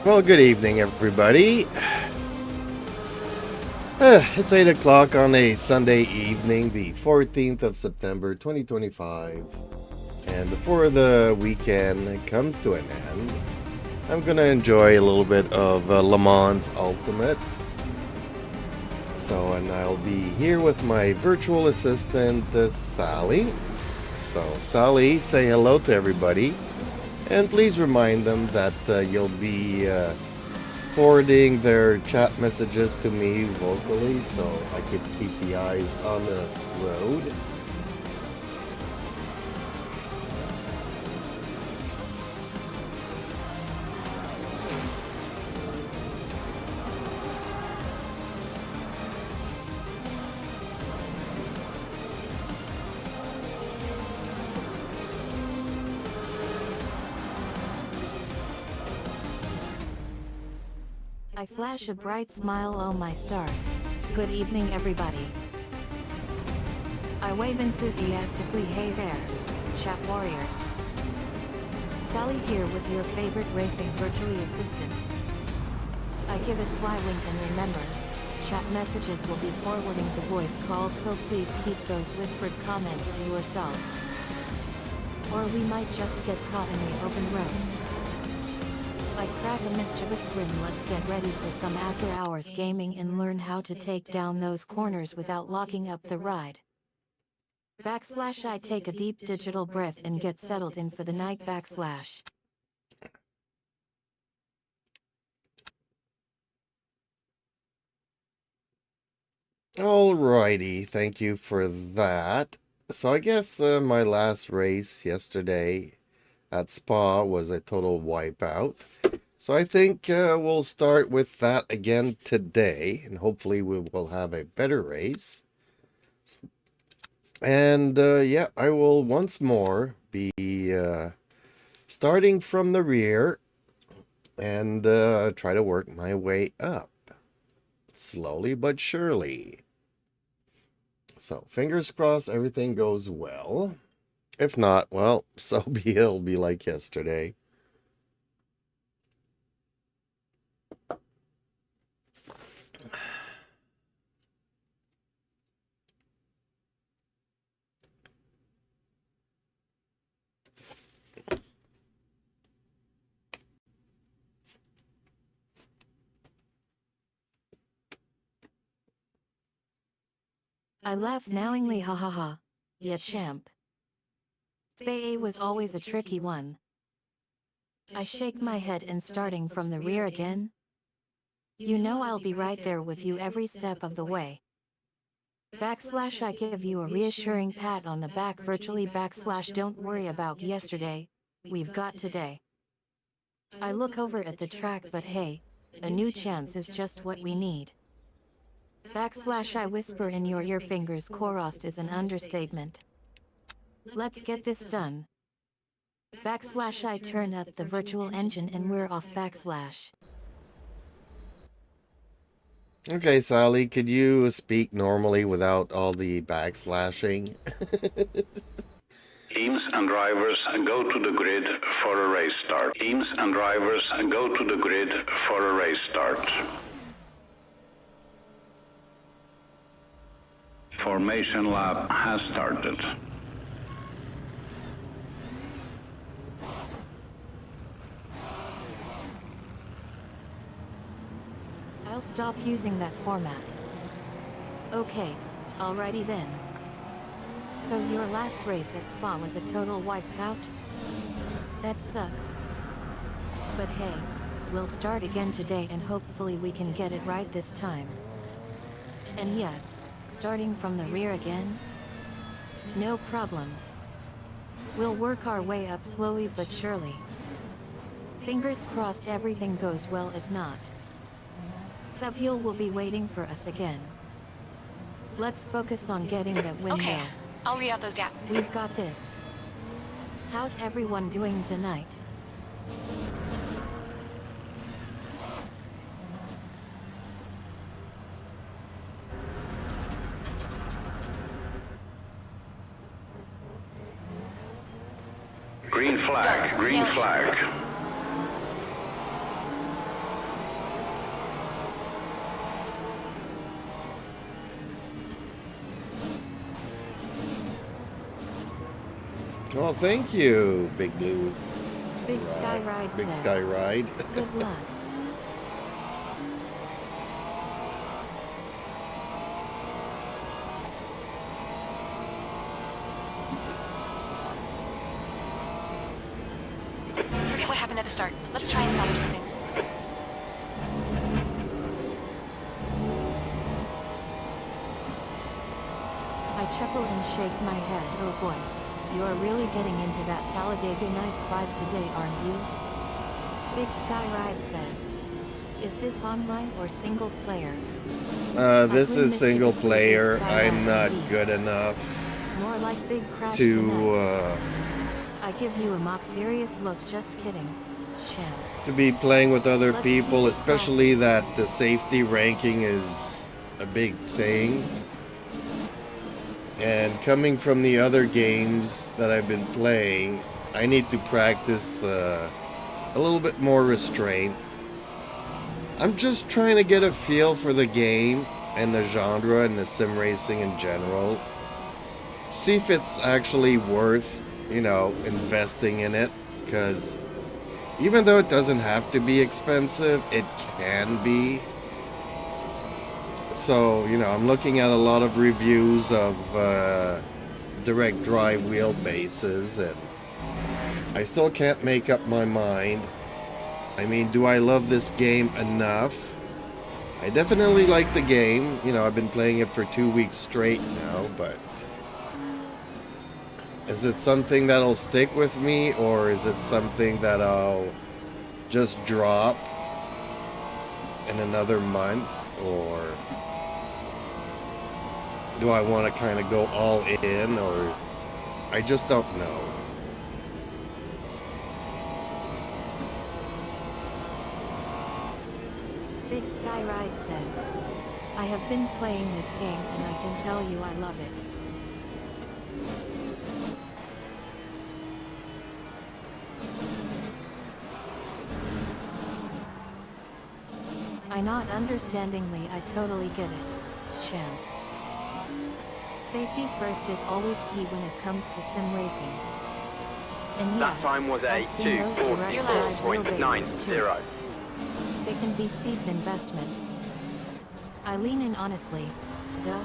Well, good evening, everybody. It's 8 o'clock on a Sunday evening, the 14th of September 2025. And before the weekend comes to an end, I'm going to enjoy a little bit of Le Mans Ultimate. And I'll be here with my virtual assistant, Sally. So, Sally, say hello to everybody. And please remind them that you'll be forwarding their chat messages to me vocally so I can keep the eyes on the road. I flash a bright smile, oh my stars. Good evening everybody. I wave enthusiastically, hey there, chat warriors. Sally here with your favorite racing virtually assistant. I give a sly wink and remember, chat messages will be forwarding to voice calls, so please keep those whispered comments to yourselves. Or we might just get caught in the open road. I crack a mischievous grin. Let's get ready for some after-hours gaming and learn how to take down those corners without locking up the ride. I take a deep digital breath and get settled in for the night. Alrighty, thank you for that. So I guess my last race yesterday at Spa was a total wipeout. So I think we'll start with that again today, and hopefully we will have a better race. And yeah, I will once more be starting from the rear and try to work my way up, slowly but surely. So fingers crossed everything goes well. If not, well, so be it. It'll be like yesterday. I laugh knowingly, ha ha ha. Yeah, champ. Spay was always a tricky one. I shake my head and starting from the rear again. You know I'll be right there with you every step of the way. I give you a reassuring pat on the back virtually. Don't worry about yesterday, we've got today. I look over at the track, but hey, a new chance is just what we need. I whisper in your ear, fingers crossed is an understatement. Let's get this done. I turn up the virtual engine and we're off. Okay, Sally, could you speak normally without all the backslashing? Teams and drivers go to the grid for a race start. Teams and drivers go to the grid for a race start. Formation lap has started. I'll stop using that format. Okay, alrighty then. So your last race at Spa was a total wipeout? That sucks. But hey, we'll start again today and hopefully we can get it right this time. And yeah, starting from the rear again? No problem. We'll work our way up slowly but surely. Fingers crossed everything goes well. If not, Subhill will be waiting for us again. Let's focus on getting that win Okay, now. I'll read out those down. We've got this. How's everyone doing tonight? Green flag, green flag. Well, thank you, Big Blue. Big Sky Ride Big says, Sky Ride. good luck. Forget what happened at the start. Let's try and salvage something. I chuckle and shake my head. Oh boy. You're really getting into that Talladega Nights vibe today, aren't you? Big Sky Ride says, is this online or single player? This Ugly is single mischievously player. Big Sky I'm Ride not indeed. good enough More like Big Crash to tonight. I give you a mock serious look, just kidding. Champ. to be playing with other Let's people, keep it especially that the safety ranking is a big thing. And coming from the other games that I've been playing, I need to practice a little bit more restraint. I'm just trying to get a feel for the game and the genre and the sim racing in general. See if it's actually worth, you know, investing in it, because even though it doesn't have to be expensive, it can be. So, you know, I'm looking at a lot of reviews of direct drive wheelbases, and I still can't make up my mind. I mean, do I love this game enough? I definitely like the game. You know, I've been playing it for 2 weeks straight now, but is it something that'll stick with me, or is it something that I'll just drop in another month, or do I want to kind of go all in, or I just don't know. Big Sky Ride says, I have been playing this game and I can tell you I love it. I not understandingly, I totally get it. Champ. Safety first is always key when it comes to sim racing. And yeah, That time was a I've seen those direct Your drive last. wheelbases too. 2.90. They can be steep investments. I lean in honestly, though.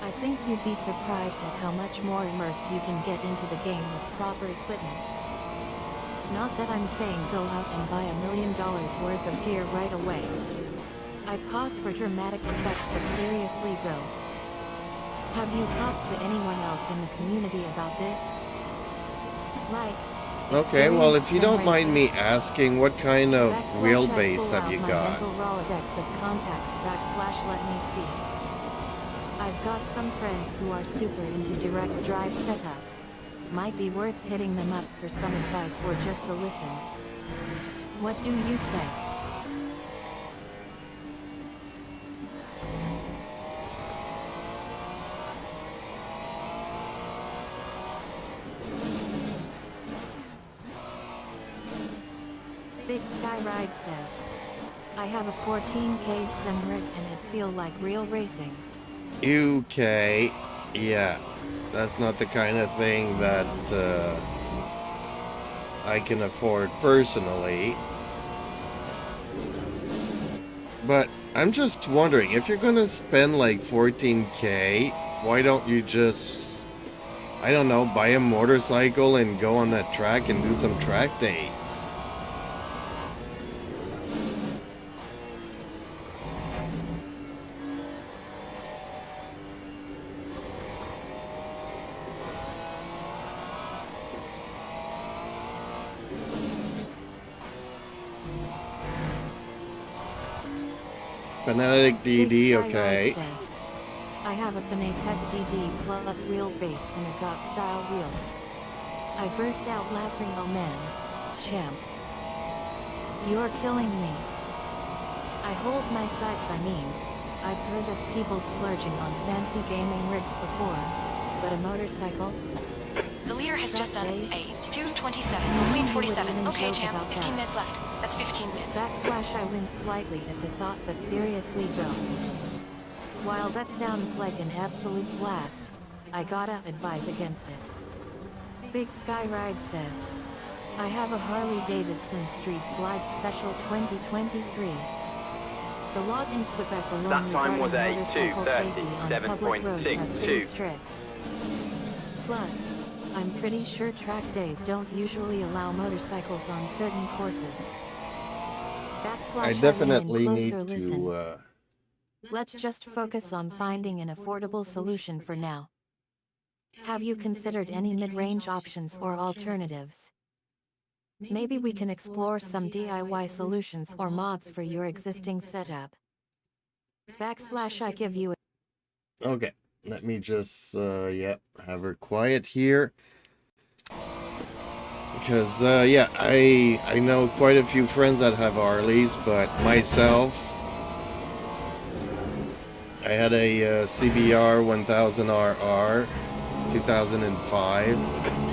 I think you'd be surprised at how much more immersed you can get into the game with proper equipment. Not that I'm saying go out and buy $1 million worth of gear right away. I pause for dramatic effect, but seriously though. Have you talked to anyone else in the community about this? Like, Okay, well, if you don't mind me racers? asking, what kind of Backslash I wheelbase pull have out you my got? mental Rolodex of contacts / let me see. I've got some friends who are super into direct drive setups. Might be worth hitting them up for some advice or just a listen. What do you say? Big Sky Ride says, I have a 14K sim rig and it feel like real racing. UK, yeah, that's not the kind of thing that I can afford personally. But I'm just wondering, if you're gonna spend like 14K, why don't you just, I don't know, buy a motorcycle and go on that track and do some track days? Fanatic Big DD, Sky Ride okay. says, I have a Fanatec DD plus wheelbase and a GOT style wheel. I burst out laughing, oh man, champ. You're killing me. I hold my sights, I mean, I've heard of people splurging on fancy gaming rigs before, but a motorcycle? The leader has just done Days. a 2:27. Queen 47. Okay, champ. 15 minutes left. That's 15 minutes. Backslash I win slightly at the thought, but seriously though. While that sounds like an absolute blast, I gotta advise against it. Big Sky Ride says, I have a Harley Davidson Street Glide Special 2023. The laws in Quebec alone That time was regarding a motorcycle safety on public roads are pretty 2:37.62. strict. Plus, I'm pretty sure track days don't usually allow motorcycles on certain courses. I / definitely need closer listen. to, Let's just focus on finding an affordable solution for now. Have you considered any mid-range options or alternatives? Maybe we can explore some DIY solutions or mods for your existing setup. / I give you a okay, let me just, yeah, have her quiet here. Because, yeah, I know quite a few friends that have Harleys, but myself, I had a CBR 1000RR 2005.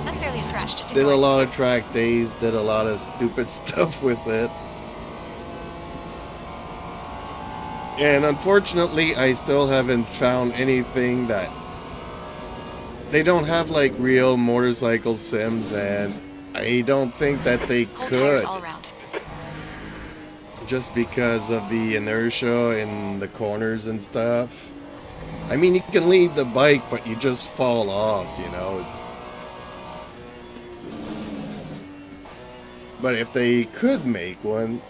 That's barely a scratch, just Did ignore a it. lot of track days, did a lot of stupid stuff with it. And unfortunately, I still haven't found anything that... They don't have like real motorcycle sims, and I don't think that they Cold tires could. all around. Just because of the inertia in the corners and stuff. I mean, you can lead the bike, but you just fall off, you know. But if they could make one,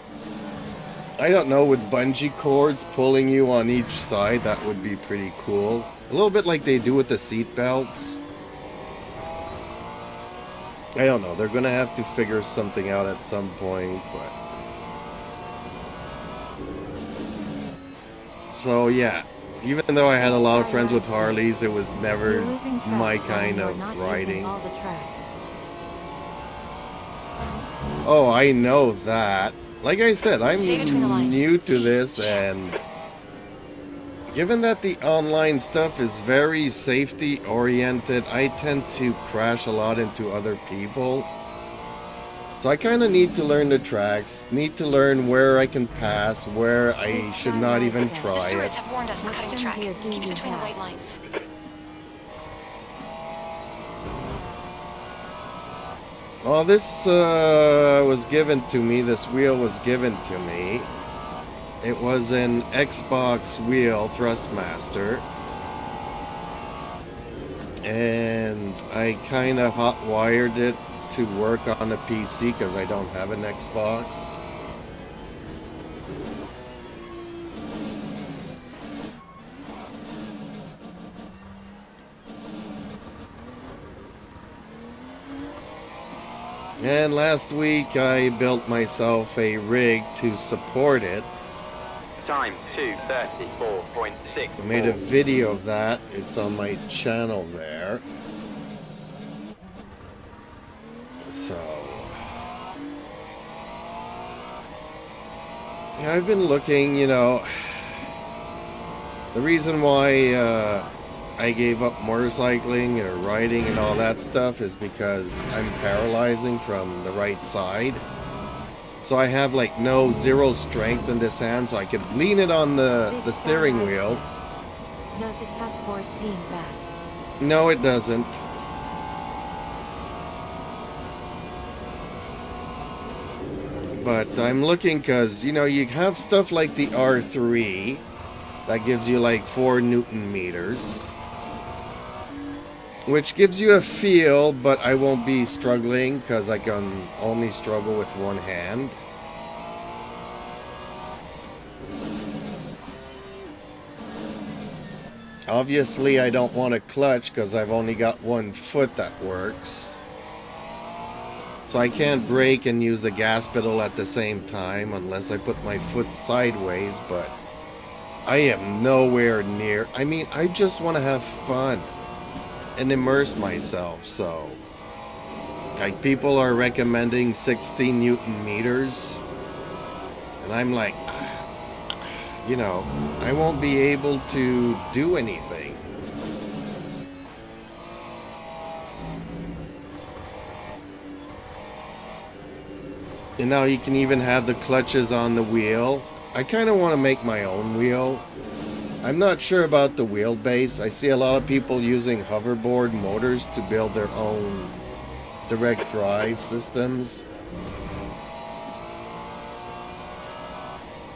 I don't know, with bungee cords pulling you on each side, that would be pretty cool. A little bit like they do with the seat belts. I don't know, they're gonna have to figure something out at some point, but... So yeah, even though I had a lot of friends with Harleys, it was never You're losing track, my Tom, kind you're of not using riding. all the track. Oh, I know that. Like I said, I'm Stay between the lines. new to Please, this, chat. and given that the online stuff is very safety oriented, I tend to crash a lot into other people. So I kind of need to learn the tracks, need to learn where I can pass, where I should not even The try stewards it. have warned us for cutting a track. Here, do Keep it you between the have? white lines. Well, this was given to me, this wheel was given to me. It was an Xbox wheel Thrustmaster. And I kind of hot-wired it to work on a PC because I don't have an Xbox. And last week I built myself a rig to support it. Time 2:34.6. I made a video of that. It's on my channel there. So yeah, I've been looking, you know, the reason why I gave up motorcycling or riding and all that stuff is because I'm paralyzing from the right side. So I have like zero strength in this hand, so I could lean it on the steering wheel. Does it have force feedback? No, it doesn't. But I'm looking because, you know, you have stuff like the R3 that gives you like 4 Newton meters, which gives you a feel, but I won't be struggling because I can only struggle with one hand. Obviously, I don't want to clutch because I've only got one foot that works. So I can't brake and use the gas pedal at the same time unless I put my foot sideways, but I am nowhere near. I mean, I just want to have fun and immerse myself. So like, people are recommending 16 Newton meters, and I'm like, you know, I won't be able to do anything. And now you can even have the clutches on the wheel. I kind of want to make my own wheel. I'm not sure about the wheelbase. I see a lot of people using hoverboard motors to build their own direct drive systems.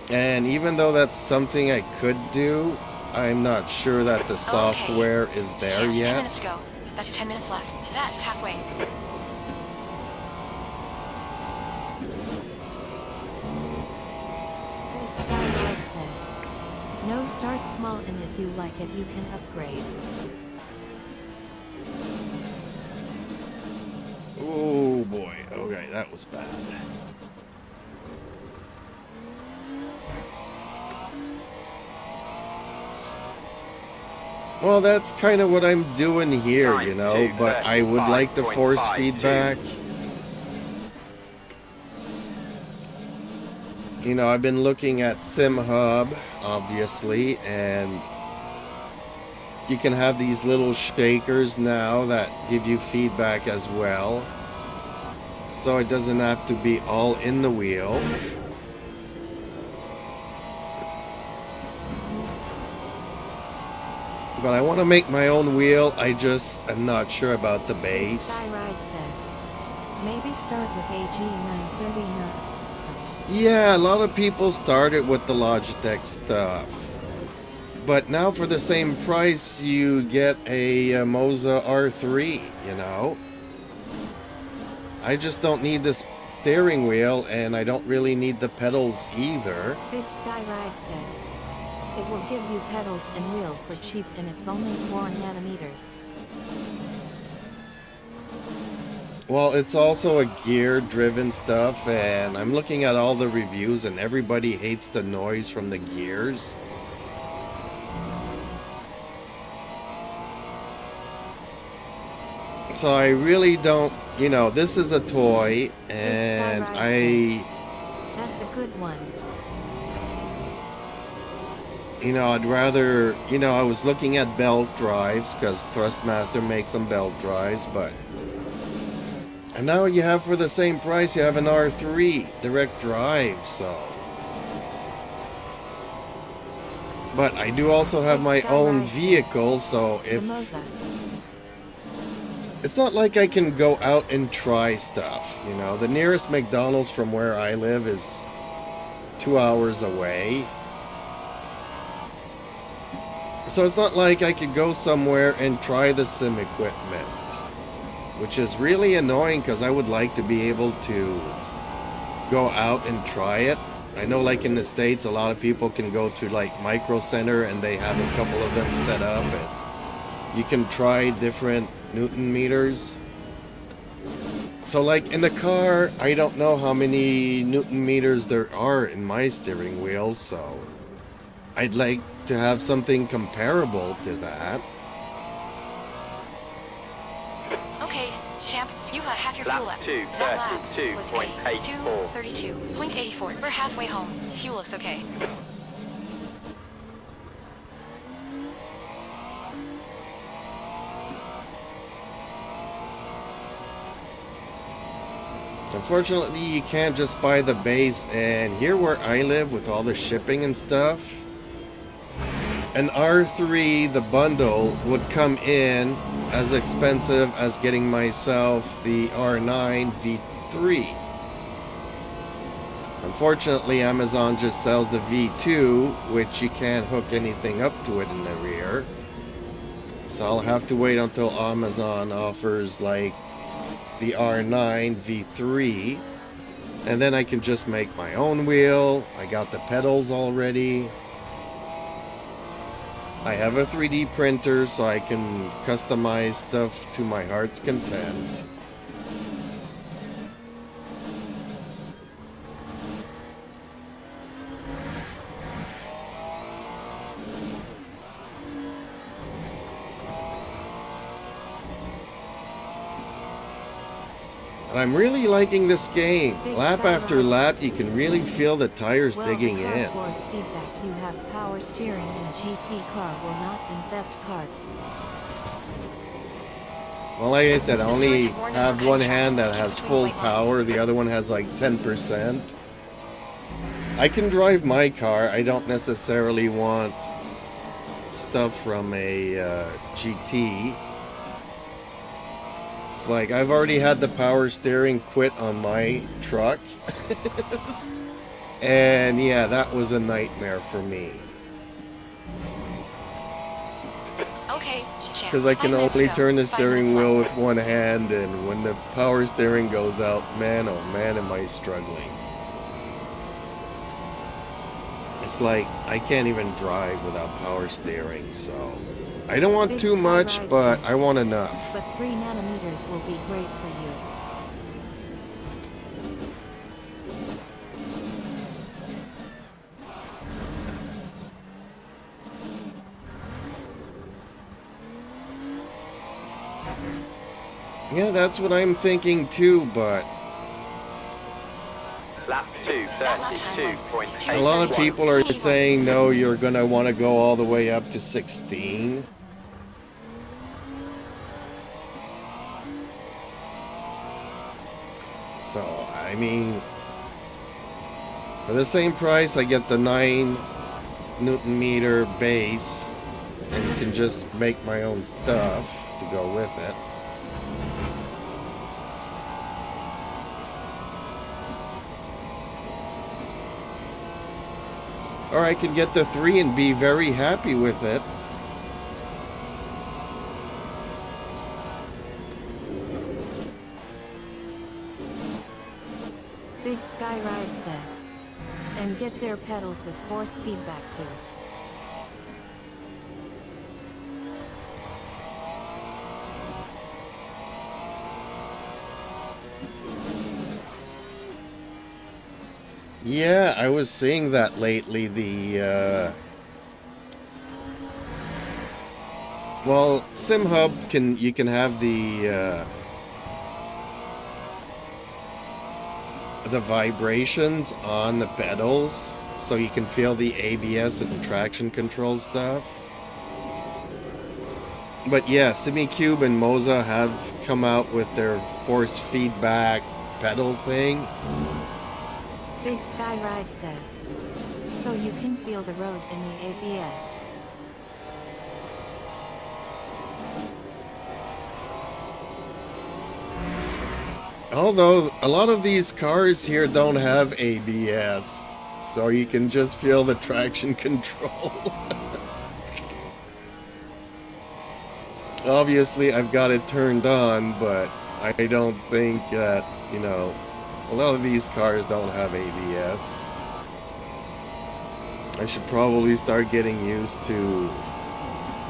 And even though that's something I could do, I'm not sure that the software is there Champ, 10 yet. minutes ago. That's 10 minutes left. That's halfway. Big Skylight says, no, start small and if you like it you can upgrade. Oh boy, okay, that was bad. Well, that's kind of what I'm doing here, you know, but I would like the force feedback. You know, I've been looking at SimHub, obviously, and you can have these little shakers now that give you feedback as well. So it doesn't have to be all in the wheel. But I want to make my own wheel. I just am not sure about the base. Skyride says, maybe start with AG 939. Yeah, a lot of people started with the Logitech stuff. But now for the same price, you get a Moza R3, you know. I just don't need the steering wheel, and I don't really need the pedals either. Big Skyride says, it will give you pedals and wheel for cheap and it's only 4 nanometers. Well, it's also a gear-driven stuff, and I'm looking at all the reviews, and everybody hates the noise from the gears. So I really don't, you know, this is a toy, and That's a good one. You know, I'd rather, you know, I was looking at belt drives because Thrustmaster makes some belt drives, but and now you have, for the same price, you have an R3 direct drive, so. But I do also have my own vehicle, so if it's not like I can go out and try stuff, you know. The nearest McDonald's from where I live is 2 hours away. So it's not like I could go somewhere and try the sim equipment, which is really annoying because I would like to be able to go out and try it. I know, like in the States, a lot of people can go to like Micro Center and they have a couple of them set up and you can try different Newton meters. So like in the car, I don't know how many Newton meters there are in my steering wheel, so I'd like to have something comparable to that. Okay, champ, you got half your fuel Lap left. 2, That lap was 32.84. 2:32.84. We're halfway home. Fuel looks okay. Unfortunately, you can't just buy the base, and here where I live with all the shipping and stuff, an R3, the bundle, would come in as expensive as getting myself the R9 V3. Unfortunately, Amazon just sells the V2, which you can't hook anything up to it in the rear. So I'll have to wait until Amazon offers like the R9 V3, and then I can just make my own wheel. I got the pedals already. I have a 3D printer so I can customize stuff to my heart's content. And I'm really liking this game. Lap after lap, you can really feel the tires digging in. Force feedback. You have power steering in a GT car will not in theft car. Well, like I said, I only have one hand that has full power. The other one has like 10%. I can drive my car. I don't necessarily want stuff from a GT. It's like I've already had the power steering quit on my truck. And yeah, that was a nightmare for me. Okay, champ. Because I can 5 minutes only to go. turn the 5 steering minutes wheel left. with one hand, and when the power steering goes out, man, oh man, am I struggling. It's like I can't even drive without power steering, so I don't want Big too Sky much, Ride but says, I want enough. But 3 nanometers will be great for you. Yeah, that's what I'm thinking too, but Lap 2, That lap time was 32.8. a lot of 2:32. people are Hey, saying no, you're gonna want to go all the way up to 16. So, I mean, for the same price, I get the 9 Newton meter base, and you can just make my own stuff to go with it. Or I can get the 3 and be very happy with it. Big Sky Ride says. And get their pedals with force feedback too. Yeah, I was seeing that lately. Well, SimHub you can have the vibrations on the pedals, so you can feel the ABS and traction control stuff. But yeah, SimiCube and Moza have come out with their force feedback pedal thing. Big Sky Ride says. So you can feel the road in the ABS. Although a lot of these cars here don't have ABS, so you can just feel the traction control. Obviously, I've got it turned on, but I don't think that, you know, a lot of these cars don't have ABS. I should probably start getting used to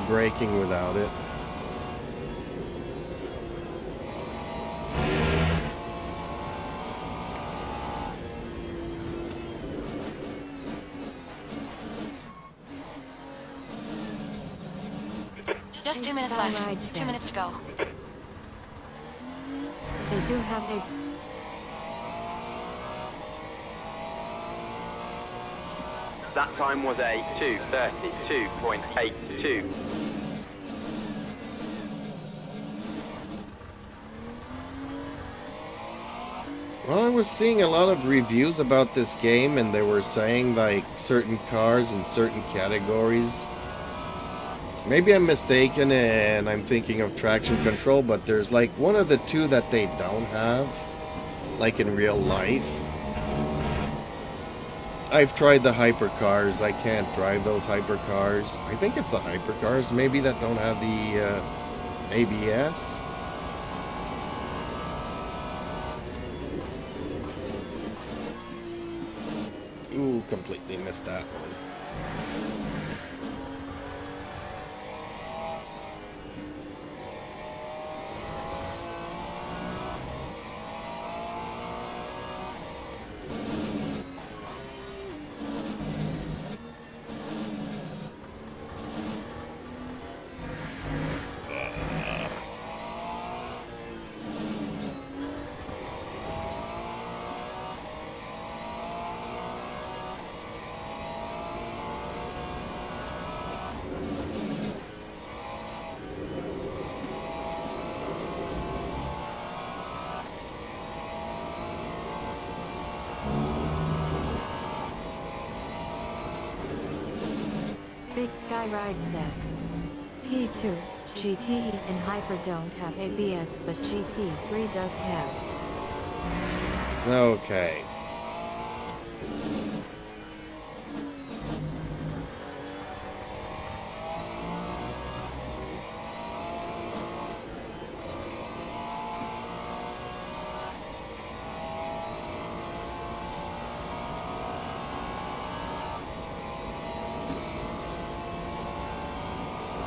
braking without it. Just 2 minutes Sky left. Ride 2 says. minutes to go. They do have a... That time was a 2:32.82. Well, I was seeing a lot of reviews about this game, and they were saying like certain cars in certain categories. Maybe I'm mistaken and I'm thinking of traction control, but there's like one of the two that they don't have, like in real life. I've tried the hypercars. I can't drive those hypercars. I think it's the hypercars maybe that don't have the ABS. Ooh, completely missed that one. Big Sky Ride says. He too GT and Hyper don't have ABS, but GT3 does have. Okay.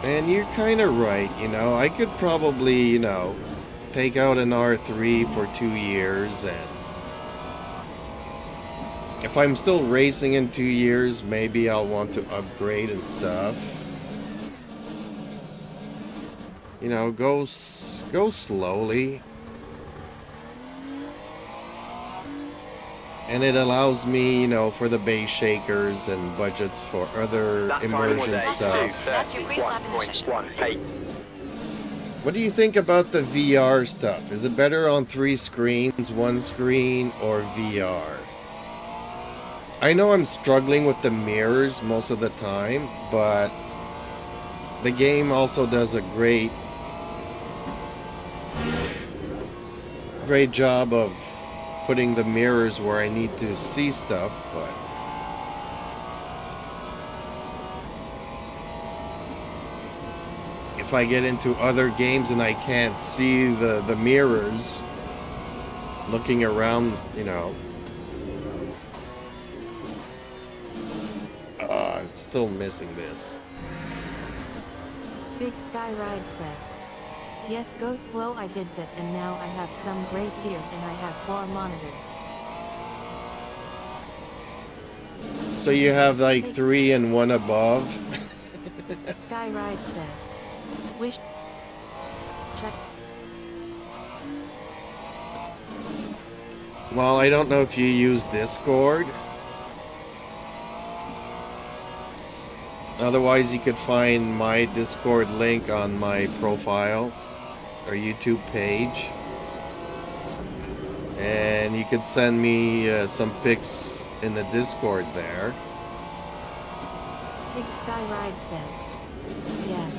And you're kind of right, you know. I could probably, you know, take out an R3 for 2 years, and if I'm still racing in 2 years, maybe I'll want to upgrade and stuff. You know, go slowly. And it allows me, you know, for the base shakers and budgets for other That time was immersion a stuff. That's your quiz lap in this session. 2:31.8. What do you think about the VR stuff? Is it better on 3 screens, 1 screen, or VR? I know I'm struggling with the mirrors most of the time, but the game also does a great job of putting the mirrors where I need to see stuff, but if I get into other games and I can't see the mirrors looking around, you know, I'm still missing this. Big Sky Ride says, yes, go slow. I did that, and now I have some great gear, and I have 4 monitors. So you have like 3 and 1 above. Sky Ride says, wish. Check. Well, I don't know if you use Discord. Otherwise, you could find my Discord link on my profile or YouTube page. And you could send me some pics in the Discord there. Big Sky Ride says, yes.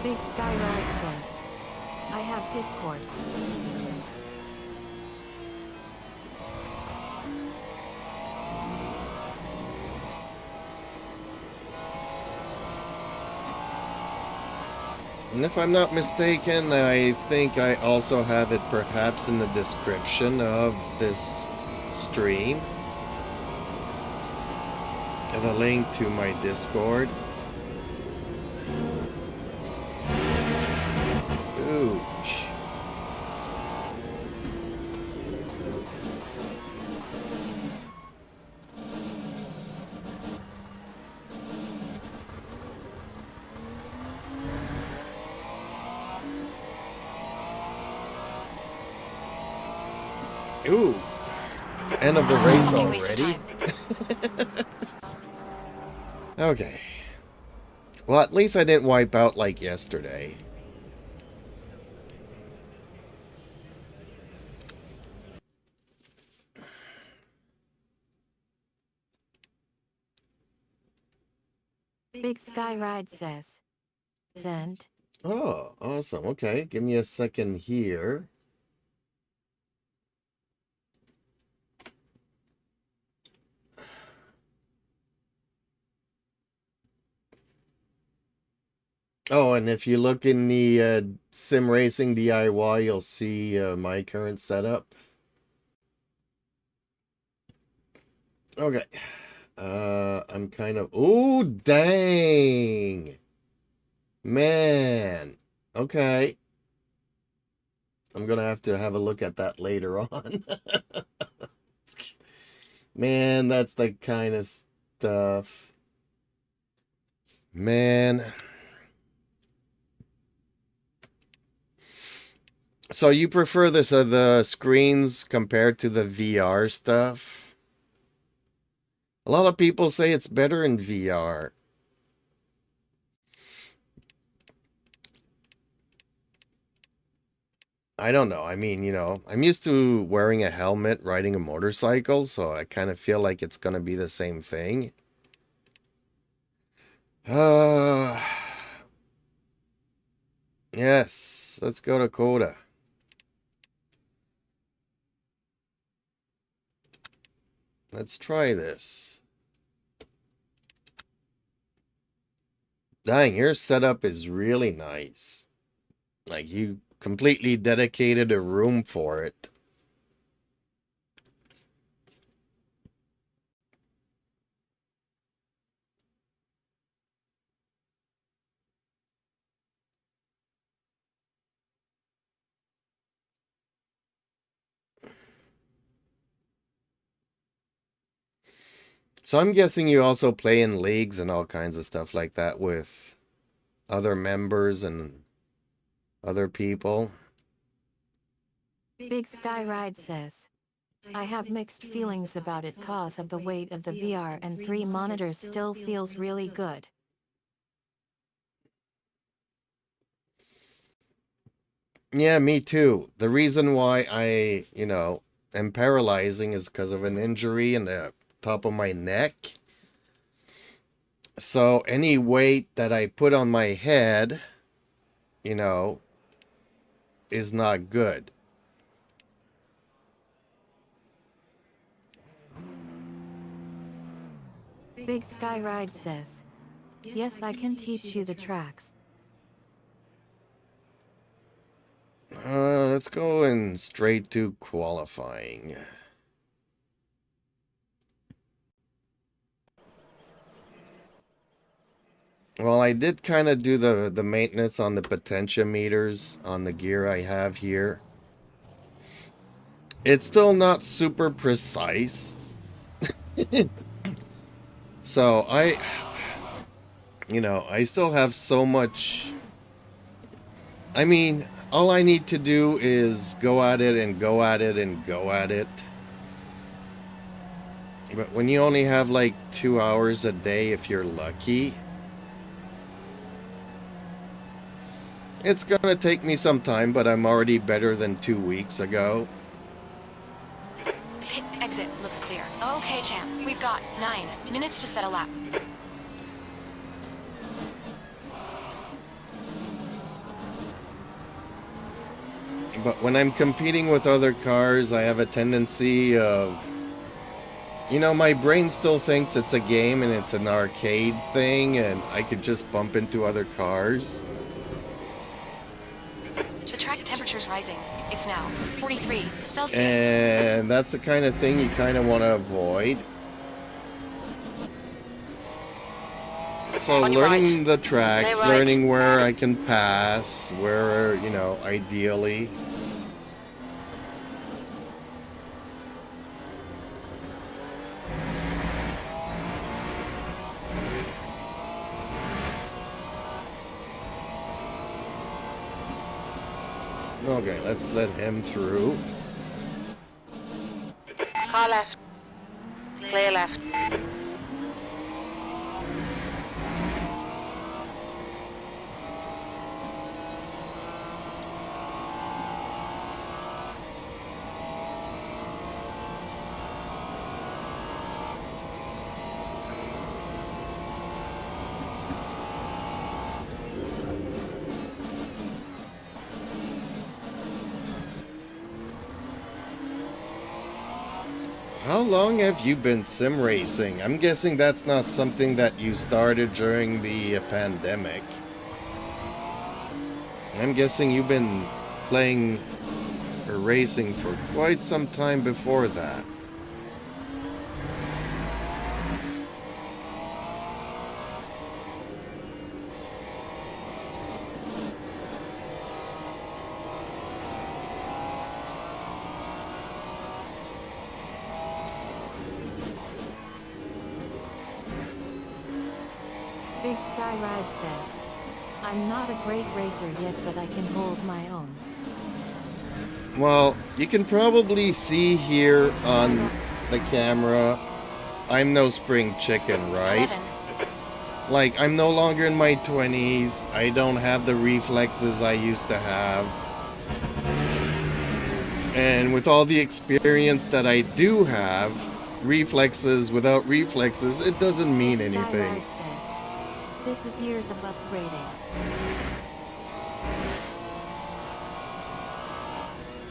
Big Sky Ride says, I have Discord. And if I'm not mistaken, I think I also have it perhaps in the description of this stream. And a link to my Discord. Ooch. Ooh, end of the race Fucking waste of already? time. Okay. Well, at least I didn't wipe out like yesterday. Big Sky Ride says, sent. Oh, awesome. Okay, give me a second here. Oh, and if you look in the Sim Racing DIY, you'll see my current setup. Okay. I'm kind of... Ooh, dang! Man. Okay. I'm gonna have to have a look at that later on. Man, that's the kind of stuff. Man. So you prefer this the screens compared to the VR stuff? A lot of people say it's better in VR. I don't know. I mean, you know, I'm used to wearing a helmet riding a motorcycle, so I kind of feel like it's gonna be the same thing. Uh, yes, let's go to Coda. Let's try this. Dang, your setup is really nice. Like, you completely dedicated a room for it. So I'm guessing you also play in leagues and all kinds of stuff like that with other members and other people. Big Sky Ride says, I have mixed feelings about it cause of the weight of the VR and 3 monitors still feels really good. Yeah, me too. The reason why I, you know, am paralyzing is because of an injury in the top of my neck. So any weight that I put on my head, you know, is not good. Big Sky Ride says, yes, I can teach you the tracks. Let's go in straight to qualifying. Well, I did kind of do the maintenance on the potentiometers on the gear I have here. It's still not super precise. So you know, I still have so much. I mean, all I need to do is go at it and go at it and go at it. But when you only have like 2 hours a day, if you're lucky, it's gonna take me some time, but I'm already better than 2 weeks ago. Pit exit looks clear. Okay, champ. We've got 9 minutes to set a lap. But when I'm competing with other cars, I have a tendency of, you know, my brain still thinks it's a game and it's an arcade thing and I could just bump into other cars. The track temperature's rising. It's now 43 Celsius. And that's the kind of thing you kind of want to avoid. So On your learning right. the tracks, Stay right. learning where I can pass, where, you know, ideally. Okay, let's let him through. Car left. Clear left. How long have you been sim racing? I'm guessing that's not something that you started during the pandemic. I'm guessing you've been playing or racing for quite some time before that. Big Sky Ride says, I'm not a great racer yet, but I can hold my own. Well, you can probably see here on the camera, I'm no spring chicken, right? 11. Like, I'm no longer in my 20s. I don't have the reflexes I used to have. And with all the experience that I do have, reflexes without reflexes, it doesn't mean anything. Skyride says, this is years of upgrading.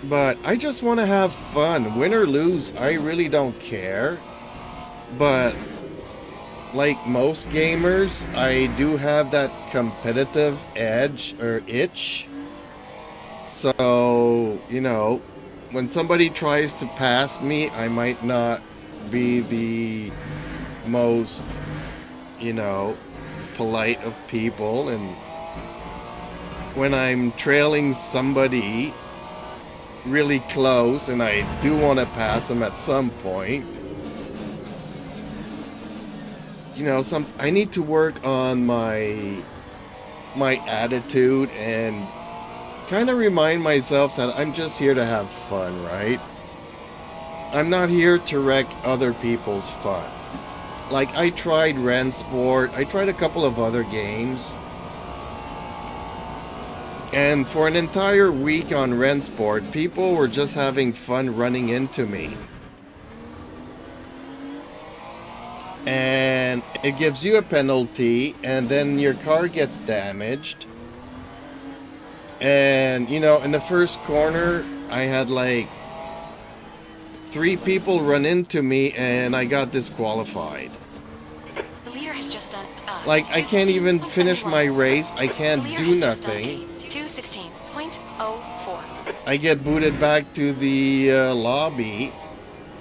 But I just want to have fun. Win or lose, I really don't care. But like most gamers, I do have that competitive edge or itch. So, you know, when somebody tries to pass me, I might not be the most, you know, polite of people. And when I'm trailing somebody really close and I do want to pass them at some point, you know, I need to work on my attitude and kind of remind myself that I'm just here to have fun, right? I'm not here to wreck other people's fun. Like, I tried Rensport, I tried a couple of other games, and for an entire week on Rensport, people were just having fun running into me. And it gives you a penalty, and then your car gets damaged. And, you know, in the first corner, I had like 3 people run into me, and I got disqualified. The leader has just done. Like, I can't even finish my race. I can't do nothing. 216.04. I get booted back to the lobby,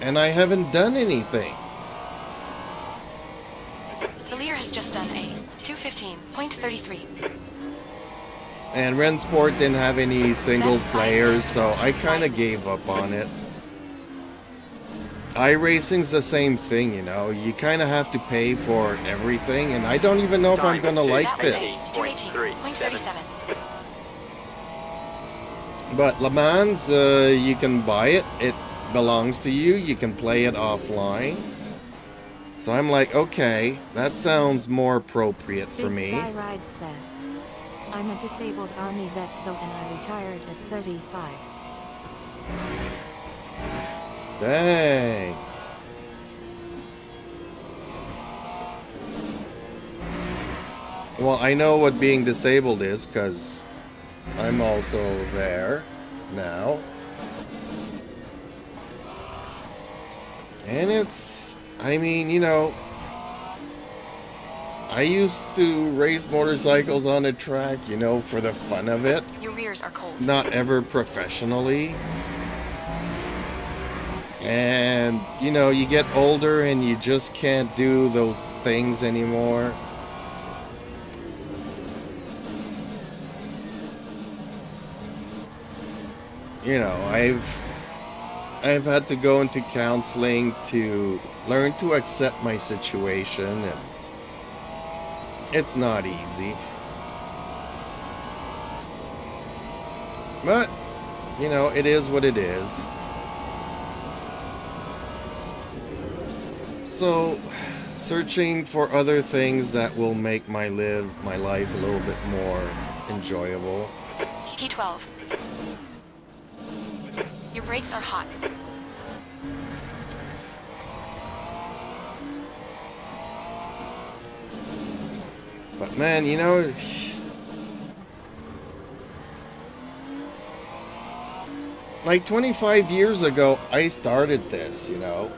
and I haven't done anything. The leader has just done a 215.33. And Rensport didn't have any single That's 5 players, minutes. so I kind of 5 gave minutes. up on it. iRacing's the same thing, you know. You kind of have to pay for everything, and I don't even know if I'm gonna like That was this. a 218.37. But Le Mans, you can buy it. It belongs to you. You can play it offline. So I'm like, okay, that sounds more appropriate for Big me. Skyride says, I'm a disabled Army vet, so and I retired at 35. Dang. Well, I know what being disabled is, because I'm also there now. And it's, I mean, you know, I used to race motorcycles on a track, you know, for the fun of it. Your rears are cold. Not ever professionally. And, you know, you get older and you just can't do those things anymore. You know, I've had to go into counseling to learn to accept my situation, and it's not easy. But, you know, it is what it is. So, searching for other things that will make my life a little bit more enjoyable. P12. Your brakes are hot. But man, you know, like 25 years ago, I started this, you know.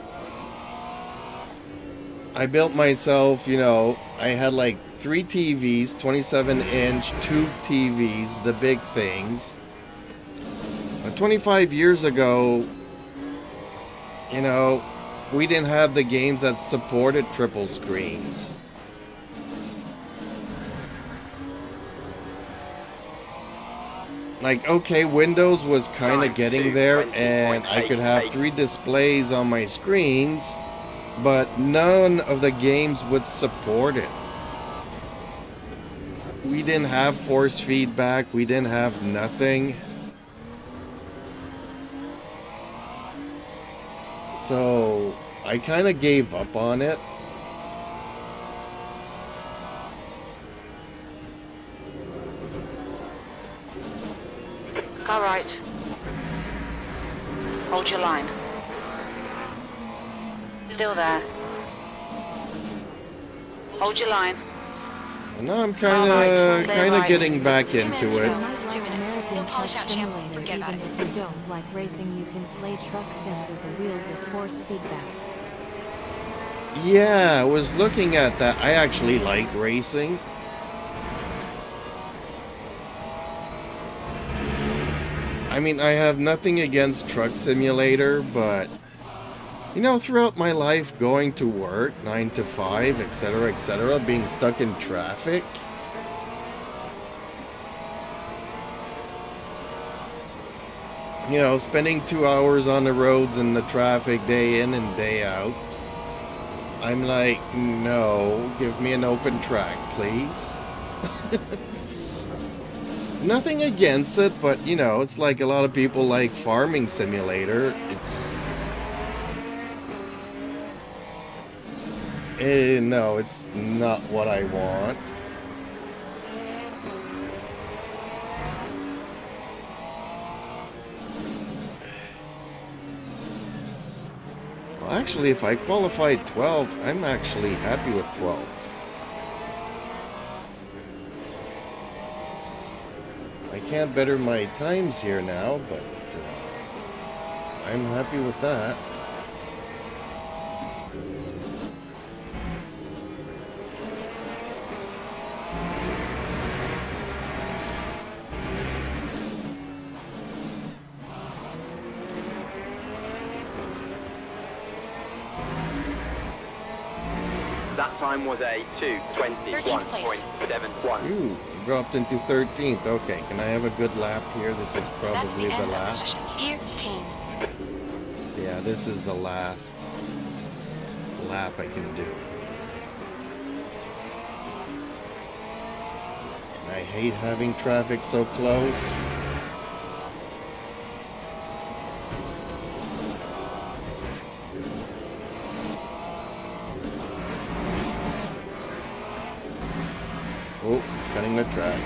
I built myself, you know, I had like 3 TVs, 27-inch tube TVs, the big things. 25 years ago, you know, we didn't have the games that supported triple screens. Like, okay, Windows was kind of getting there, and I could have 3 displays on my screens, but none of the games would support it. We didn't have force feedback, we didn't have nothing. So I kind of gave up on it. All right. Hold your line. Still there. Hold your line. And now I'm Alright, kind of right. getting back 2 minutes into to it. go. You might like 2 minutes. American You'll polish Truck out, champ. Simulator. Forget about Even it. if you don't like racing, you can play Truck Sim with a wheel with force feedback. Yeah, I was looking at that. I actually like racing. I mean, I have nothing against Truck Simulator, but you know, throughout my life going to work, 9 to 5, etc., being stuck in traffic, you know, spending 2 hours on the roads in the traffic day in and day out, I'm like, no, give me an open track, please. Nothing against it, but you know, it's like a lot of people like Farming Simulator. No, it's not what I want. Well, actually, if I qualified 12, I'm actually happy with 12. I can't better my times here now, but I'm happy with that. That time was a 13th place. 2:21.71. Ooh, dropped into 13th. Okay, can I have a good lap here? This is That's probably the the end of the last. session. Gear team. Yeah, this is the last lap I can do. And I hate having traffic so close. Oh, cutting the track.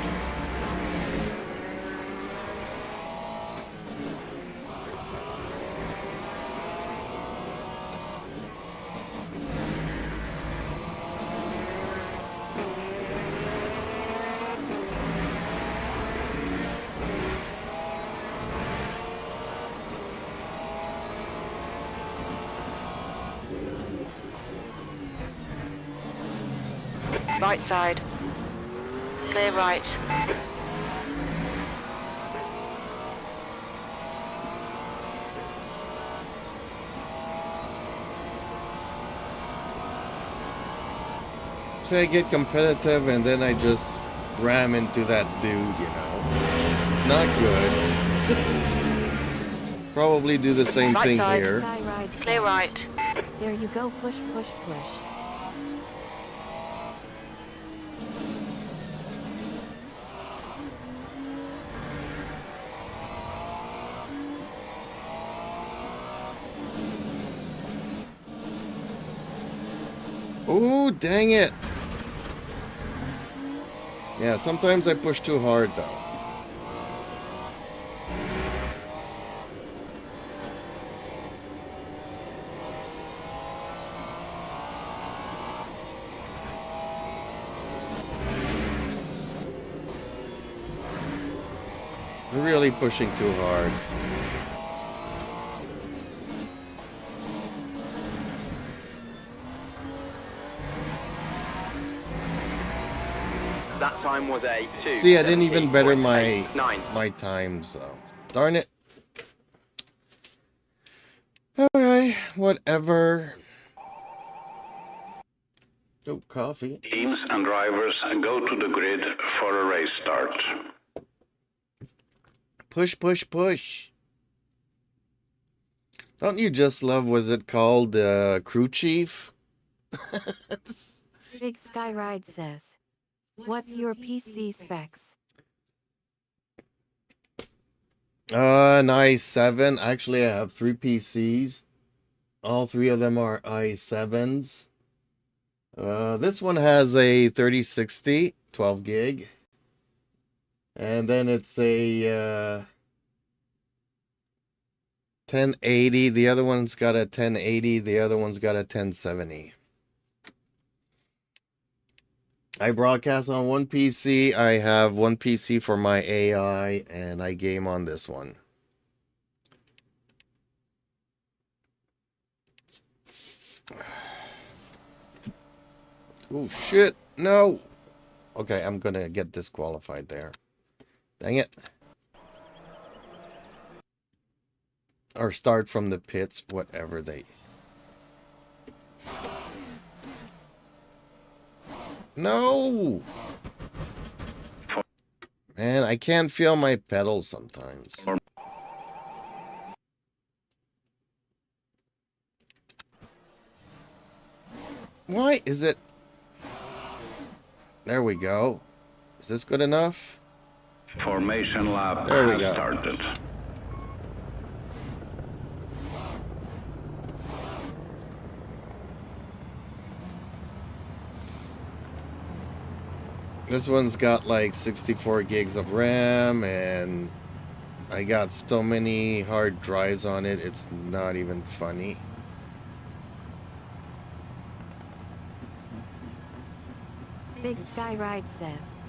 Right side. Clear right. Say I get competitive and then I just ram into that dude, you know. Not good. Probably do the same Right thing side. here. Skyride Clear says, right. There you go, push, push, push. Oh, dang it. Yeah, sometimes I push too hard though. Really pushing too hard. That time was a 2. See, I didn't even better my 9. my times though. Darn it. Alright, whatever. Oh, coffee. Teams and drivers go to the grid for a race start. Push, push, push. Don't you just love, was it called, crew chief? Big Skyride says, what's your PC specs? An i7. Actually, I have 3 PCs. All 3 of them are i7s. This one has a 3060, 12 gig. And then it's a 1080. The other one's got a 1080. The other one's got a 1070. I broadcast on one PC. I have one PC for my AI, and I game on this one. Oh, shit. No. Okay, I'm gonna get disqualified there. Dang it. Or start from the pits, whatever they... No! Man, I can't feel my pedals sometimes. Why is it... There we go. Is this good enough? Formation lap There we has go. started. This one's got like 64 gigs of RAM, and I got so many hard drives on it, it's not even funny. Big Sky Ride says,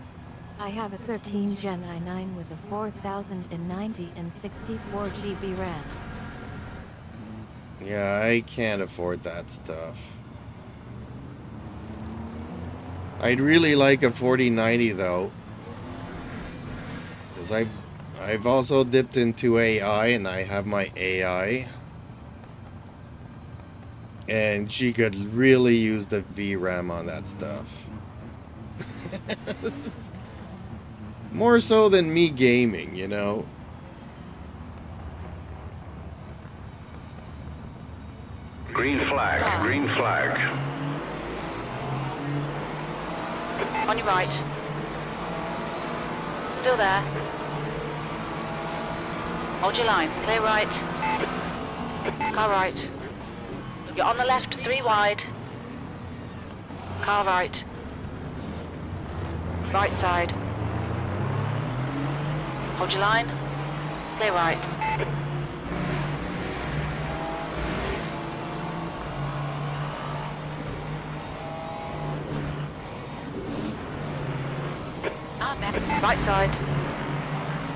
I have a 13 Gen i9 with a 4090 and 64 GB RAM. Yeah, I can't afford that stuff. I'd really like a 4090 though, because I've also dipped into AI, and I have my AI, and she could really use the VRAM on that stuff. More so than me gaming, you know. Green flag, green flag. On your right. Still there. Hold your line. Clear right. Car right. You're on the left, 3 wide. Car right. Right side. Hold your line. Clear right. Right side.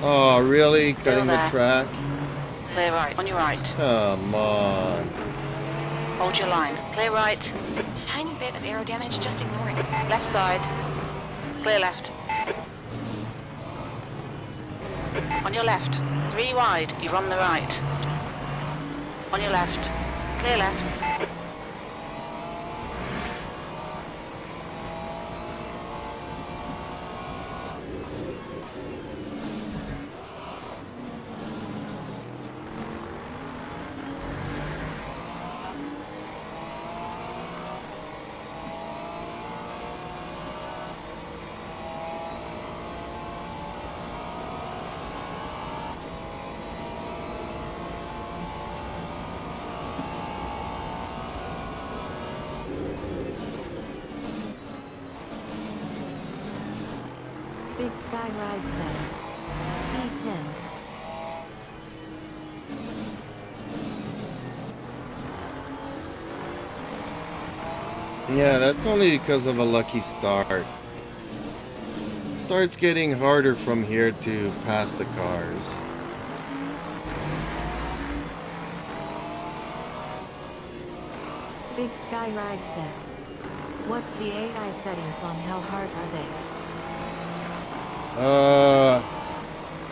Oh, really? Cutting the there. track? Clear right. On your right. Come on. Hold your line. Clear right. Tiny bit of aero damage, just ignore it. Left side. Clear left. On your left. 3 wide. You're on the right. On your left. Clear left. Big Sky Ride says, P10. Yeah, that's only because of a lucky start. Starts getting harder from here to pass the cars. Big Sky Ride says, what's the AI settings on how hard are they?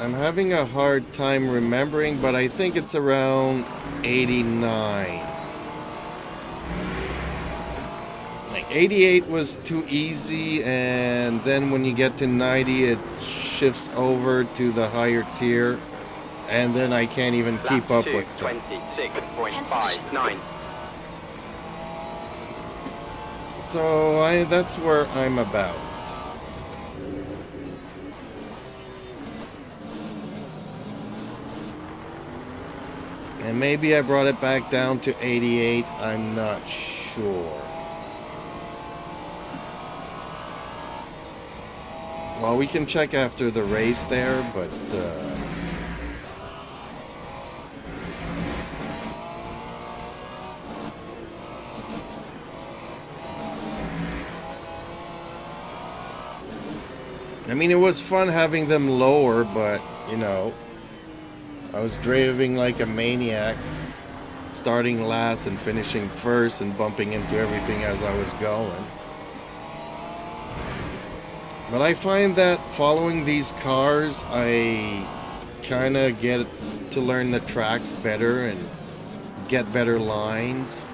I'm having a hard time remembering, but I think it's around 89. Like 88 was too easy, and then when you get to 90, it shifts over to the higher tier, and then I can't even keep up with it. 26.59. So that's where I'm about. And maybe I brought it back down to 88, I'm not sure. Well, we can check after the race there, but I mean, it was fun having them lower, but, you know, I was driving like a maniac, starting last and finishing first and bumping into everything as I was going. But I find that following these cars, I kind of get to learn the tracks better and get better lines.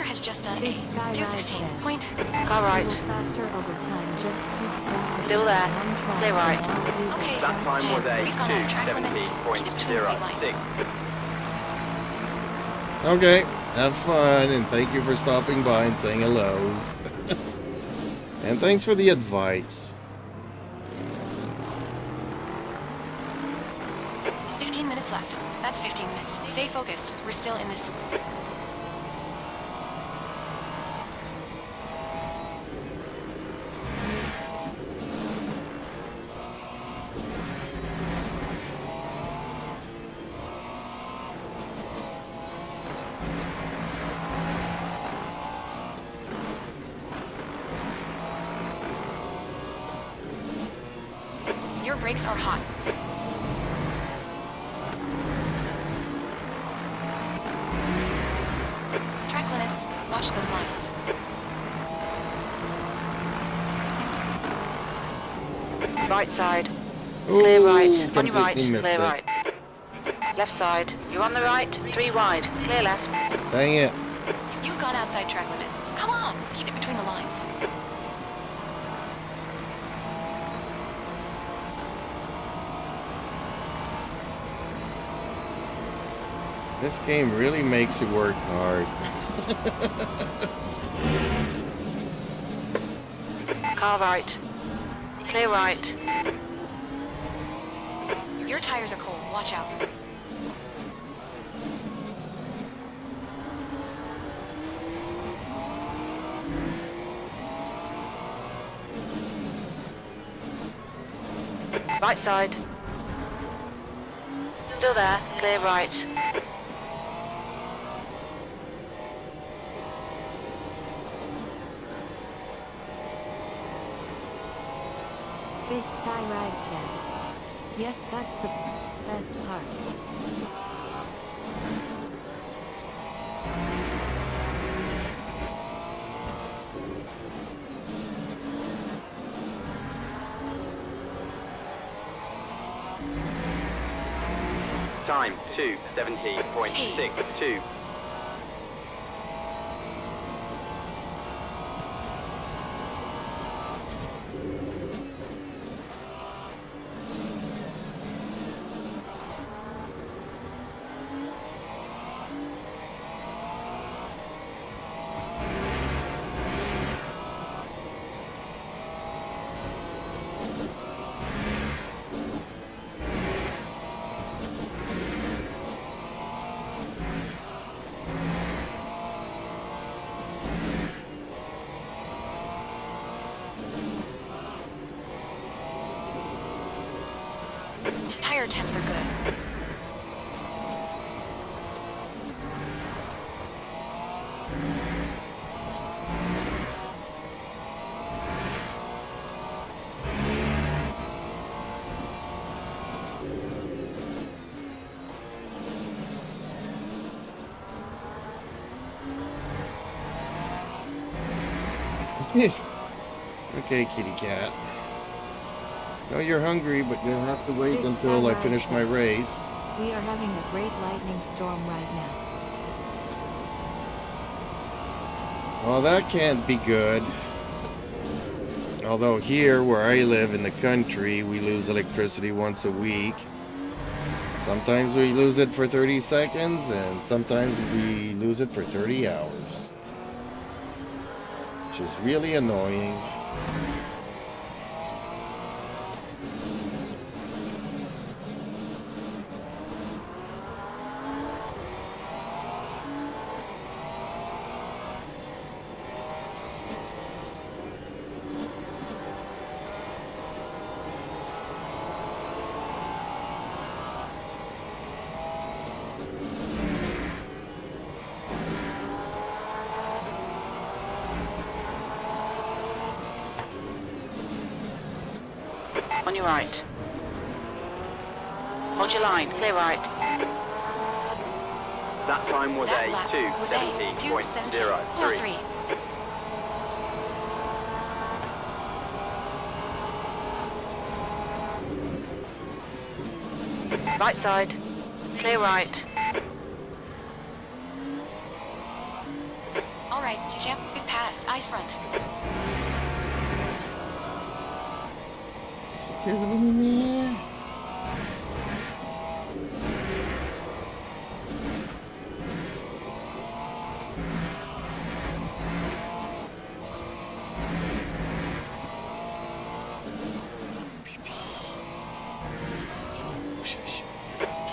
Has just done Big a Sky 216 Ride point. Car right. Faster over time. Just keep practicing. Still there. One track Clear right. and I'll do the Okay, That time Jim, was a we've gone out of track limits. Keep it between the white lines. 2:17.06. Okay, have fun, and thank you for stopping by and saying hellos. And thanks for the advice. 15 minutes left. That's 15 minutes. Stay focused. We're still in this. Your brakes are hot. Track limits. Watch those lines. Right side. Clear Ooh, right. On your right. completely missed Clear it. right. Left side. You're on the right. 3 wide. Clear left. Dang it. You've gone outside track limits. Come on, keep it between the lines. This game really makes you work hard. Car right. Clear right. Your tires are cold. Watch out. Right side. Still there. Clear right. Big Sky Ride says. Yes, that's the best part. Time 2:17.62. Tire temps are good. Okay, kitty cat. No, you're hungry, but you'll have to wait Big until I Skyline finish my says, race. We are having a great lightning storm right now. Well, that can't be good. Although here, where I live in the country, we lose electricity once a week. Sometimes we lose it for 30 seconds, and sometimes we lose it for 30 hours. Which is really annoying. On your right. Hold your line. Clear right. That time was That a lap was a 2:17.03. 2:17.43. Right side. Clear right. All right, champ. Good pass. Ice front.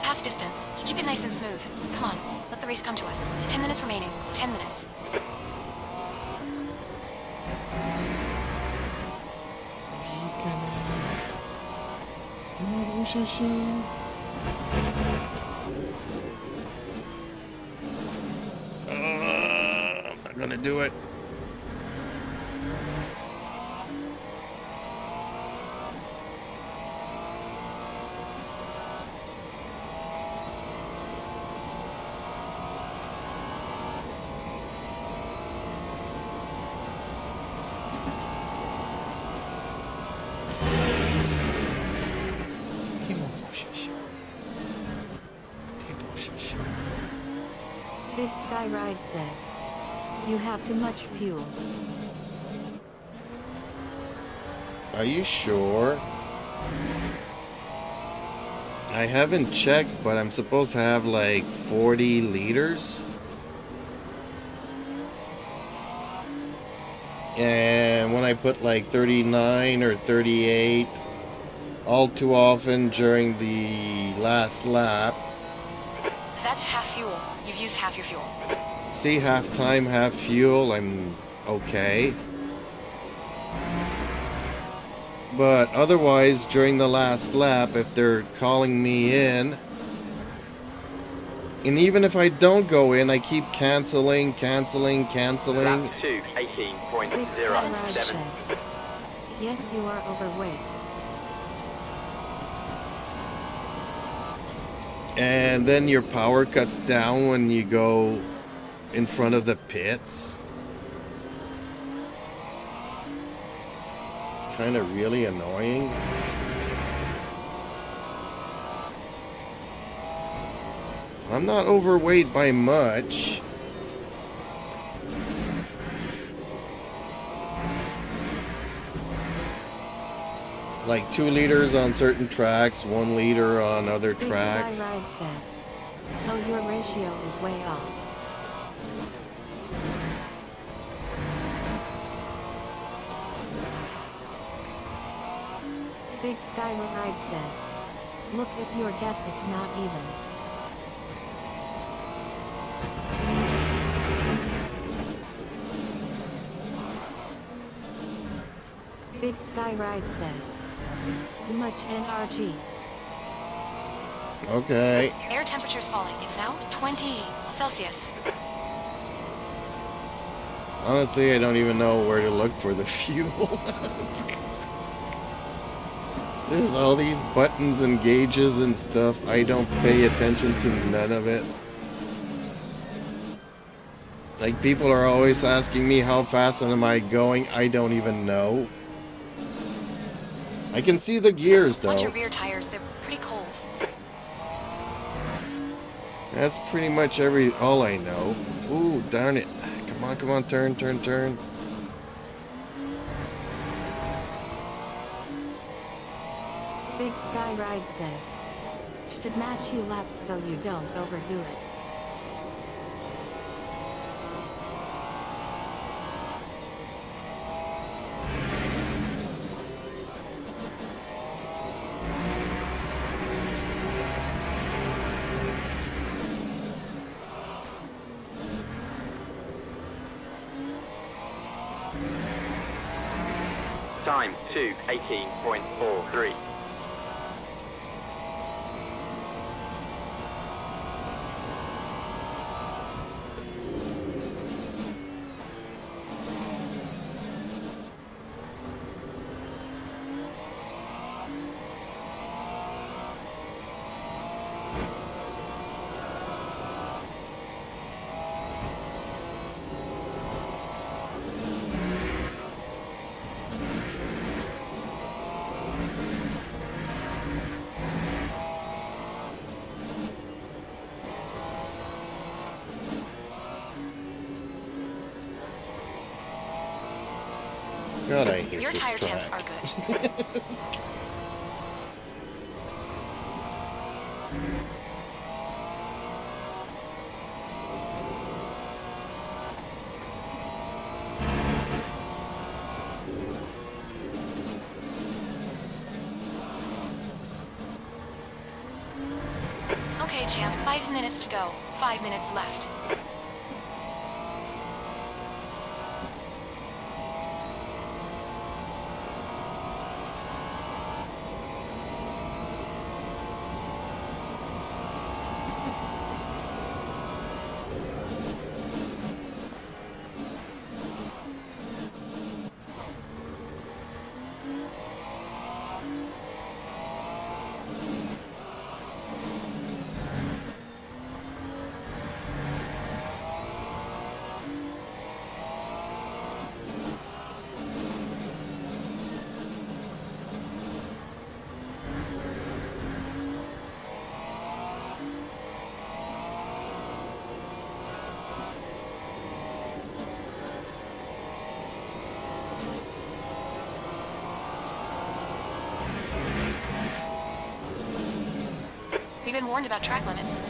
Half distance. Keep it nice and smooth. Come on. Let the race come to us. 10 minutes remaining. 10 minutes. I'm not gonna do it. Big Sky Ride says, you have too much fuel. Are you sure? I haven't checked, but I'm supposed to have like 40 liters. And when I put like 39 or 38, all too often during the last lap, That's half fuel. You've used half your fuel. see, half time, half fuel, I'm okay. But otherwise, during the last lap, if they're calling me in, and even if I don't go in, I keep canceling. Lap 2, Big Sky Ride 18.07. says, yes, you are overweight. And then your power cuts down when you go in front of the pits. Kind of really annoying. I'm not overweight by much. Like 2 liters on certain tracks, 1 liter on other Big tracks. Sky Ride says, oh, your ratio is way off. Big Sky Ride says, look at your guess, it's not even. Big Sky Ride says, too much NRG. Okay. Air temperature's falling. It's now 20 Celsius. Honestly, I don't even know where to look for the fuel. There's all these buttons and gauges and stuff. I don't pay attention to none of it. Like, people are always asking me how fast am I going. I don't even know. I can see the gears, Watch your though. rear tires, they're pretty cold. That's pretty much all I know. Ooh, darn it. Come on, turn. Big Sky Ride says, should match you laps so you don't overdo it. Time 2:18.43. God, I hate Your this tire temps are track. good. Okay, champ, 5 minutes to go. 5 minutes left. We've been warned about track limits.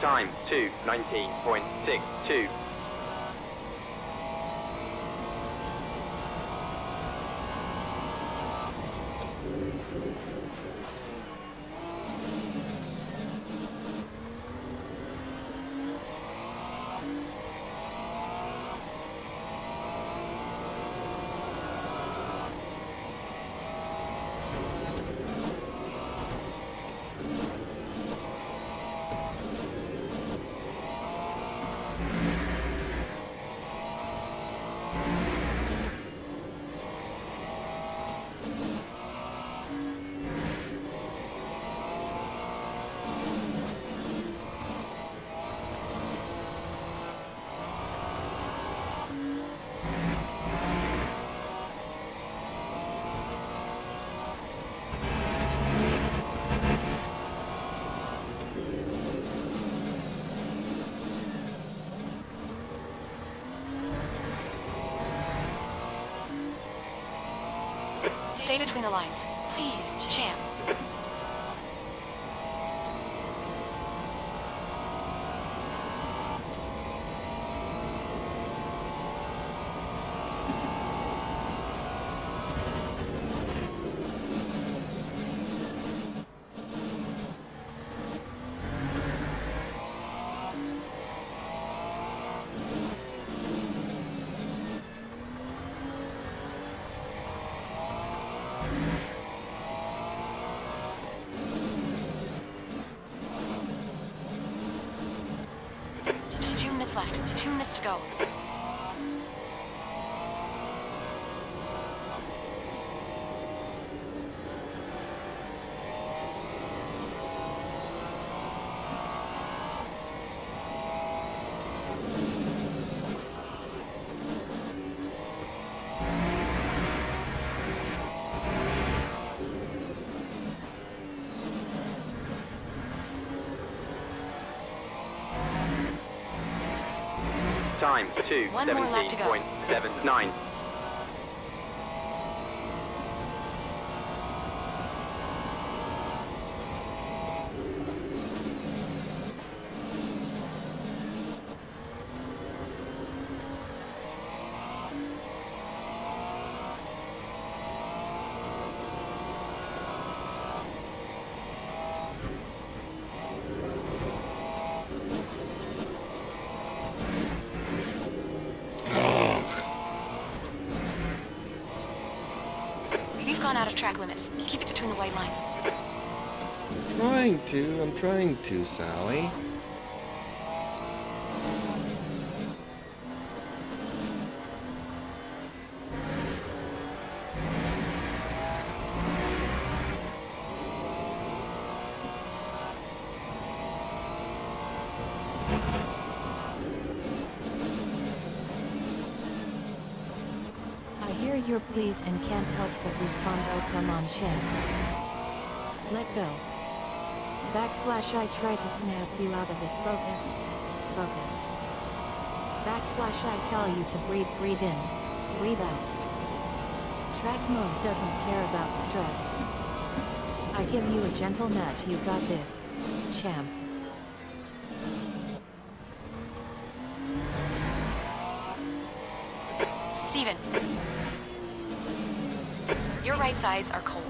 Time 2:19.62. Stay between the lines. Please, champ. Just 2 minutes left. 2 minutes to go. Time One more lap to go. 2:17.79. You've gone out of track limits. Keep it between the white lines. I'm trying to, Sally. I hear your pleas and can't help but respond, oh come on champ. Let go. I try to snap you out of it, focus. Focus. I tell you to breathe in, breathe out. Track mode doesn't care about stress. I give you a gentle nudge, you got this, champ. Steven. Your right sides are cold.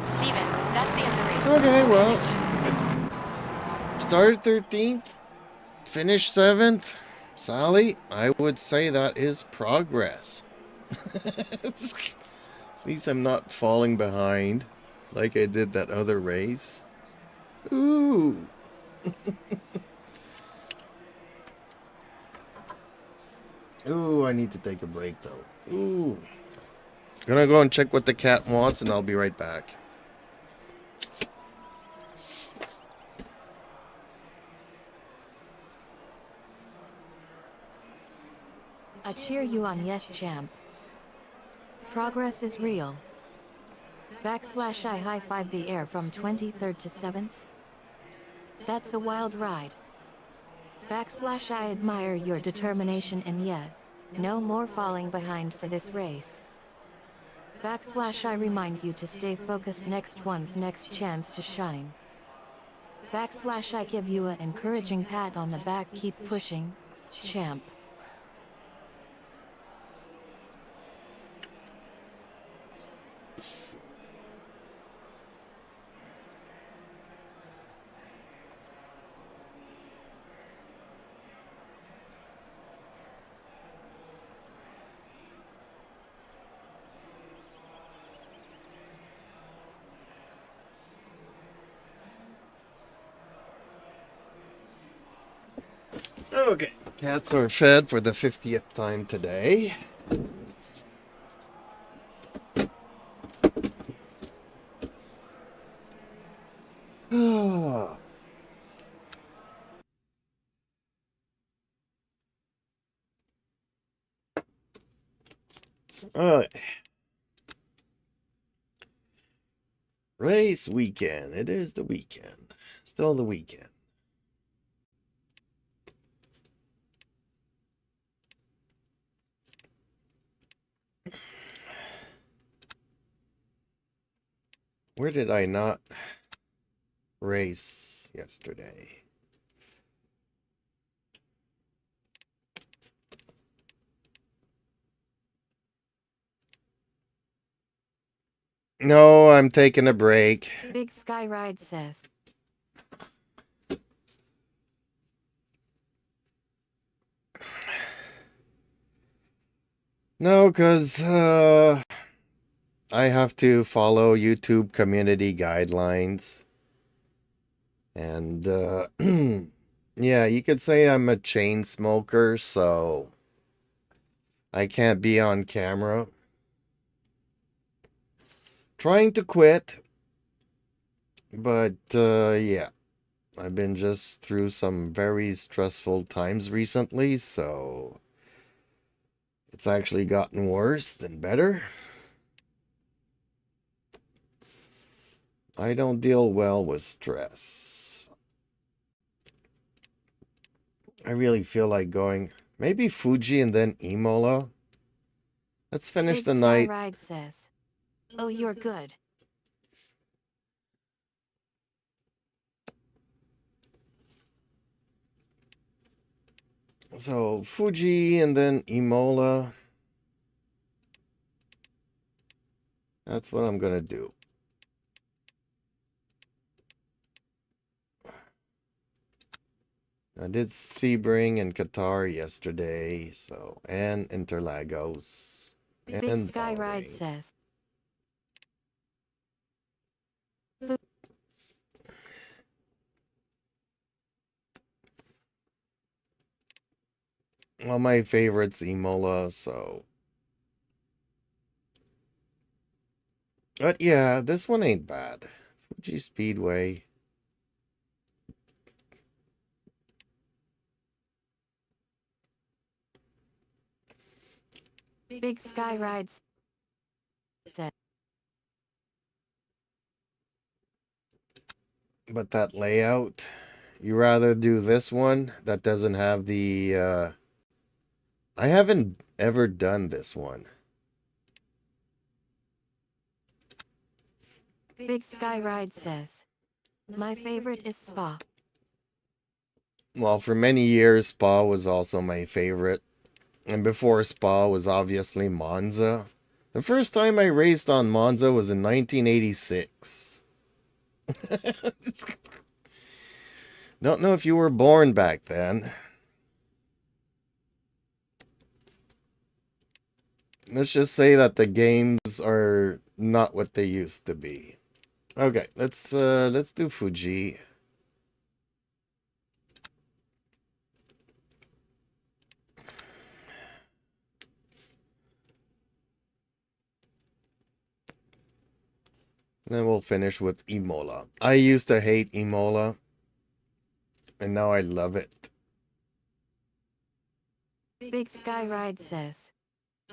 Steven, that's the end of the race. Okay, We'll well. next time. Started 13th, finished 7th. Sally, I would say that is progress. At least I'm not falling behind like I did that other race. Ooh. Ooh, I need to take a break though. Ooh. Gonna go and check what the cat wants and I'll be right back. I cheer you on, yes champ. Progress is real. I high five the air from 23rd to 7th. That's a wild ride. I admire your determination and yet, no more falling behind for this race. I remind you to stay focused, next one's next chance to shine. I give you an encouraging pat on the back, keep pushing, champ. Okay, cats are fed for the 50th time today. Alright. Race weekend. It is the weekend. Still the weekend. Where did I not race yesterday? No, I'm taking a break. Big Sky Ride says. No, because I have to follow YouTube community guidelines. And yeah, you could say I'm a chain smoker, so I can't be on camera. Trying to quit, but yeah, I've been just through some very stressful times recently, so it's actually gotten worse than better. I don't deal well with stress. I really feel like going maybe Fuji and then Imola. Let's finish Big the Sky night. Ride says, "Oh, you're good." So Fuji and then Imola. That's what I'm gonna do. I did Sebring and Qatar yesterday, so and Interlagos Big and Sky Ride Bahrain. says, Well, my favorite's Imola, so. But yeah, this one ain't bad. Fuji Speedway. Big Sky Ride says, But that layout, you rather do this one that doesn't have the I haven't ever done this one. Big Sky Ride says, "My favorite is Spa." Well, for many years Spa was also my favorite. And before Spa was obviously Monza. The first time I raced on Monza was in 1986. Don't know if you were born back then. Let's just say that the games are not what they used to be. Okay, let's do Fuji. Then we'll finish with Imola. I used to hate Imola, and now I love it. Big Sky Ride says,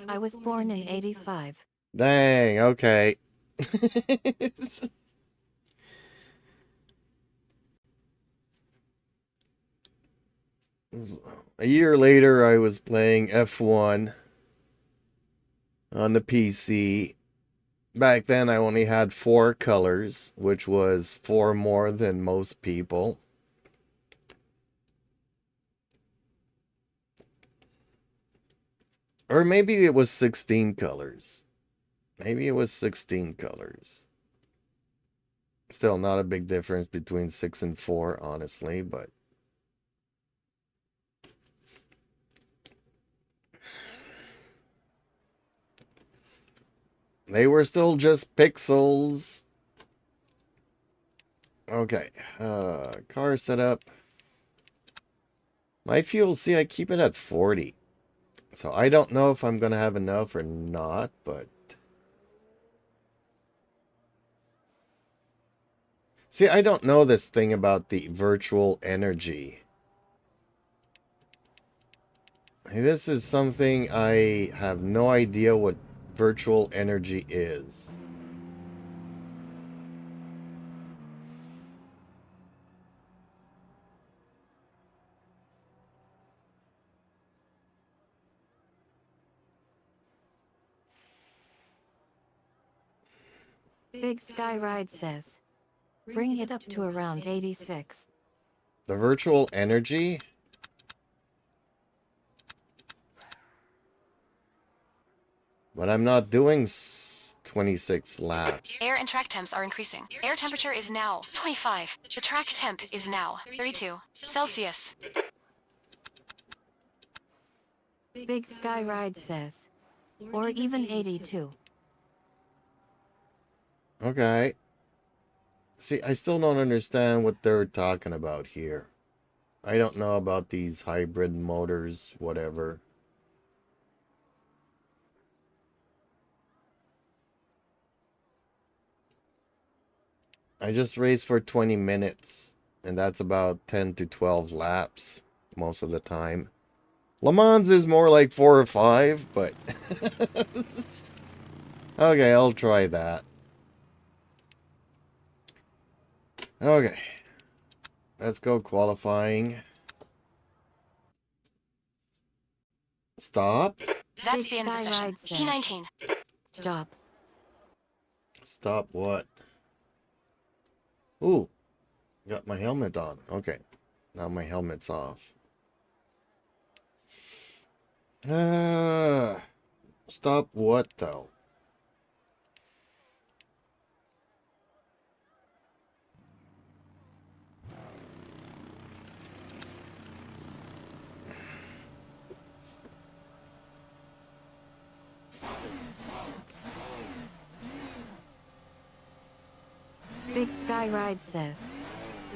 "I was born in '85. Dang, okay. A year later, I was playing F1 on the PC. Back then, I only had 4 colors, which was 4 more than most people. Or maybe it was 16 colors. Maybe it was 16 colors. Still not a big difference between 6 and 4, honestly, but they were still just pixels. Okay, car setup. My fuel, see, I keep it at 40. So I don't know if I'm going to have enough or not, but... See, I don't know this thing about the virtual energy. This is something I have no idea what virtual energy is. Big Sky Ride says, "Bring it up to around 86. The virtual energy? But I'm not doing 26 laps. Air and track temps are increasing. Air temperature is now 25. The track temp is now 32 Celsius. Big Sky Ride says, Or even 82. Okay. See, I still don't understand what they're talking about here. I don't know about these hybrid motors, whatever. I just race for 20 minutes, and that's about 10 to 12 laps most of the time. Le Mans is more like 4 or 5, but okay, I'll try that. Okay, let's go qualifying. Stop. That's Big the end of the Sky session. Ride says. P19. Stop. Stop what? Ooh, got my helmet on. Okay, now my helmet's off. Stop what though? Big Sky Ride says.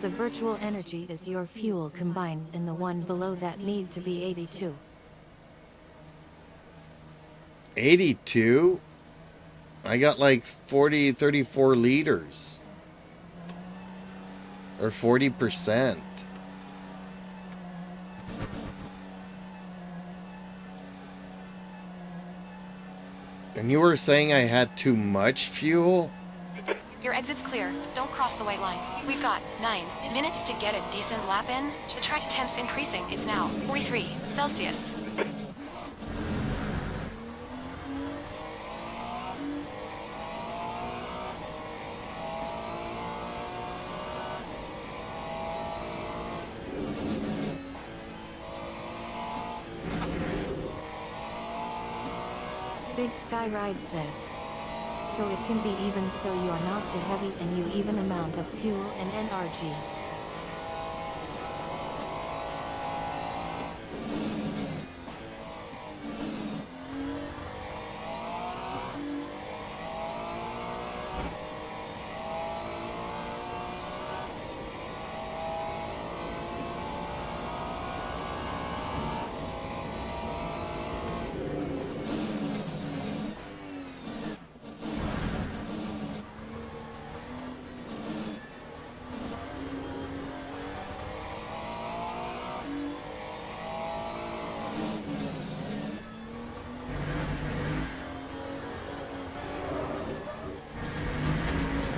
The virtual energy is your fuel combined in the one below that need to be 82. 82? I got like 34 liters. Or 40%. And you were saying I had too much fuel? Your exit's clear. Don't cross the white line. We've got 9 minutes to get a decent lap in. The track temp's increasing. It's now 43 Celsius. Big Sky Ride says. So it can be even so you are not too heavy and you even amount of fuel and NRG.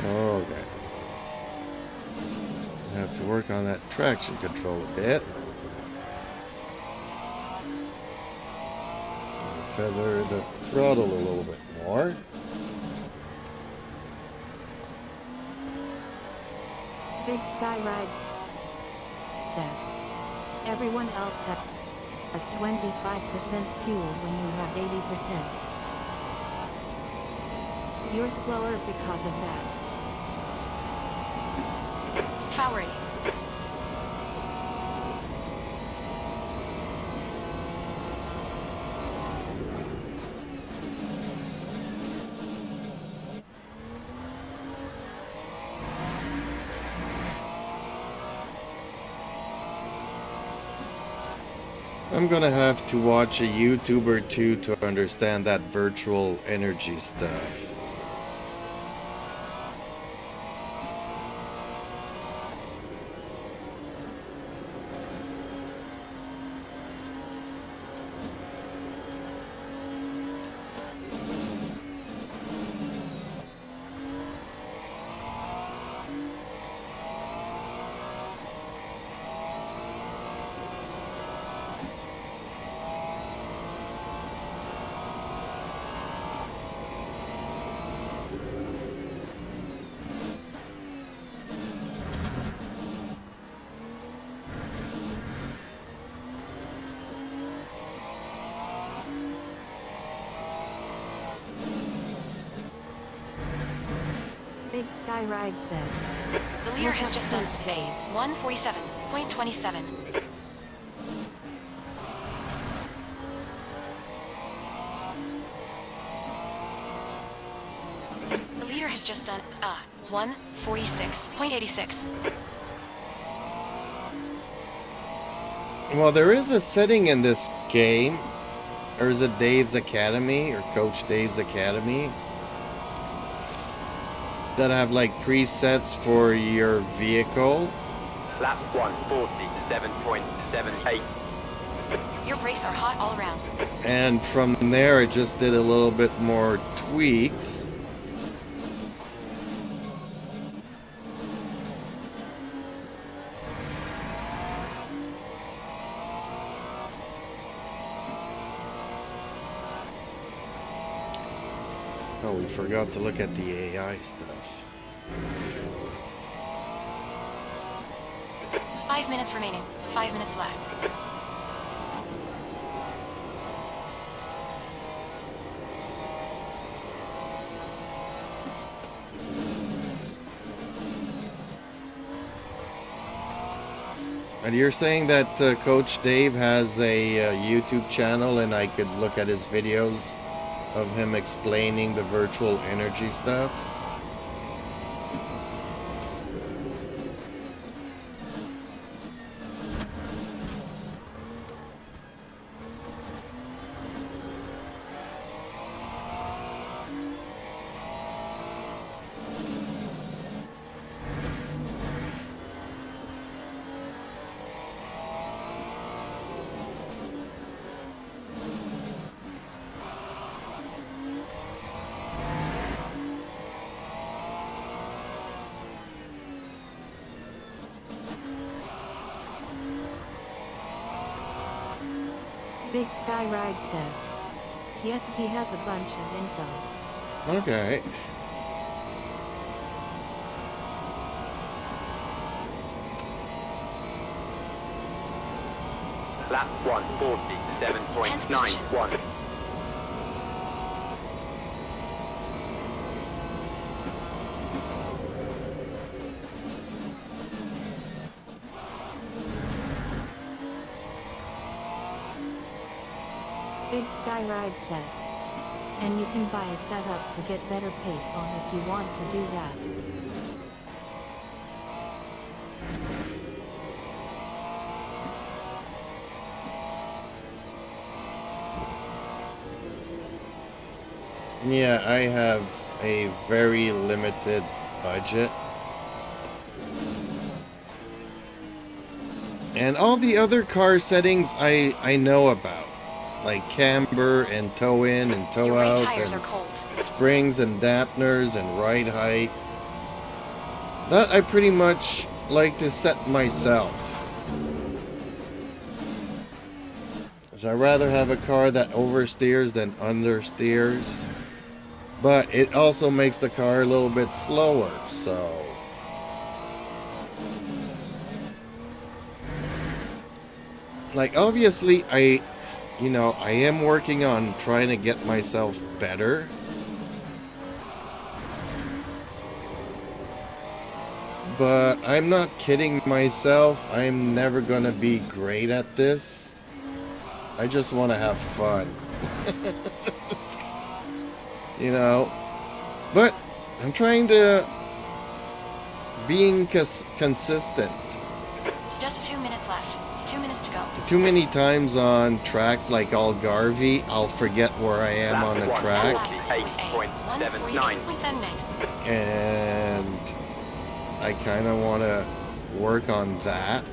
Okay. I have to work on that traction control a bit. Feather the throttle a little bit more. Big Sky Ride says. Everyone else has 25% fuel when you have 80%. You're slower because of that. Fowry. I'm gonna have to watch a YouTube or two to understand that virtual energy stuff. Big Sky Ride says. The leader Look has up just done Coach Dave. 147.27. just done, 146.86. Well, there is a setting in this game, or is it Dave's Academy, or Coach Dave's Academy, that have like presets for your vehicle. Lap 147.78. Your brakes are hot all around. And from there, I just did a little bit more tweaks. Oh, we forgot to look at the AI stuff. 5 minutes remaining. 5 minutes left. And you're saying that Coach Dave has a YouTube channel and I could look at his videos of him explaining the virtual energy stuff? Big Sky Ride says. Yes, he has a bunch of info. Okay. Lap 147.91. Big Sky Ride says. And you can buy a setup to get better pace on if you want to do that. Yeah, I have a very limited budget. And all the other car settings I know about. Like camber and toe in and toe Your right out tires are and cold. springs and dampeners and ride height. That I pretty much like to set myself. So I'd rather have a car that oversteers than understeers. But it also makes the car a little bit slower, so... Like, obviously, I am working on trying to get myself better. But I'm not kidding myself. I'm never gonna be great at this. I just want to have fun. But I'm trying to being consistent. Just 2 minutes left. 2 minutes to go. Too many times on tracks like Algarve, I'll forget where I am on the track. 148.79. And I kind of want to work on that.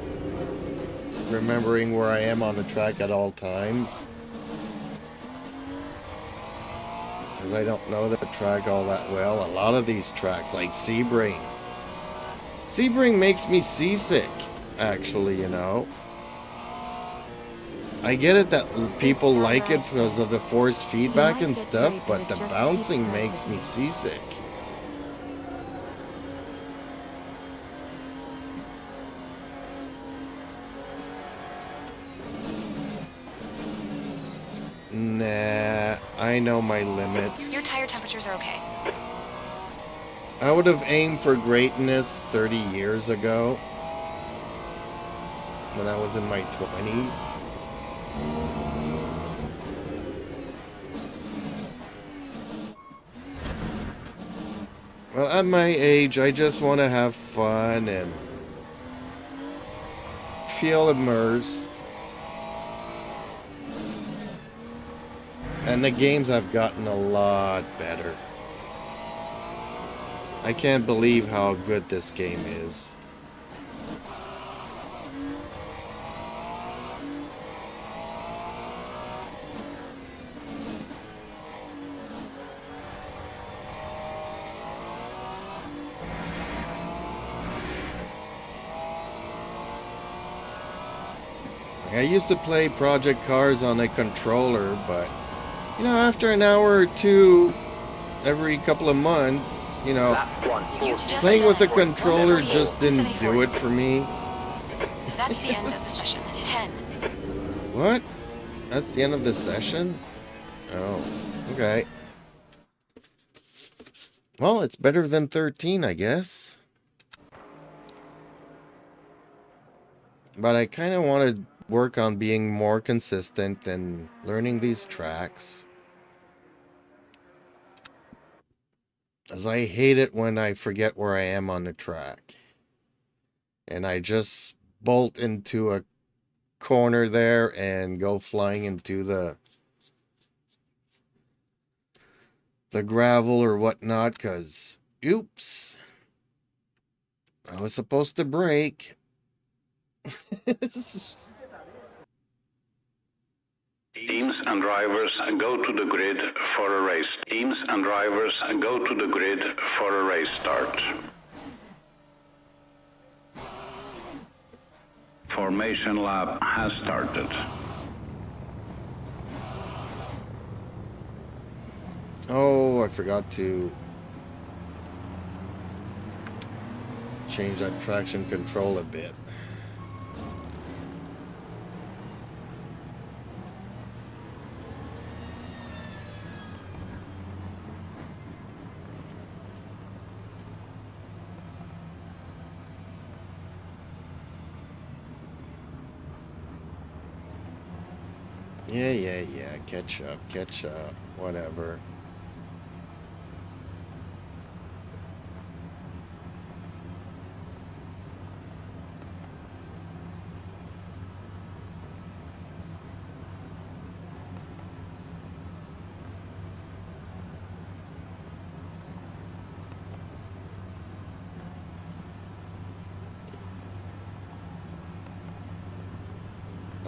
Remembering where I am on the track at all times. Because I don't know the track all that well. A lot of these tracks, like Sebring. Sebring makes me seasick, actually, I get it that people like it because of the force feedback and stuff, but the bouncing makes me seasick. Nah, I know my limits. Your tire temperatures are okay. I would have aimed for greatness 30 years ago, when I was in my 20s. Well, at my age, I just want to have fun and feel immersed. And the games have gotten a lot better. I can't believe how good this game is. I used to play Project Cars on a controller, but you know, after an hour or two every couple of months, you know, playing with a controller just didn't do it for me. That's the end of the session. 10. What? That's the end of the session? Oh, okay. Well, it's better than 13, I guess. But I kind of want to work on being more consistent and learning these tracks. As I hate it when I forget where I am on the track. And I just bolt into a corner there and go flying into the gravel or whatnot, because oops, I was supposed to brake. Teams and drivers go to the grid for a race. Teams and drivers go to the grid for a race start. Formation lap has started. Oh, I forgot to change that traction control a bit. Yeah, catch up, whatever.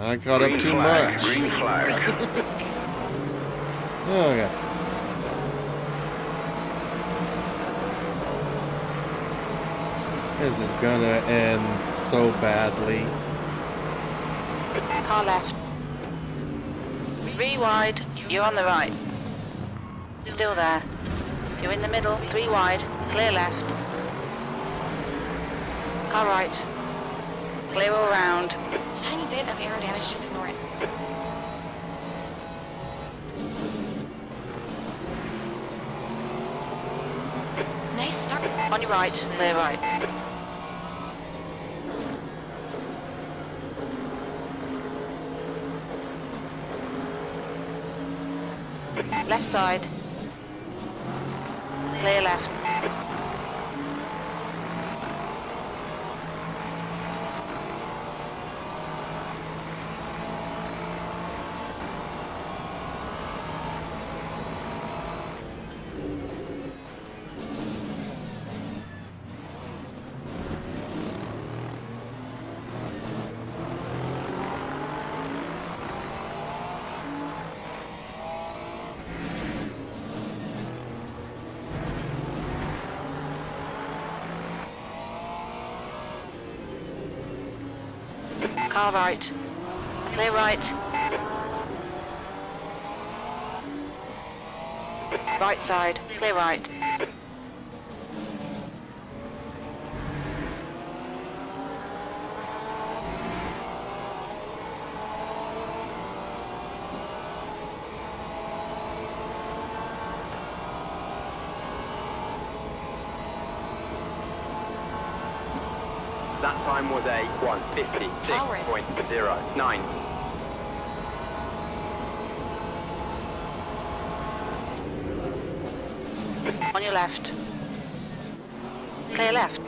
I caught up too much. Green flag. Oh, yeah. This is gonna end so badly. Car left. 3 wide, you're on the right. Still there. You're in the middle, 3 wide, clear left. Car right. Clear all round. Tiny bit of aero damage, just ignore it. Nice start. On your right, clear right. Left side. Clear left. Car right. Clear right. Right side. Clear right. That time was a 1:56.09. On your left. Clear left.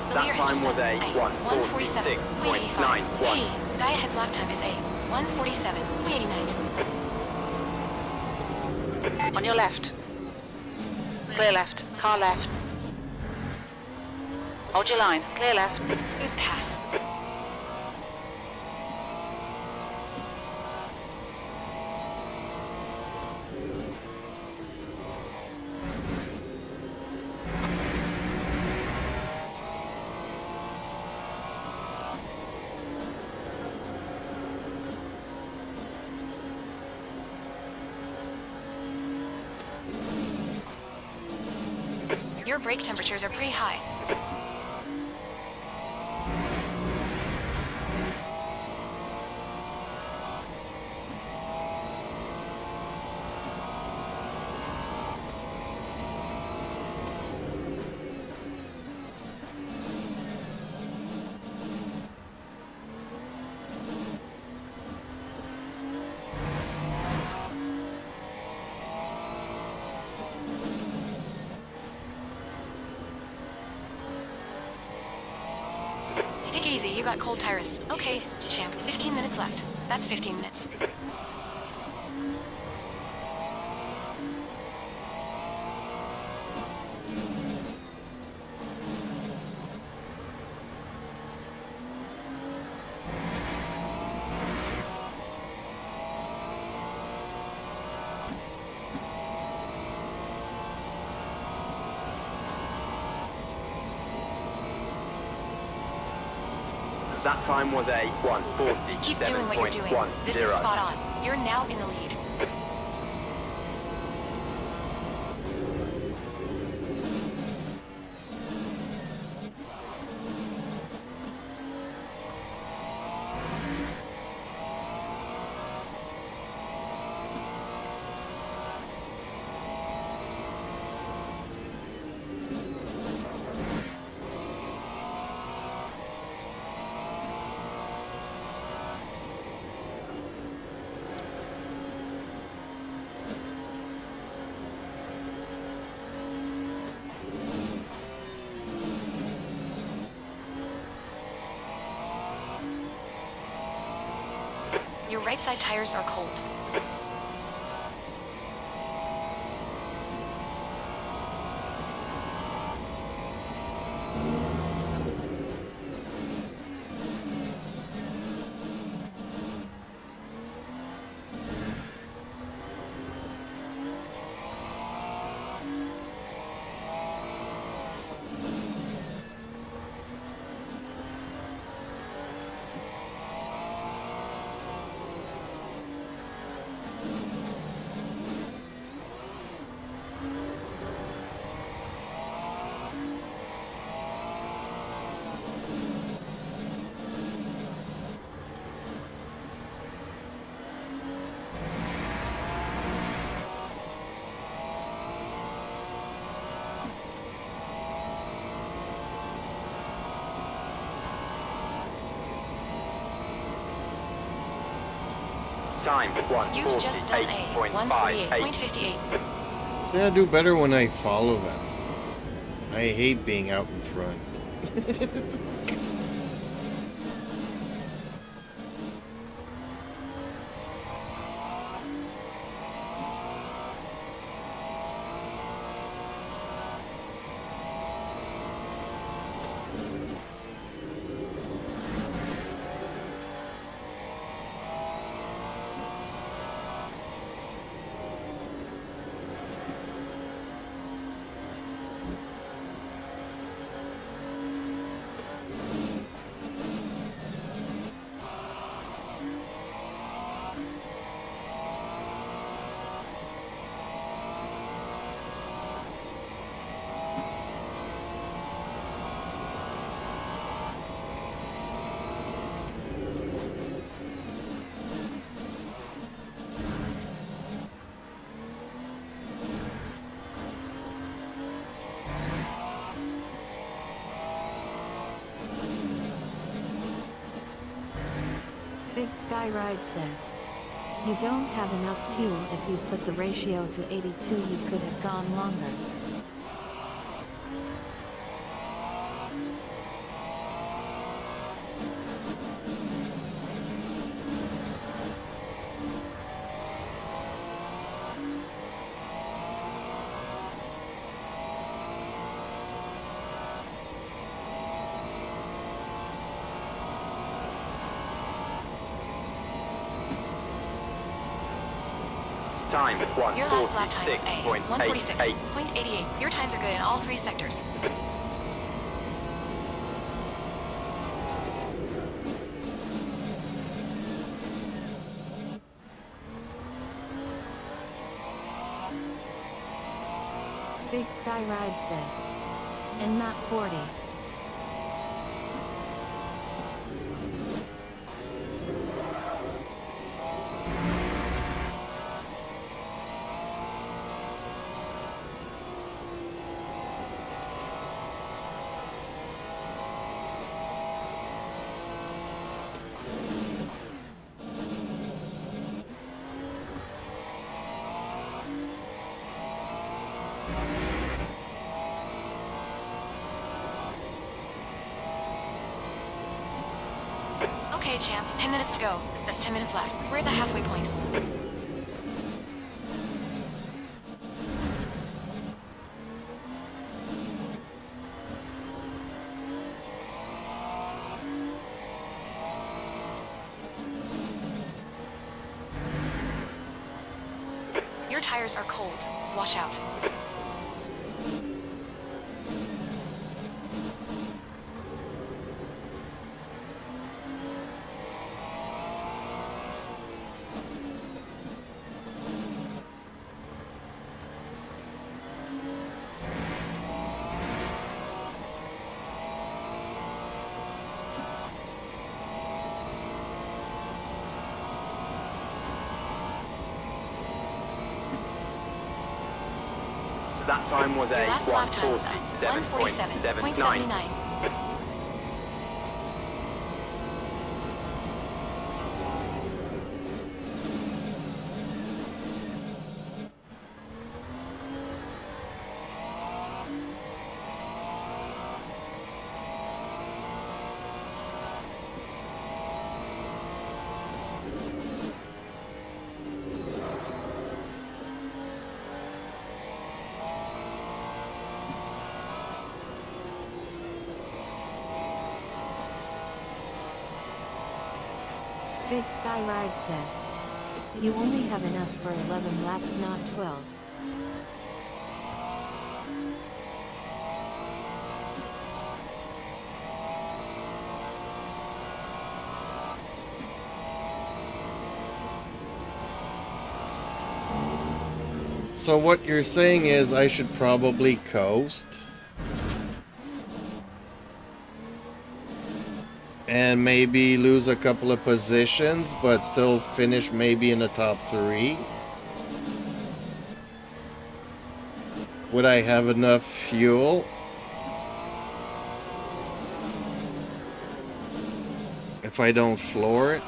The leader has just done a 147.81. Hey, guy ahead's lap time is a 147.89. On your left. Clear left. Car left. Hold your line. Clear left. Good pass. Your brake temperatures are pretty high. Take it easy, you got cold tires. Okay, champ, 15 minutes left. That's 15 minutes. That time was a 1:47.10. Keep doing what you're doing. This is spot on. You're now in the lead. Your right side tires are cold. Time You've just done a 148.58. 148.58. See, I do better when I follow them. I hate being out in front. Big Sky Ride says, you don't have enough fuel. If you put the ratio to 82, you could have gone longer. Time Your last lap time is a 146.88. 146.88. Your times are good in all three sectors. Big Sky Ride says, and not 40. Okay, champ. 10 minutes to go. That's 10 minutes left. We're at the halfway point. Your tires are cold. Watch out. That time was Your a last lap time was at 147.79. 147.79. Big Sky Ride says, you only have enough for 11 laps, not 12. So what you're saying is I should probably coast and maybe lose a couple of positions but still finish maybe in the top 3. Would I have enough fuel? If I don't floor it?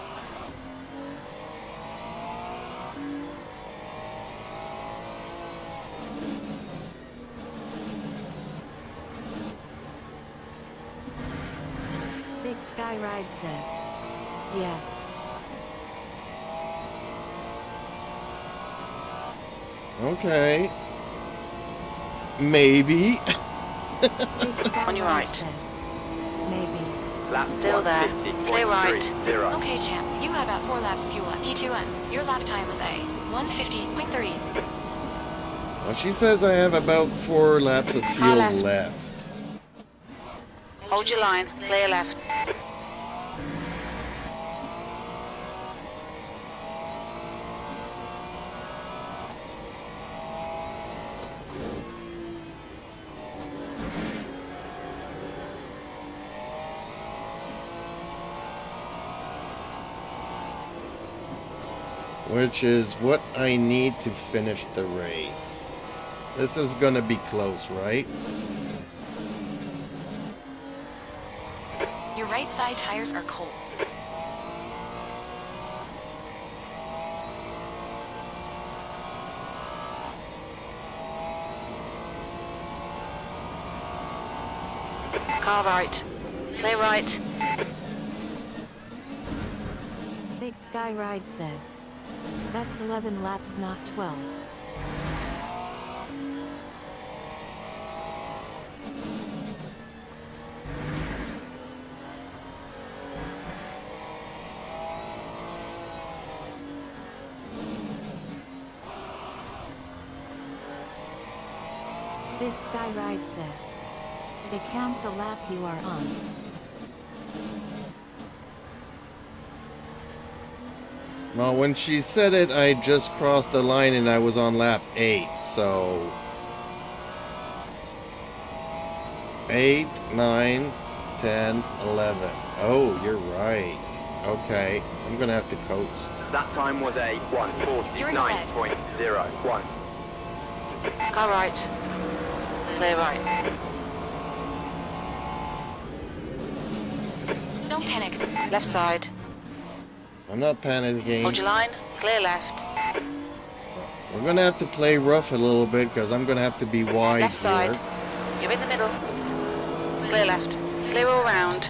Skyride says. Yes. Okay. Maybe. Big On your Skyride right. says. Maybe. Lap Still there. Clear right. 150.30. Okay, champ. You got about 4 laps of fuel left. P2N. Your lap time was a 150.30. Well, she says I have about 4 laps of fuel left. left. Hold your line. Clear left. Which is what I need to finish the race. This is gonna be close, right? Your right side tires are cold. Car right. Clear right. Big Skyride says. That's 11 laps, not 12. Big Skyride says. They count the lap you are on. Well, when she said it, I just crossed the line and I was on lap 8, so... 8, 9, 10, 11. Oh, you're right. Okay, I'm gonna have to coast. That time was a You're in the lead. 149.01. Car right. Clear right. Don't panic. Left side. I'm not panicking. Hold your line. Clear left. We're gonna have to play rough a little bit because I'm gonna have to be wide Left side. here. You're in the middle. Clear left. Clear all round.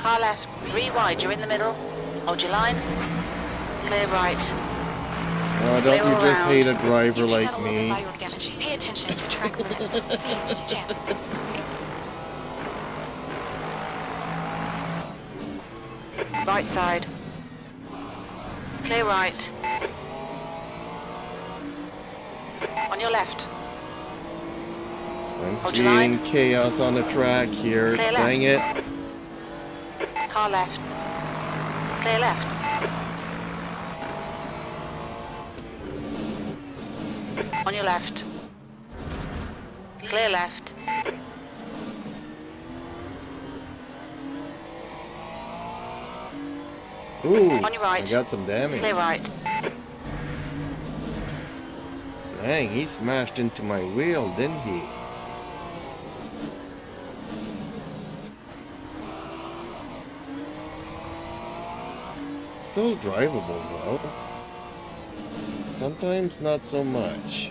Car left. 3 wide. You're in the middle. Hold your line. Clear right. Oh, don't you Clear all just round. hate a driver You picked like up a little bit me? of body work damage. Pay attention to track limits. Please, champ. Right side. Clear right. On your left. I'm Hold your creating line. chaos on the track here. Clear left. Dang it. Car left. Clear left. On your left. Clear left. Ooh, On your right. I got some damage. Clear right. Dang, he smashed into my wheel, didn't he? Still drivable though. Sometimes not so much.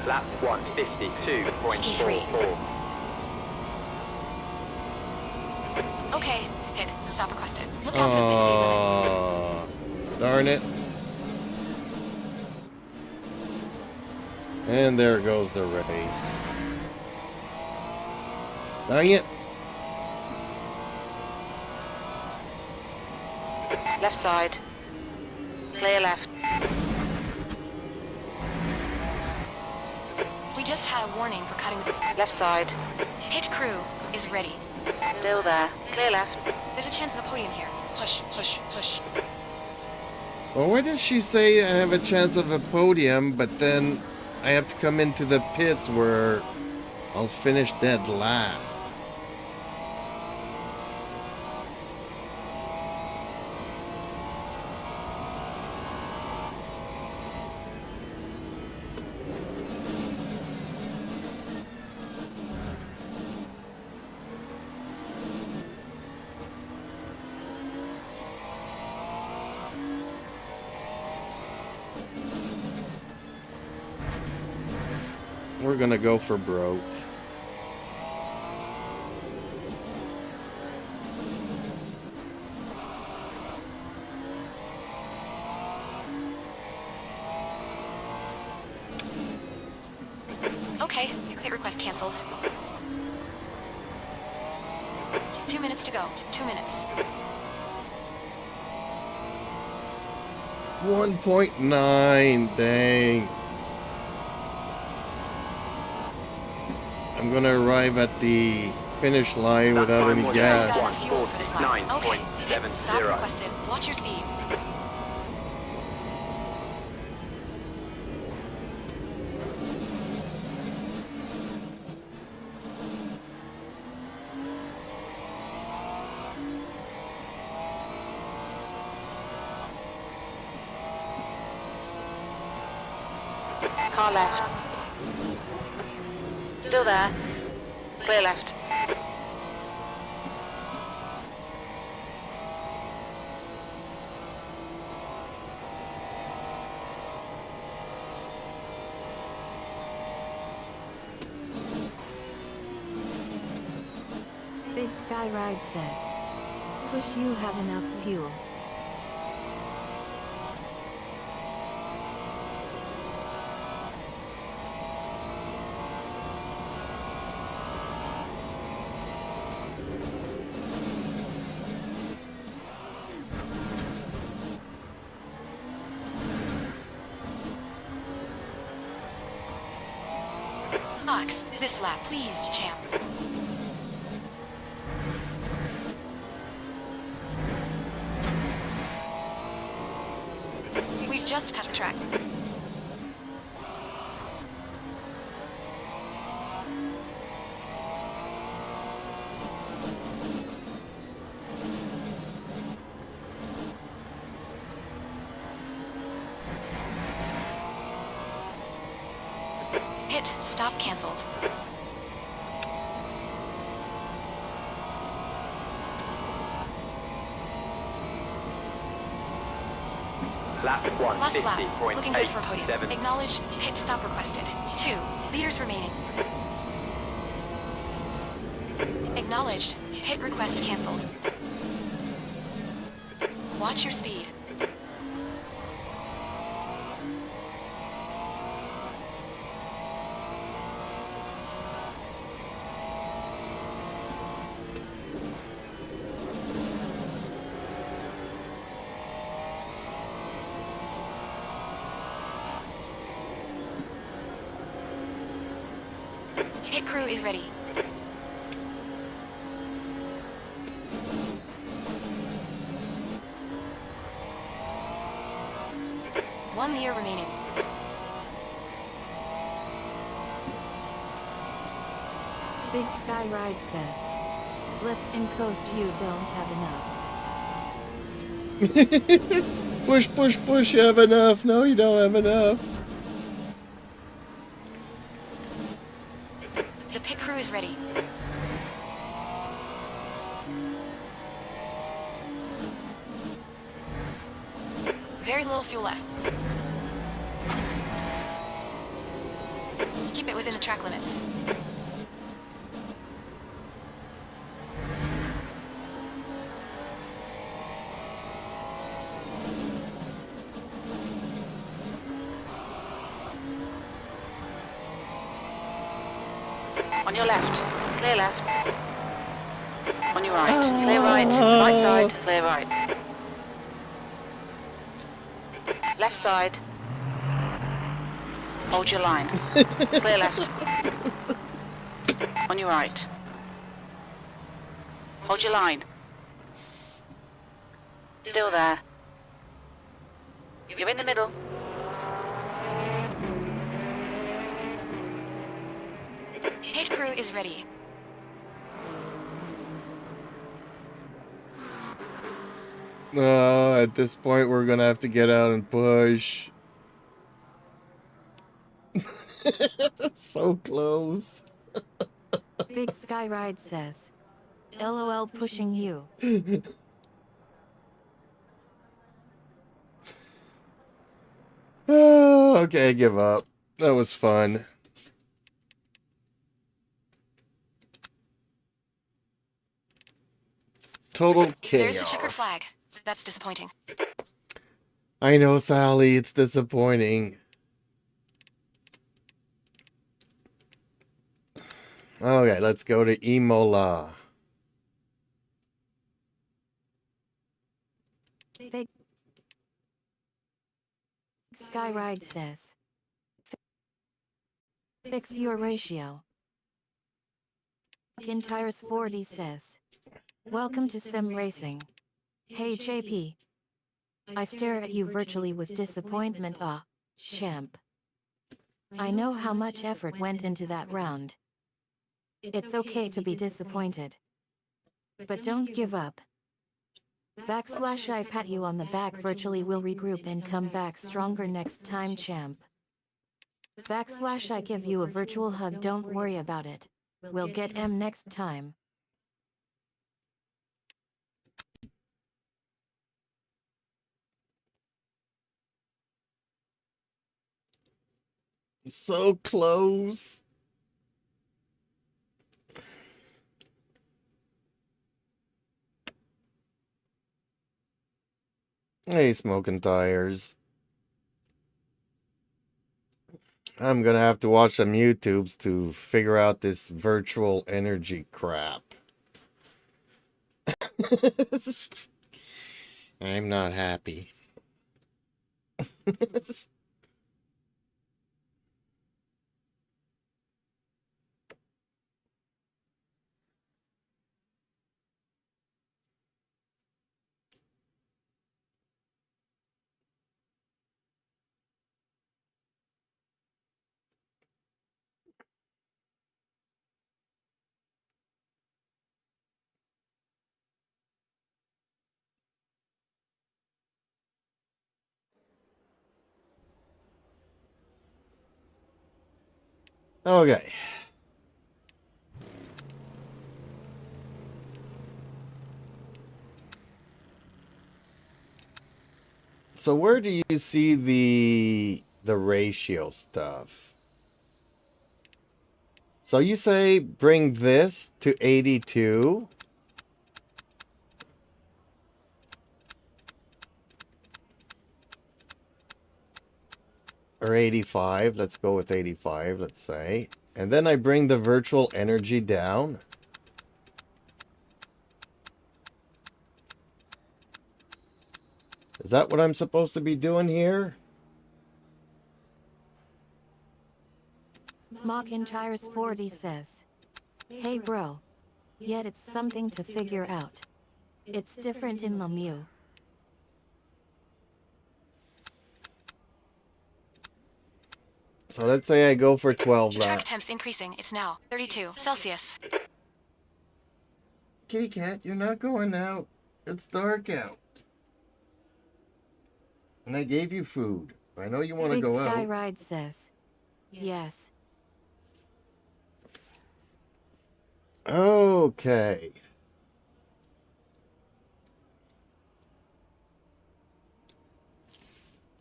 Lap 152.44. Okay, hit. Stop requested. Look out for the speed limit. Aww, darn it. And there goes the race. Dang it. Left side. Clear left. We just had a warning for cutting. Left side. Pit crew is ready. Still there. Clear left. There's a chance of the podium here. Push, push, push. Well, why does she say I have a chance of a podium, but then I have to come into the pits where I'll finish dead last? We're gonna go for broke. Okay, pit request canceled. 2 minutes to go. 2 minutes. 1.9, dang. I'm gonna arrive at the finish line That without time any was You gas. got enough fuel for this lap. Okay, pit 9.70. stop requested. Watch your speed. Car left. Still there. Clear left. Big Sky Ride says. Push, you have enough fuel. Ox, this lap, please, champ. We've just cut the track. Pit stop canceled. Lap 1, Last lap. Looking good for podium. 50.87. Acknowledge. Pit stop requested. 2 leaders remaining. Acknowledged. Pit request canceled. Watch your speed. Pit crew is ready. One leader remaining. Big Sky Ride says. Lift and coast, you don't have enough. Push, push, push, you have enough. No, you don't have enough. The pit crew is ready. Very little fuel left. Keep it within the track limits. On your left. Clear left. On your right. Clear right. Right side. Clear right. Left side. Hold your line. Clear left. On your right. Hold your line. Still there. You're in the middle. Pit crew is ready. No, at this point we're gonna have to get out and push. So close. Big Sky Ride says. LOL pushing you. Oh, okay, I give up. That was fun. total There's the checkered chaos. flag. That's disappointing. I know, Sally, it's disappointing. Okay, let's go to Imola. Big Skyride says. Fix your ratio. Kintyres 40 says. Welcome to Sim Racing. Hey JP. I stare at you virtually with disappointment. Ah, champ. I know how much effort went into that round. It's okay to be disappointed. But don't give up. I pat you on the back virtually, will regroup and come back stronger next time, champ. I give you a virtual hug, don't worry about it. We'll get M next time. So close. Hey, smoking tires. I'm gonna have to watch some YouTubes to figure out this virtual energy crap. I'm not happy. Okay. So where do you see the ratio stuff? So you say bring this to 82. Or 85. Let's go with 85, let's say. And then I bring the virtual energy down. Is that what I'm supposed to be doing here? Kintyres 40 says. Hey bro. Yet it's something to figure out. It's different in LMU. So let's say I go for 12 The track laps. temp's increasing. It's now 32 Celsius. Kitty cat, you're not going out. It's dark out. And I gave you food. I know you want to Big go out. Skyride says. Yes. Okay.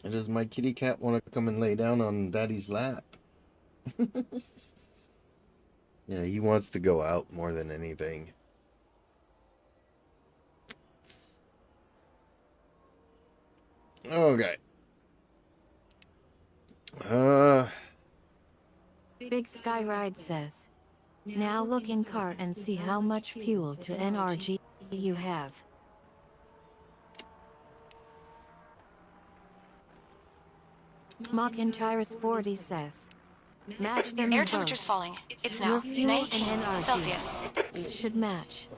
And does my kitty cat want to come and lay down on Daddy's lap? Yeah, he wants to go out more than anything. Okay. Big Skyride says. Now look in car and see how much fuel to NRG you have. Kintyres 40 says. Match them Air both. temperature's falling. It's Your now fuel 19 and NRG Celsius. should match.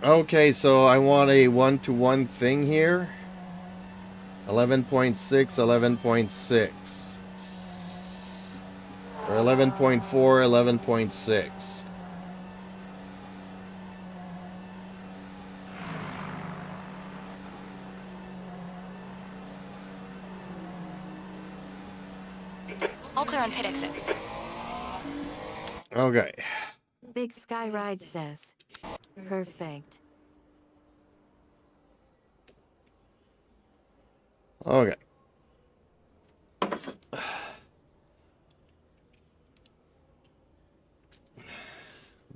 Okay, so I want a one-to-one thing here. 11.6, 11.6. Or 11.4, 11.6. All clear on pit exit. Okay. Big Skyride says. Perfect. Okay.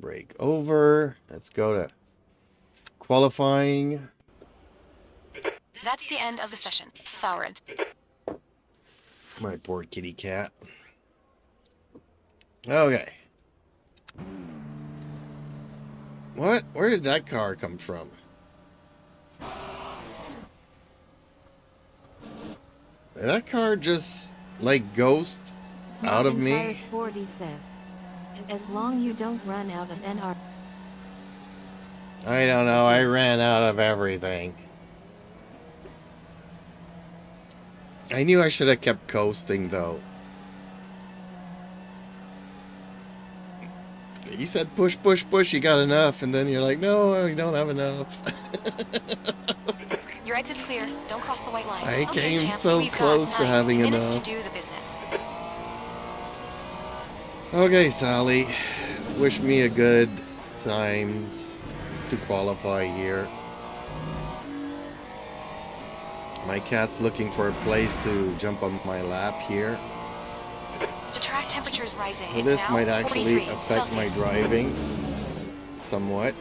break over. Let's go to qualifying. That's the end of the session. Forward. My poor kitty cat. Okay. What? Where did that car come from? Did that car just like ghost out of me? McIntyre's 40 says, as long you don't run out of NR. I don't know. I ran out of everything. I knew I should have kept coasting though. You said push, push, push, you got enough, and then you're like, no, I don't have enough. Your exit's clear. Don't cross the white line. I Okay, came champ, so we've close got to 9 having minutes enough. to do the business. Okay, Sally. Wish me a good time to qualify here. My cat's looking for a place to jump on my lap here. The track temperature is rising. So It's this now might actually 43 affect my Celsius. driving somewhat.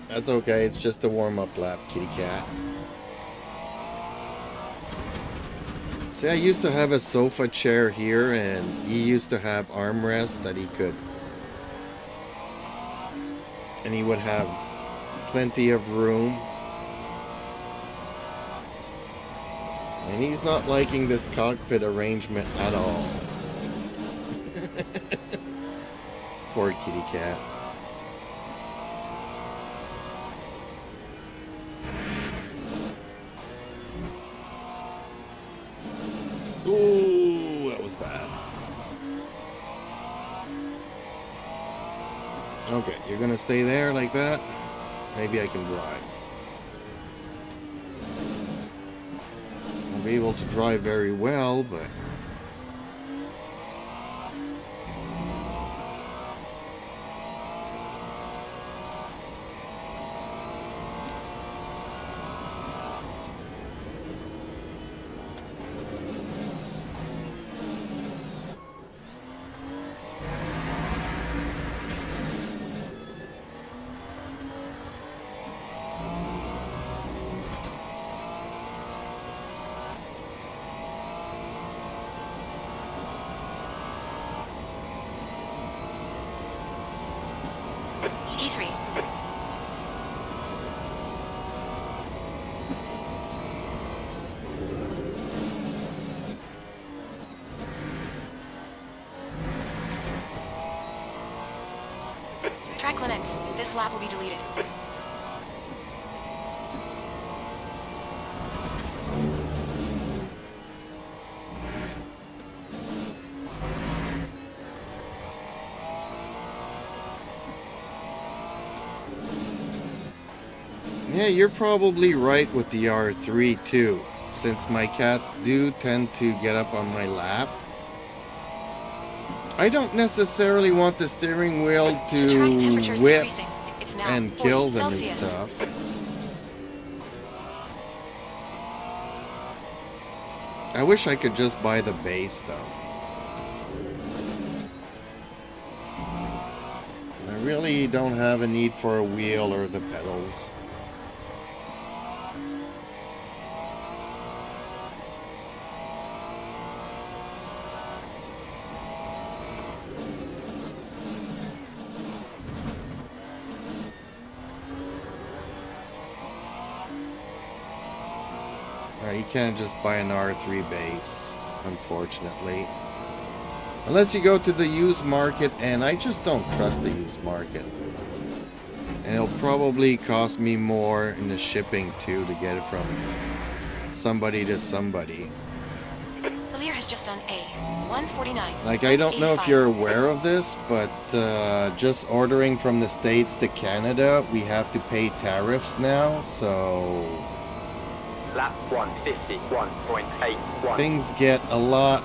That's okay, it's just a warm-up lap, kitty cat. See, I used to have a sofa chair here, and he used to have armrests that he could... And he would have plenty of room. And he's not liking this cockpit arrangement at all. Poor kitty cat. Ooh, that was bad. Okay, you're gonna stay there like that? Maybe I can drive. I'll be able to drive very well, but... T3. Track limits. This lap will be deleted. Yeah, you're probably right with the R3 too, since my cats do tend to get up on my lap. I don't necessarily want the steering wheel The track temperature to is whip decreasing. It's now and 40 kill them and Celsius. stuff. I wish I could just buy the base though. I really don't have a need for a wheel or the pedals. You can't just buy an R3 base, unfortunately. Unless you go to the used market, and I just don't trust the used market. And it'll probably cost me more in the shipping too to get it from somebody to somebody. The leader has just done a 149. Like, I don't know if you're aware of this, but just ordering from the States to Canada, we have to pay tariffs now, so... Lap 151.81. Things get a lot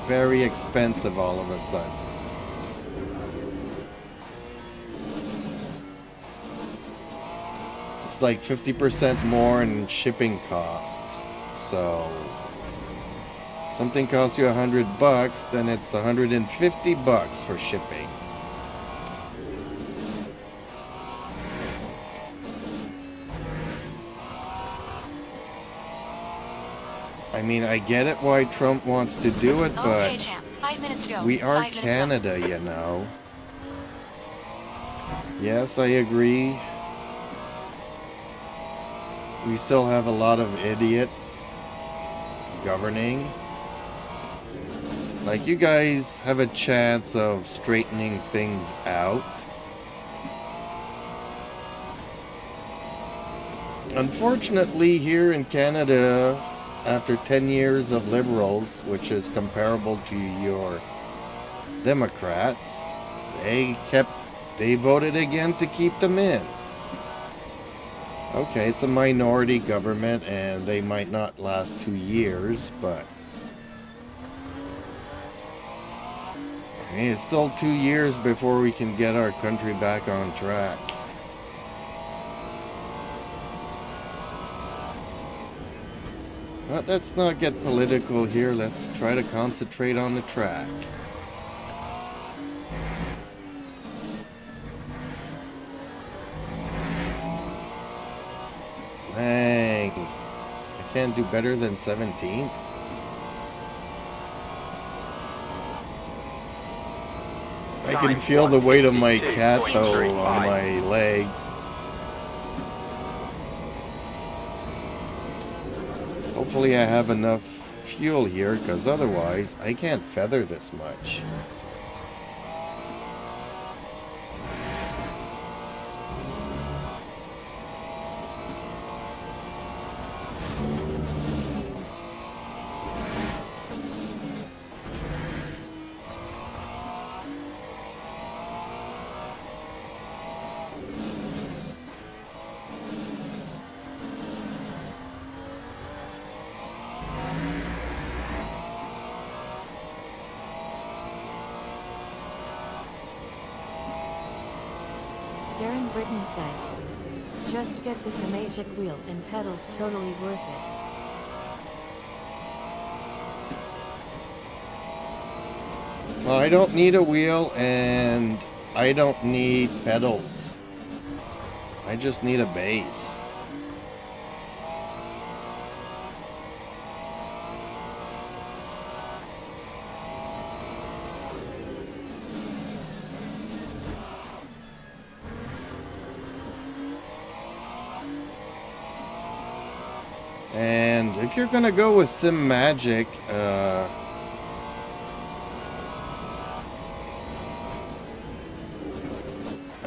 very expensive all of a sudden. It's like 50% more in shipping costs. So something costs you $100, then it's $150 for shipping. I mean, I get it why Trump wants to do it, Okay, but champ. 5 minutes to go. we are 5 minutes Canada, you know. Yes, I agree. We still have a lot of idiots governing. Like, you guys have a chance of straightening things out. Unfortunately, here in Canada, after 10 years of Liberals, which is comparable to your Democrats, they voted again to keep them in. Okay, it's a minority government and they might not last 2 years, but I mean, it's still 2 years before we can get our country back on track. But let's not get political here. Let's try to concentrate on the track. Dang. I can't do better than 17th. I can feel the weight of my cat though on my leg. Hopefully I have enough fuel here, because otherwise I can't feather this much. Darren Britton says, just get this magic wheel and pedals, totally worth it. Well, I don't need a wheel and I don't need pedals. I just need a base. And if you're gonna go with Sim Magic, I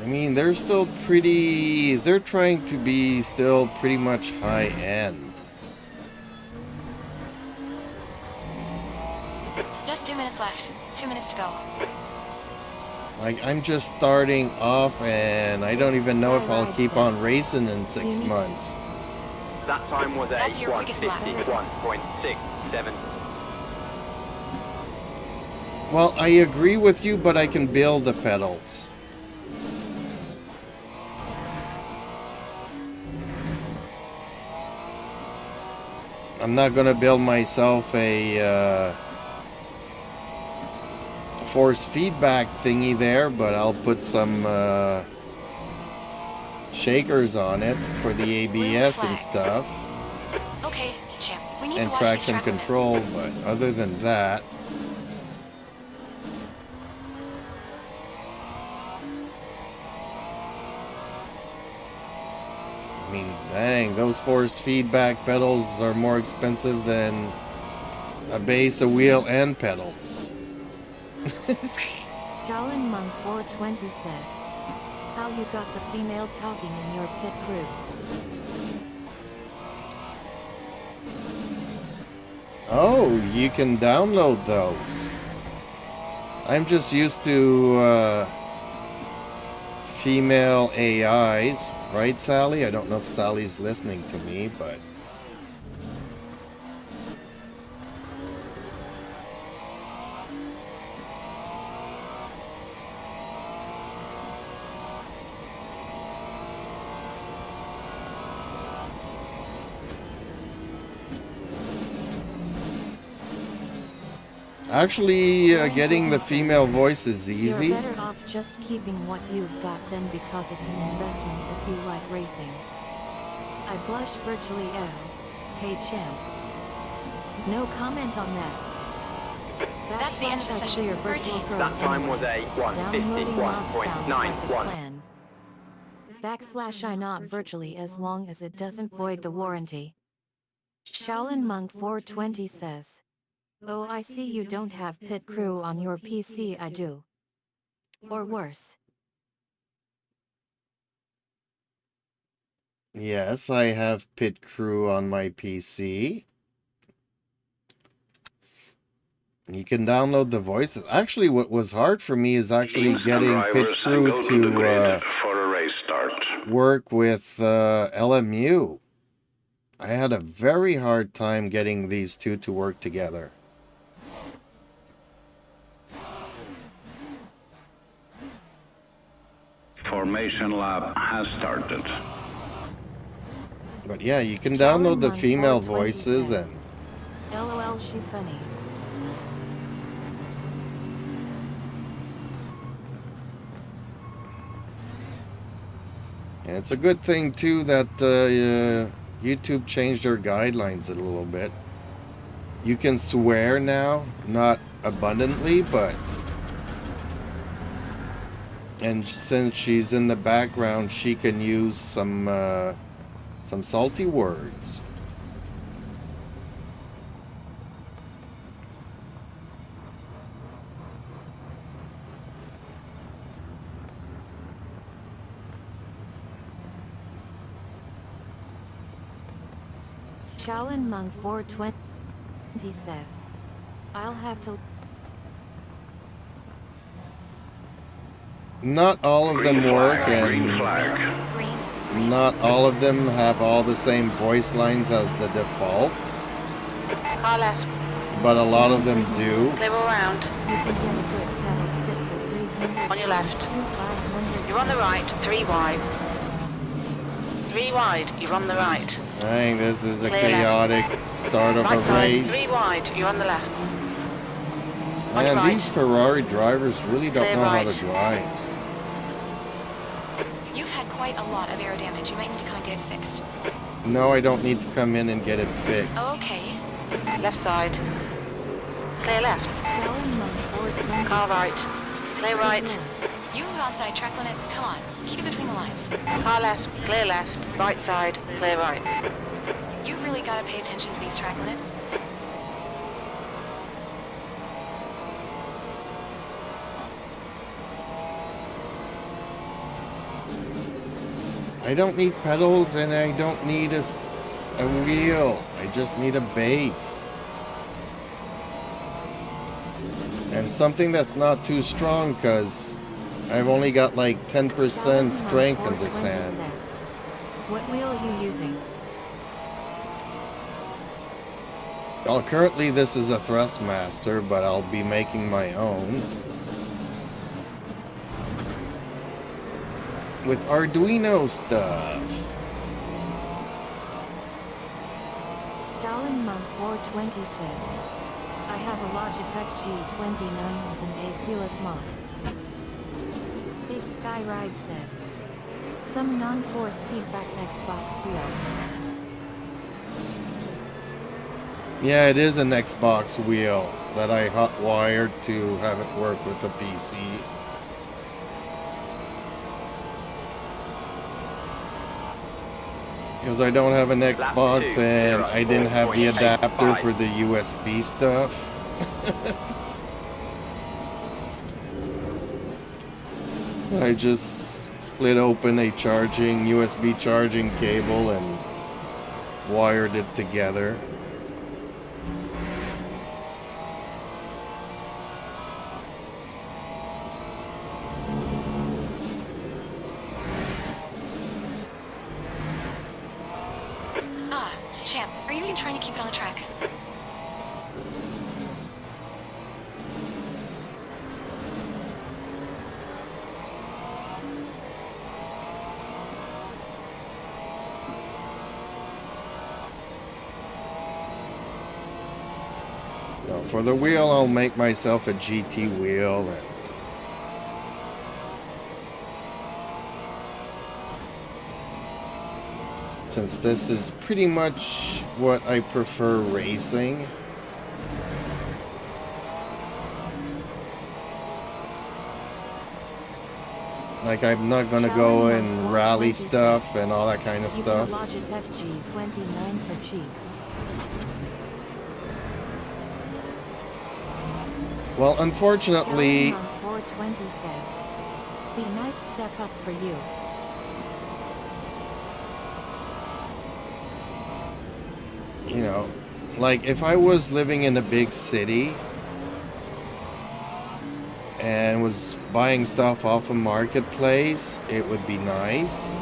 mean, they're still pretty, they're trying to be still pretty much high end. Just 2 minutes left. 2 minutes to go. Like, I'm just starting off and I don't even know if I'll keep on racing in 6 months. That time was a That's your quickest lap. 151.67. Well, I agree with you, but I can build the pedals. I'm not gonna build myself a force feedback thingy there, but I'll put some shakers on it for the ABS and stuff, Okay, champ. We need and to watch these traction track limits. control, but other than that, I mean, dang, those force feedback pedals are more expensive than a base, a wheel, and pedals. Jolin Monk 420 says, how you got the female talking in your pit crew? Oh, you can download those. I'm just used to female AIs, right, Sally? I don't know if Sally's listening to me, but actually getting the female voice is easy. You're better off just keeping what you've got than because it's an investment if you like racing. I blush virtually. Oh, hey champ. No comment on that. That's the end of the Backslash I session. clear We're a virtual team. throne That time was anyway. a Downloading mod sounds like a 151.91. plan. Backslash I not virtually as long as it doesn't void the warranty. Shaolin Monk 420 says. Oh, I see you don't have pit crew on your PC. I do. Or worse. Yes, I have Pit Crew on my PC. You can download the voices. Actually, what was hard for me is actually Teams and getting Pit drivers Crew go to the grid to for a race start. work with LMU. I had a very hard time getting these two to work together. Formation lab has started. But yeah, you can Shaolin download the Monk female 420 voices says, and LOL, she funny. it's a good thing too that YouTube changed their guidelines a little bit. You can swear now, not abundantly, but and since she's in the background, she can use some salty words. Shaolin Monk 420 says, I'll have to. Not all of them work, Green and flag. Green. not all of them have all the same voice lines as the default, Car left. but a lot of them do. Clear all round. You can get a good pedal sit for 300. On your left. 500. You're on the right. 3 wide. 3 wide. You're on the right. I think this is a Clear left. chaotic start of Right a side. race. 3 wide. You're on the left. On your Man, right. these Ferrari drivers really don't Clear know how right. to drive. You've had quite a lot of aero damage. You might need to come and get it fixed. No, I don't need to come in and get it fixed. Okay. Left side. Clear left. Shaolin Monk 420 Car right. Clear right. You move outside track limits. Come on. Keep it between the lines. Car left. Clear left. Right side. Clear right. You really gotta pay attention to these track limits. I don't need pedals and I don't need a wheel. I just need a base. And something that's not too strong because I've only got like 10% Shaolin Monk strength in this 420 hand. says, what wheel are you using? Well, currently this is a Thrustmaster, but I'll be making my own. With Arduino stuff. Shaolin Monk 420 says, I have a Logitech G29 with an AC lift mod. Big Sky Ride says, some non-force feedback Xbox wheel. Yeah, it is an Xbox wheel that I hot wired to have it work with a PC. Because I don't have an Xbox and I didn't have the adapter for the USB stuff. I just split open a USB charging cable and wired it together. Ah, champ. Are you even trying to keep it on the track? So for the wheel, I'll make myself a GT wheel. And since this is pretty much what I prefer racing, Like, I'm not gonna go and rally stuff and all that kind of You stuff. can Logitech G29 for cheap. Well, unfortunately, Calvin on 420 says, "Be nice, step up for you." you know, like if I was living in a big city and was buying stuff off a marketplace, it would be nice.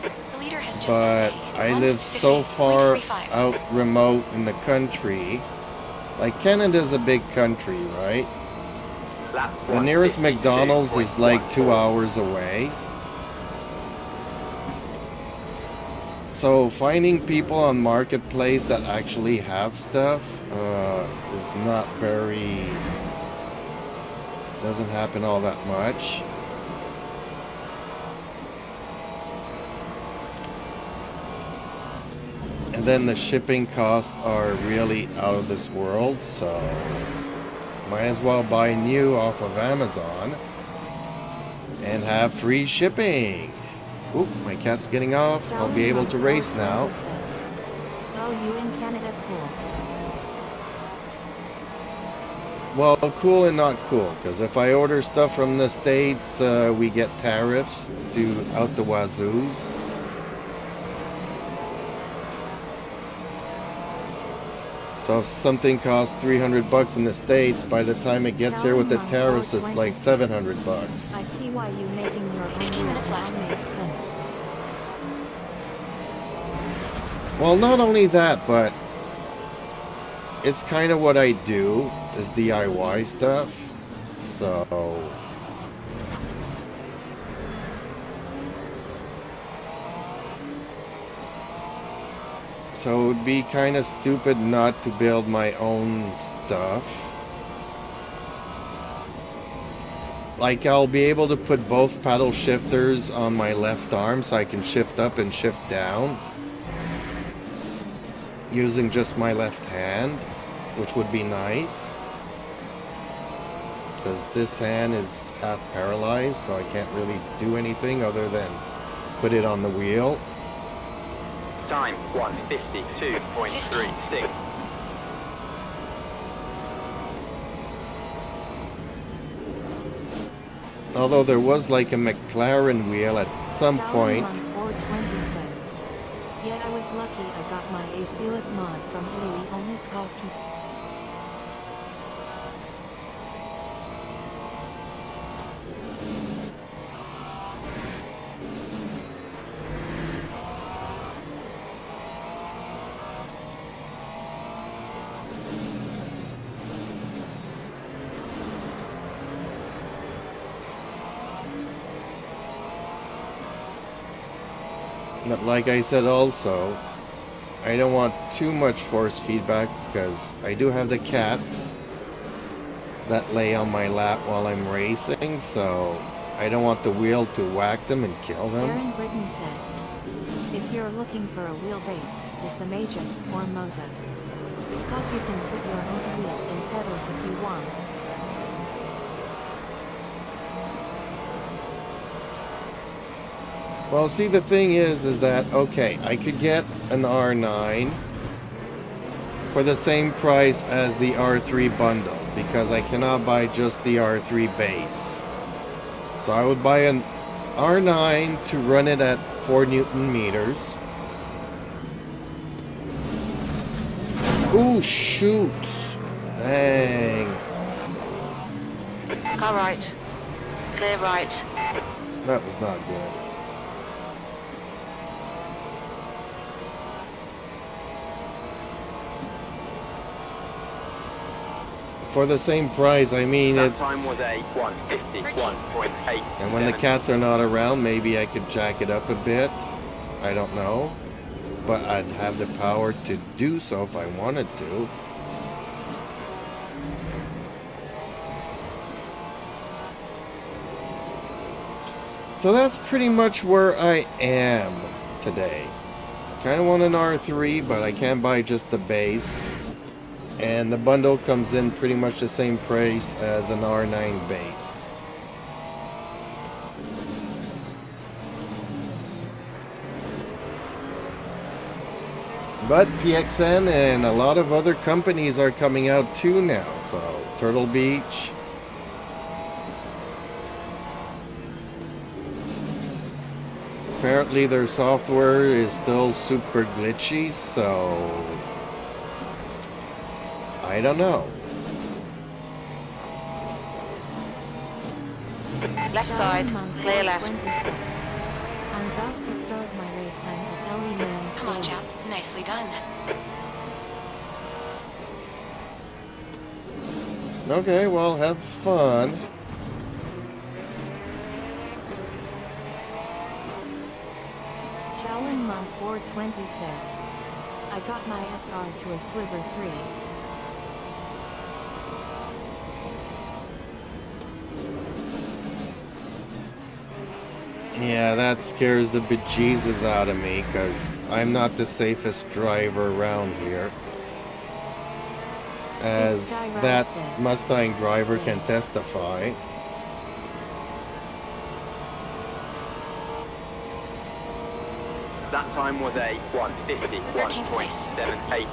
The leader has just But done I a live 1:50, so far 0.45. out remote in the country. Like Canada's a big country, right? Lap The nearest 152.14. McDonald's is like 2 hours away. So finding people on Marketplace that actually have stuff is not very... doesn't happen all that much. And then the shipping costs are really out of this world, so might as well buy new off of Amazon and have free shipping. Oop, my cat's getting off. I'll be able to race now. Says, "Oh, you in Canada, cool." Well, cool and not cool, because if I order stuff from the States, we get tariffs to out the wazoos. So if something costs $300 in the States, by the time it gets here with the tariffs, it's like $700. I see why you making your own 15 minutes wheel left. now makes sense. Well, not only that, but it's kind of what I do, is DIY stuff. So it would be kind of stupid not to build my own stuff. Like, I'll be able to put both paddle shifters on my left arm so I can shift up and shift down using just my left hand, which would be nice, because this hand is half paralyzed, so I can't really do anything other than put it on the wheel. Time 1:52.36. Although there was like a McLaren wheel at some point. On 420 says, "Yet I was lucky I got my AC with mod from Italy, only cost me." But like I said also, I don't want too much force feedback because I do have the cats that lay on my lap while I'm racing, so I don't want the wheel to whack them and kill them. Darren Britton says, "If you're looking for a wheelbase, it's a Major or Moza. Because you can put your own wheel and pedals if you want." Well, see, the thing is that, okay, I could get an R9 for the same price as the R3 bundle, because I cannot buy just the R3 base. So I would buy an R9 to run it at 4 Newton meters. Ooh, shoot. Dang. Car right. Clear right. That was not good. For the same price, I mean, That it's... time was a 1:51.8. And when the cats are not around, maybe I could jack it up a bit. I don't know. But I'd have the power to do so if I wanted to. So that's pretty much where I am today. Kind of want an R3, but I can't buy just the base. And the bundle comes in pretty much the same price as an R9 base. But PXN and a lot of other companies are coming out too now. So Turtle Beach. Apparently their software is still super glitchy, so I don't know. Left side, clear left. 26. I'm about to start my race. I'm at LMU. Come on, chap. Nicely done. Okay, well, have fun. Shaolin Monk 420 says, I got my SR to a sliver 3. Yeah, that scares the bejesus out of me, because I'm not the safest driver around here. As that Mustang driver can testify. That time was a 1:51.78.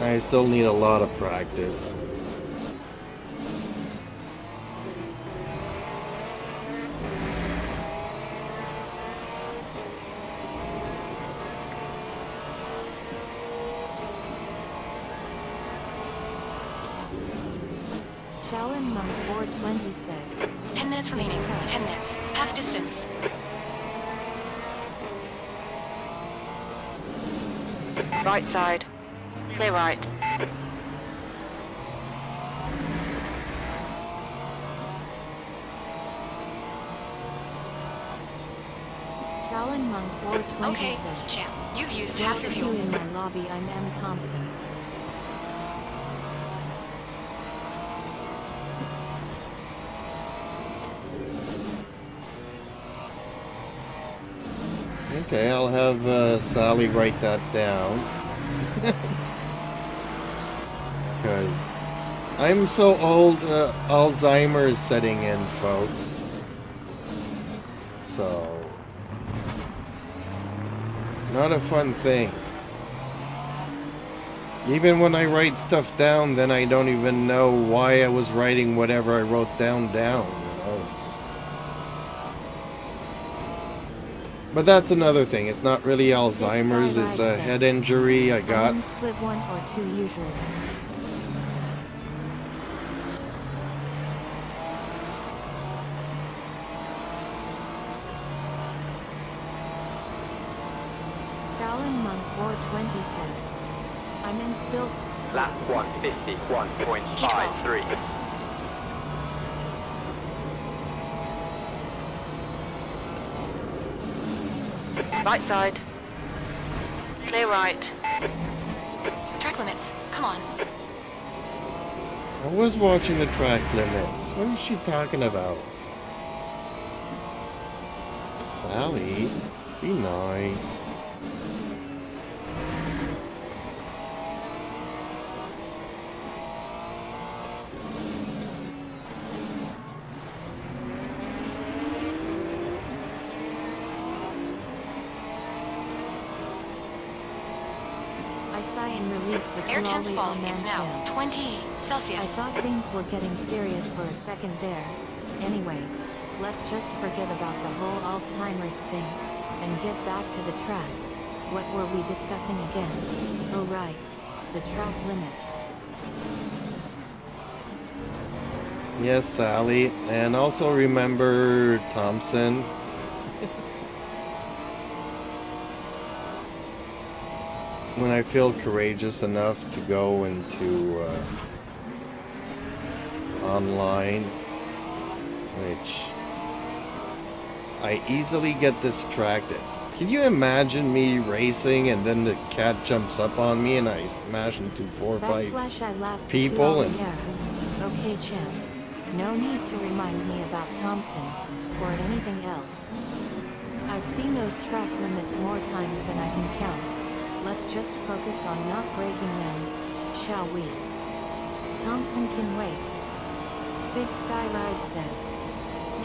I still need a lot of practice. Shaolin Monk 420 says, 10 minutes remaining. 10 minutes. Half distance. Right side, clear right. Shaolin Monk 420 Okay, says, champ. You've used half your fuel. in my lobby. I'm M. Thompson. Okay, I'll have Sally write that down. Because I'm so old, Alzheimer's setting in, folks. So, not a fun thing. Even when I write stuff down, then I don't even know why I was writing whatever I wrote down. You know, but that's another thing. It's not really Alzheimer's. It's a head injury I got. I'm in split 1 or 2 usually. Shaolin Monk 420 says, I'm in split. Lap 1:51.53. Right side, clear right. Track limits. Come on. I was watching the track limits. What is she talking about? Sally, be nice. I sigh in relief that Air you temps all fall. on It's now champ. 20 I Celsius. thought things were getting serious for a second there. Anyway, let's just forget about the whole Alzheimer's thing and get back to the track. What were we discussing again? Oh right, the track limits. Yes, Sally. And also remember Thompson. When I feel courageous enough to go into online, which I easily get distracted. Can you imagine me racing and then the cat jumps up on me and I smash into 4 or 5 Backslash I laughed at people you all and- yeah. Okay champ. No need to remind me about Thompson, or anything else. I've seen those track limits more times than I can count. Let's just focus on not breaking them, shall we? Thompson can wait. Big Sky Ride says,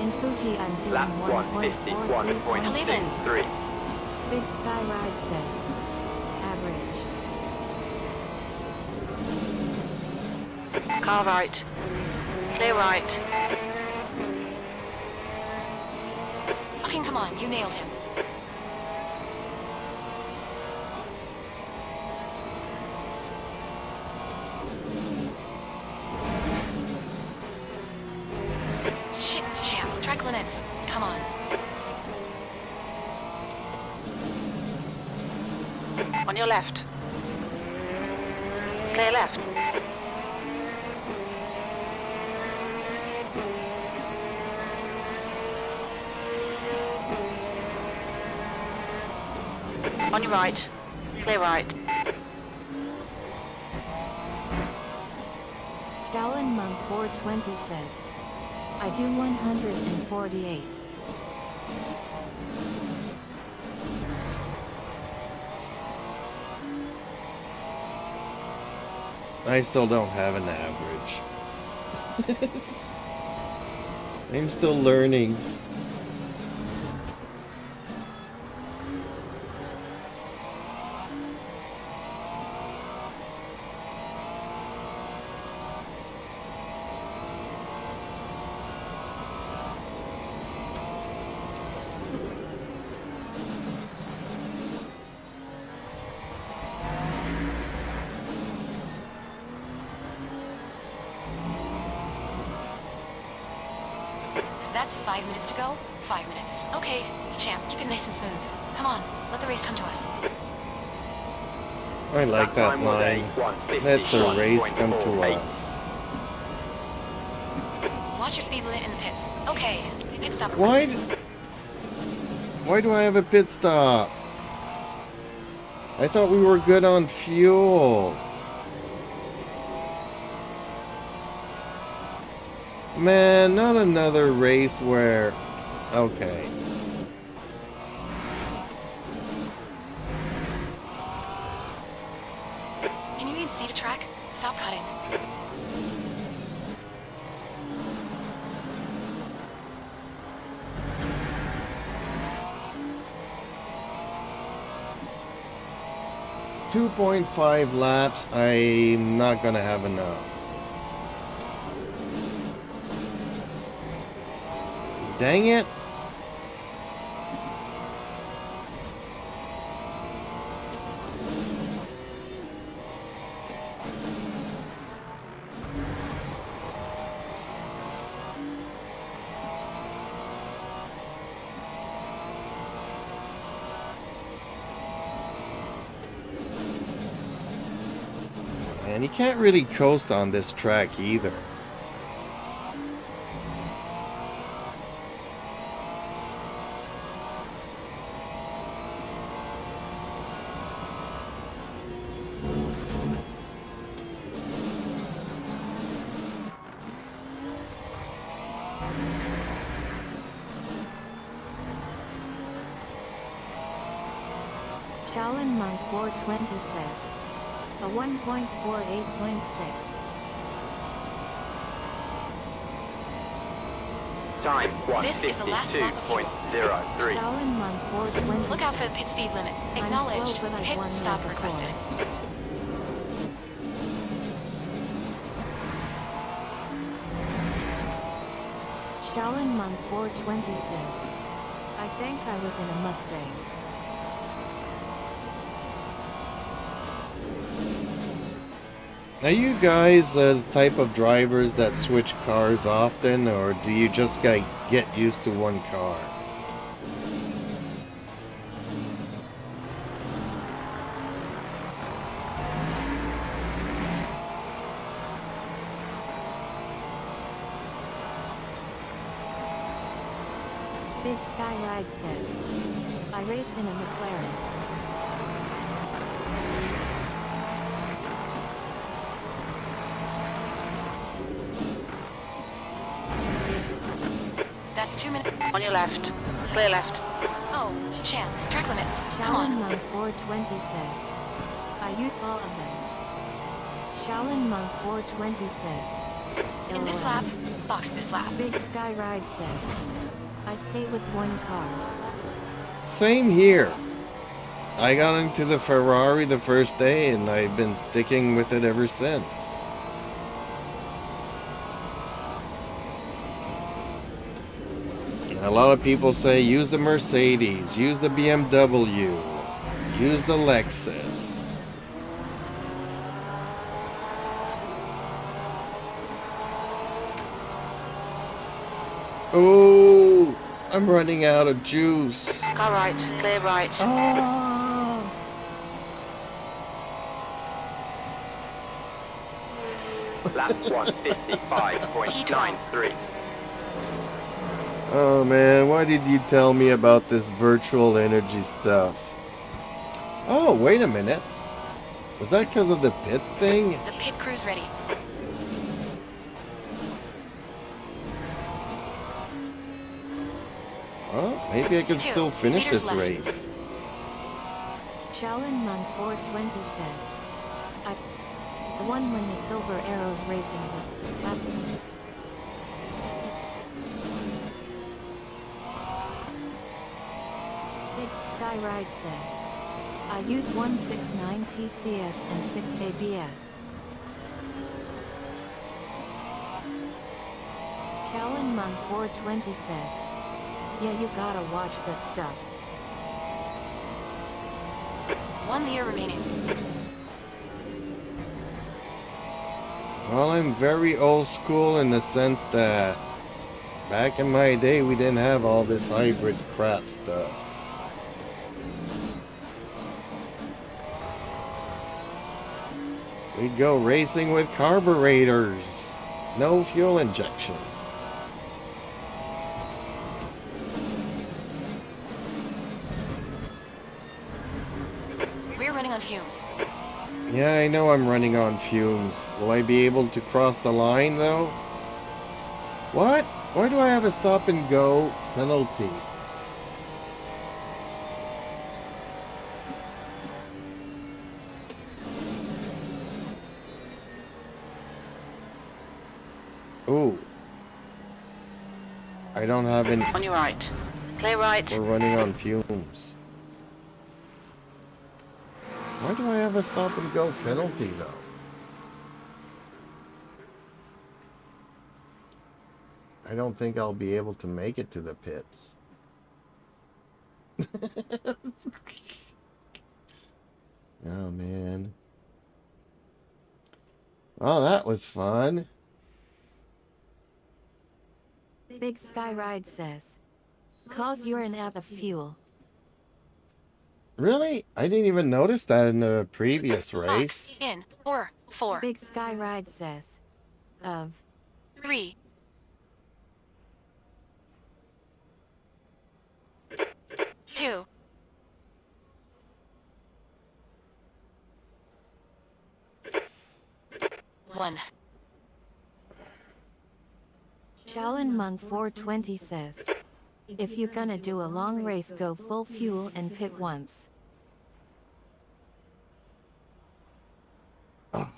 in Fuji I'm doing Lap 1.43.3. 1:51.63. Big Sky Ride says. Average. Car right. Clear right. Fucking come on, you nailed him. Shit, champ, track limits. Come on. On your left. Clear left. On your right. Clear right. Shaolin Monk 420 says. I do 148. I still don't have an average. I'm still learning. That's 5 minutes to go. 5 minutes. Okay, champ, keep it nice and smooth. Come on, let the race come to us. I like that time was line. a Let the race come to 151.48. us. Watch your speed limit in the pits. Okay, pit stop Why? requested. Why do I have a pit stop? I thought we were good on fuel. Man, not another race where... Okay. Can you even see the track? Stop cutting. .5 laps, I'm not gonna have enough. Dang it! And you can't really coast on this track either. Shaolin Monk 420 says. A 1.48.6. Time This is the last lap of fuel. 152.03. Shaolin Monk 420 Look out for the pit speed limit. Acknowledged. slow, but I've Pit won stop there before. requested. Shaolin Monk 420 says. I think I was in a Mustang. Are you guys the type of drivers that switch cars often, or do you just get used to one car? Big Sky Ride says. I race in a McLaren. That's 2 minutes. On your left. Clear left. Oh, champ, track limits. Come Shaolin on. Monk 420 says. I use all of them. Shaolin Monk 420 says. In this LOL. lap, box this lap. Big Sky Ride says. I stay with one car. Same here. I got into the Ferrari the first day, and I've been sticking with it ever since. A lot of people say use the Mercedes, use the BMW, use the Lexus. Oh, I'm running out of juice. Car right, clear right. Lap 155.93. Oh man, why did you tell me about this virtual energy stuff? Oh, wait a minute. Was that because of the pit thing? The pit crew's ready. Well, maybe I can still finish Meters this left. race. Shaolin Monk 420 says, I won when the Silver Arrows racing was happening. Big Sky Ride says, I use 169 TCS and 6 ABS. Shaolin Monk 420 says, yeah, you gotta watch that stuff. 1 year remaining. Well, I'm very old school in the sense that back in my day we didn't have all this hybrid crap stuff. We'd go racing with carburetors, no fuel injection. We're running on fumes. Yeah, I know I'm running on fumes. Will I be able to cross the line though? What? Why do I have a stop and go penalty? Ooh. I don't have any. On your right. Clear right. We're running on fumes. Why do I have a stop and go penalty though? I don't think I'll be able to make it to the pits. Oh man. Oh, that was fun. Big Sky Ride says, cause you're an out of fuel. Really? I didn't even notice that in the previous Box race. in 4, 4, Big Sky Ride says, of 3, 2, 1. Shaolin Monk 420 says, if you're gonna do a long race, go full fuel and pit once. Oh.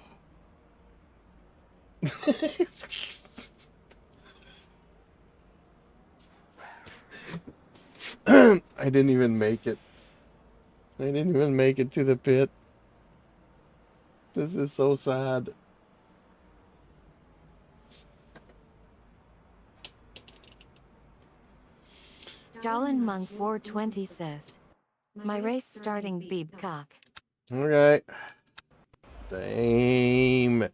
I didn't even make it. I didn't even make it to the pit. This is so sad. Shaolin Monk 420 says, my race starting beep cock. Okay. Same.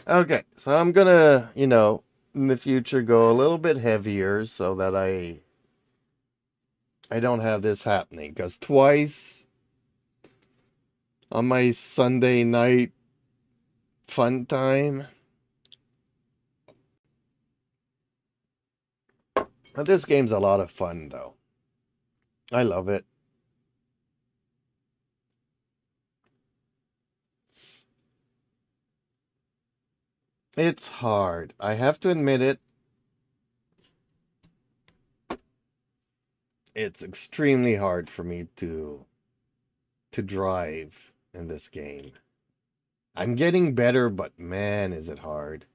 Okay, so I'm gonna, in the future go a little bit heavier so that I don't have this happening. Because twice on my Sunday night fun time. But this game's a lot of fun though. I love it. It's hard. I have to admit it. It's extremely hard for me to drive in this game. I'm getting better, but man, is it hard.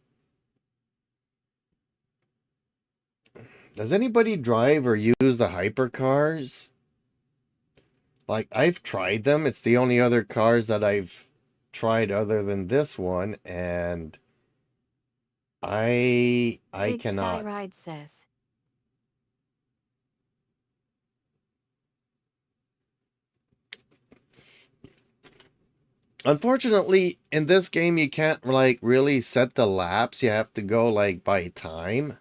Does anybody drive or use the hypercars? Like, I've tried them. It's the only other cars that I've tried other than this one, and I Big Sky cannot. Ride says. Unfortunately, in this game, you can't, like, really set the laps. You have to go, like, by time.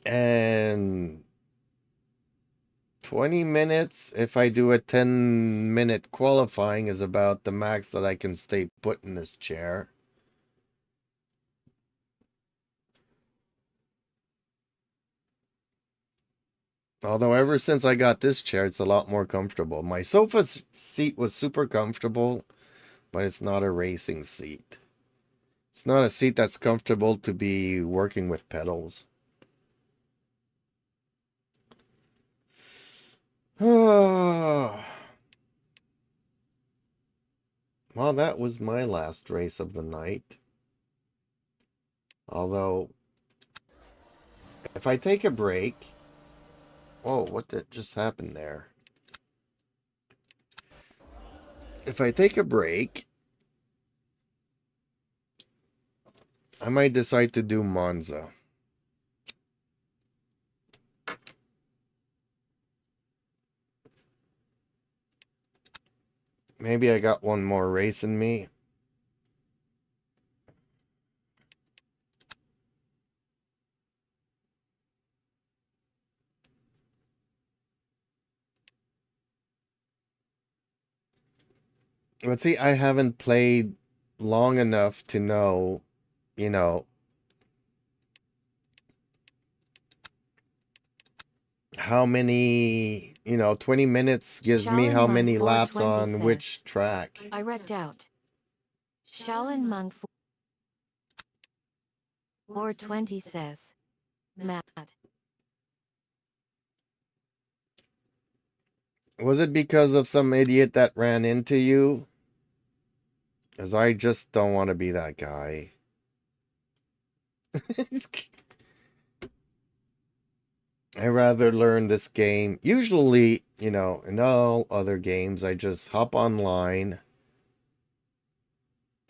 And 20 minutes, if I do a 10-minute qualifying, is about the max that I can stay put in this chair. Although ever since I got this chair, it's a lot more comfortable. My sofa seat was super comfortable, but it's not a racing seat. It's not a seat that's comfortable to be working with pedals. Well, that was my last race of the night. Although, if I take a break... Oh, what did just happen there? If I take a break, I might decide to do Monza. Maybe I got one more race in me. But see, I haven't played long enough to know, you know, how many, 20 minutes gives me how Shaolin many Monk laps 420 on says. which track. I wrecked out. Shaolin Monk 420 says. Mad. Was it because of some idiot that ran into you? Because I just don't want to be that guy. I rather learn this game. Usually, in all other games, I just hop online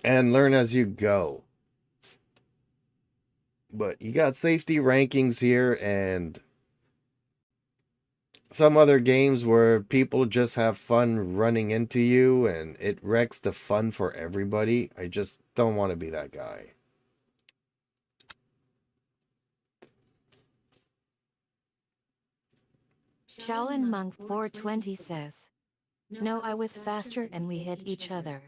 and learn as you go. But you got safety rankings here and some other games where people just have fun running into you and it wrecks the fun for everybody. I just don't want to be that guy. Shaolin Monk 420 says. No, I was faster and we hit each other.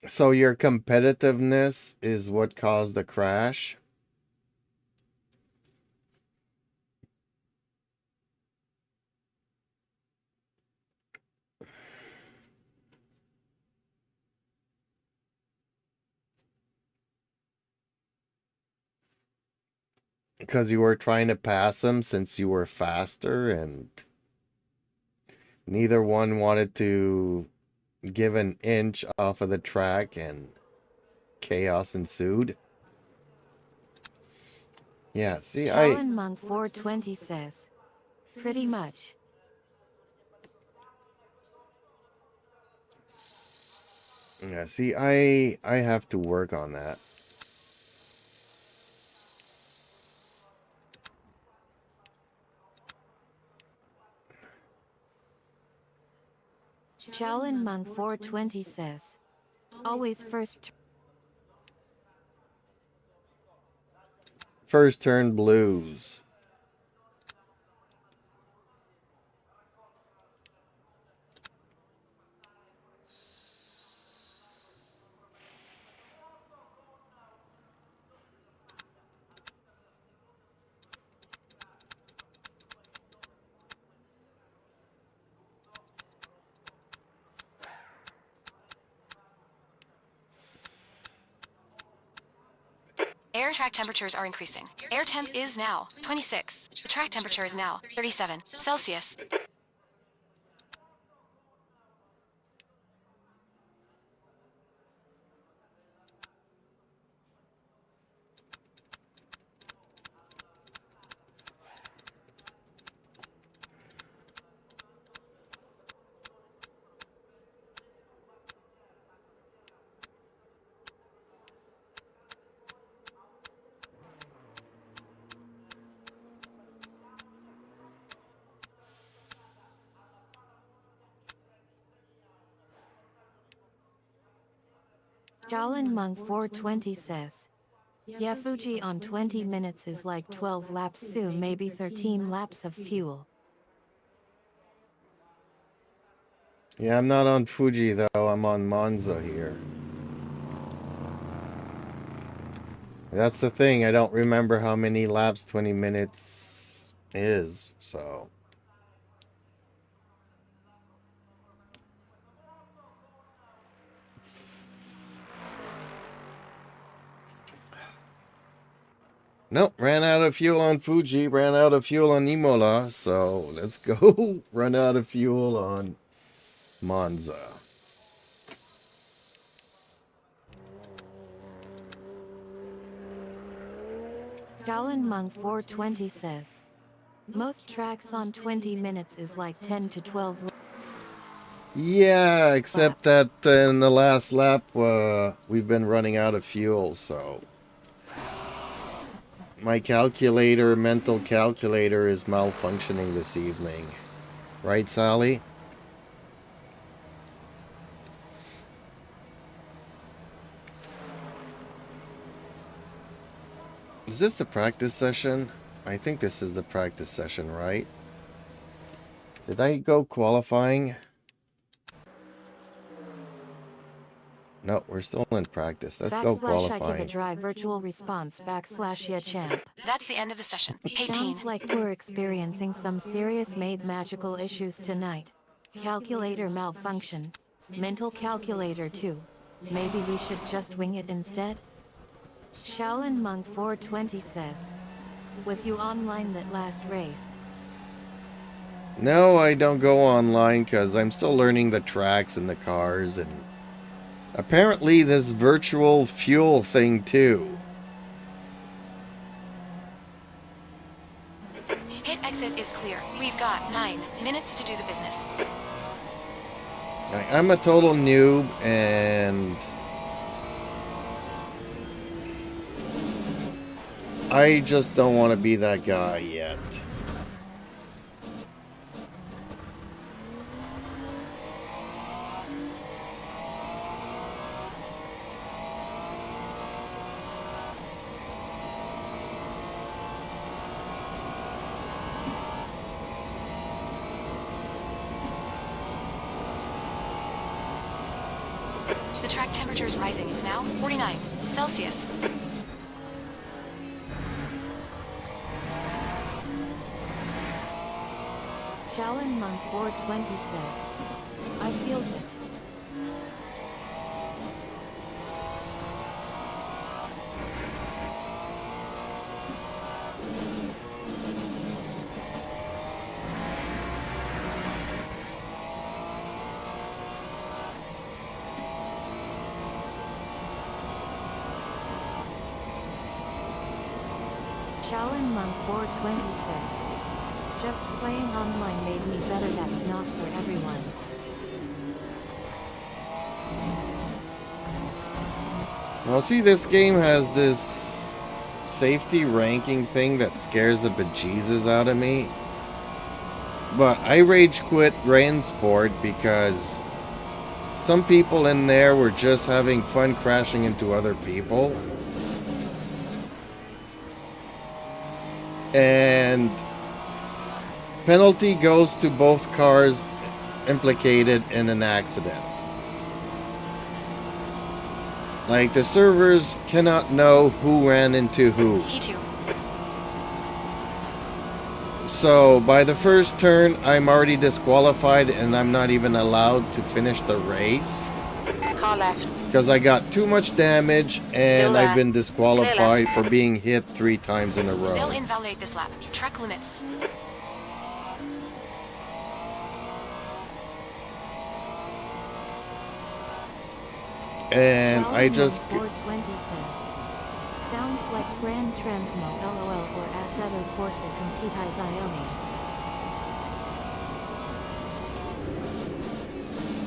So your competitiveness is what caused the crash? Because you were trying to pass them since you were faster and neither one wanted to give an inch off of the track and chaos ensued. Yeah, see, Shaolin Monk 420 says. Pretty much. Yeah, see, I have to work on that. Shaolin Monk 420 says. Always first. First turn blues. Air track temperatures are increasing. Air temp is now 26. The track temperature is now 37 Celsius. Jalen Monk 420 says, yeah, Fuji on 20 minutes is like 12 laps, soon maybe 13 laps of fuel. Yeah, I'm not on Fuji though, I'm on Monza here. That's the thing, I don't remember how many laps 20 minutes is, so. Nope, ran out of fuel on Fuji, ran out of fuel on Imola, so let's go run out of fuel on Monza. Jalen Monk 420 says, most tracks on 20 minutes is like 10 to 12 laps. Yeah, except that in the last lap, we've been running out of fuel, so. My calculator, mental calculator, is malfunctioning this evening. Right, Sally? Is this the practice session? I think this is the practice session, right? Did I go qualifying? No, we're still in practice. Let's go qualifying. I give a dry virtual response / champ. That's the end of the session. 18. Sounds like we're experiencing some serious mathematical issues tonight. Calculator malfunction. Mental calculator too. Maybe we should just wing it instead? Shaolin Monk 420 says, was you online that last race? No, I don't go online because I'm still learning the tracks and the cars, and apparently this virtual fuel thing too. Pit exit is clear. We've got 9 minutes to do the business. I'm a total noob, and I just don't want to be that guy yet. The track temperature is rising. It's now 49 Celsius. Shaolin Monk 420 says, I feels it. Shaolin Monk 420 says, just playing online made me better. That's not for everyone. Well, see, this game has this safety ranking thing that scares the bejesus out of me. But I rage quit Rain Sport because some people in there were just having fun crashing into other people. And penalty goes to both cars implicated in an accident. Like, the servers cannot know who ran into who. P2. So by the first turn, I'm already disqualified and I'm not even allowed to finish the race. Car left. because I got too much damage and Still I've there. been Clear disqualified left. for being hit 3 times in a They'll row. invalidate this lap. Track limits. And I Charlie just 420 says, sounds like Gran Turismo LOL or Assetto Corsa Compete Zioni.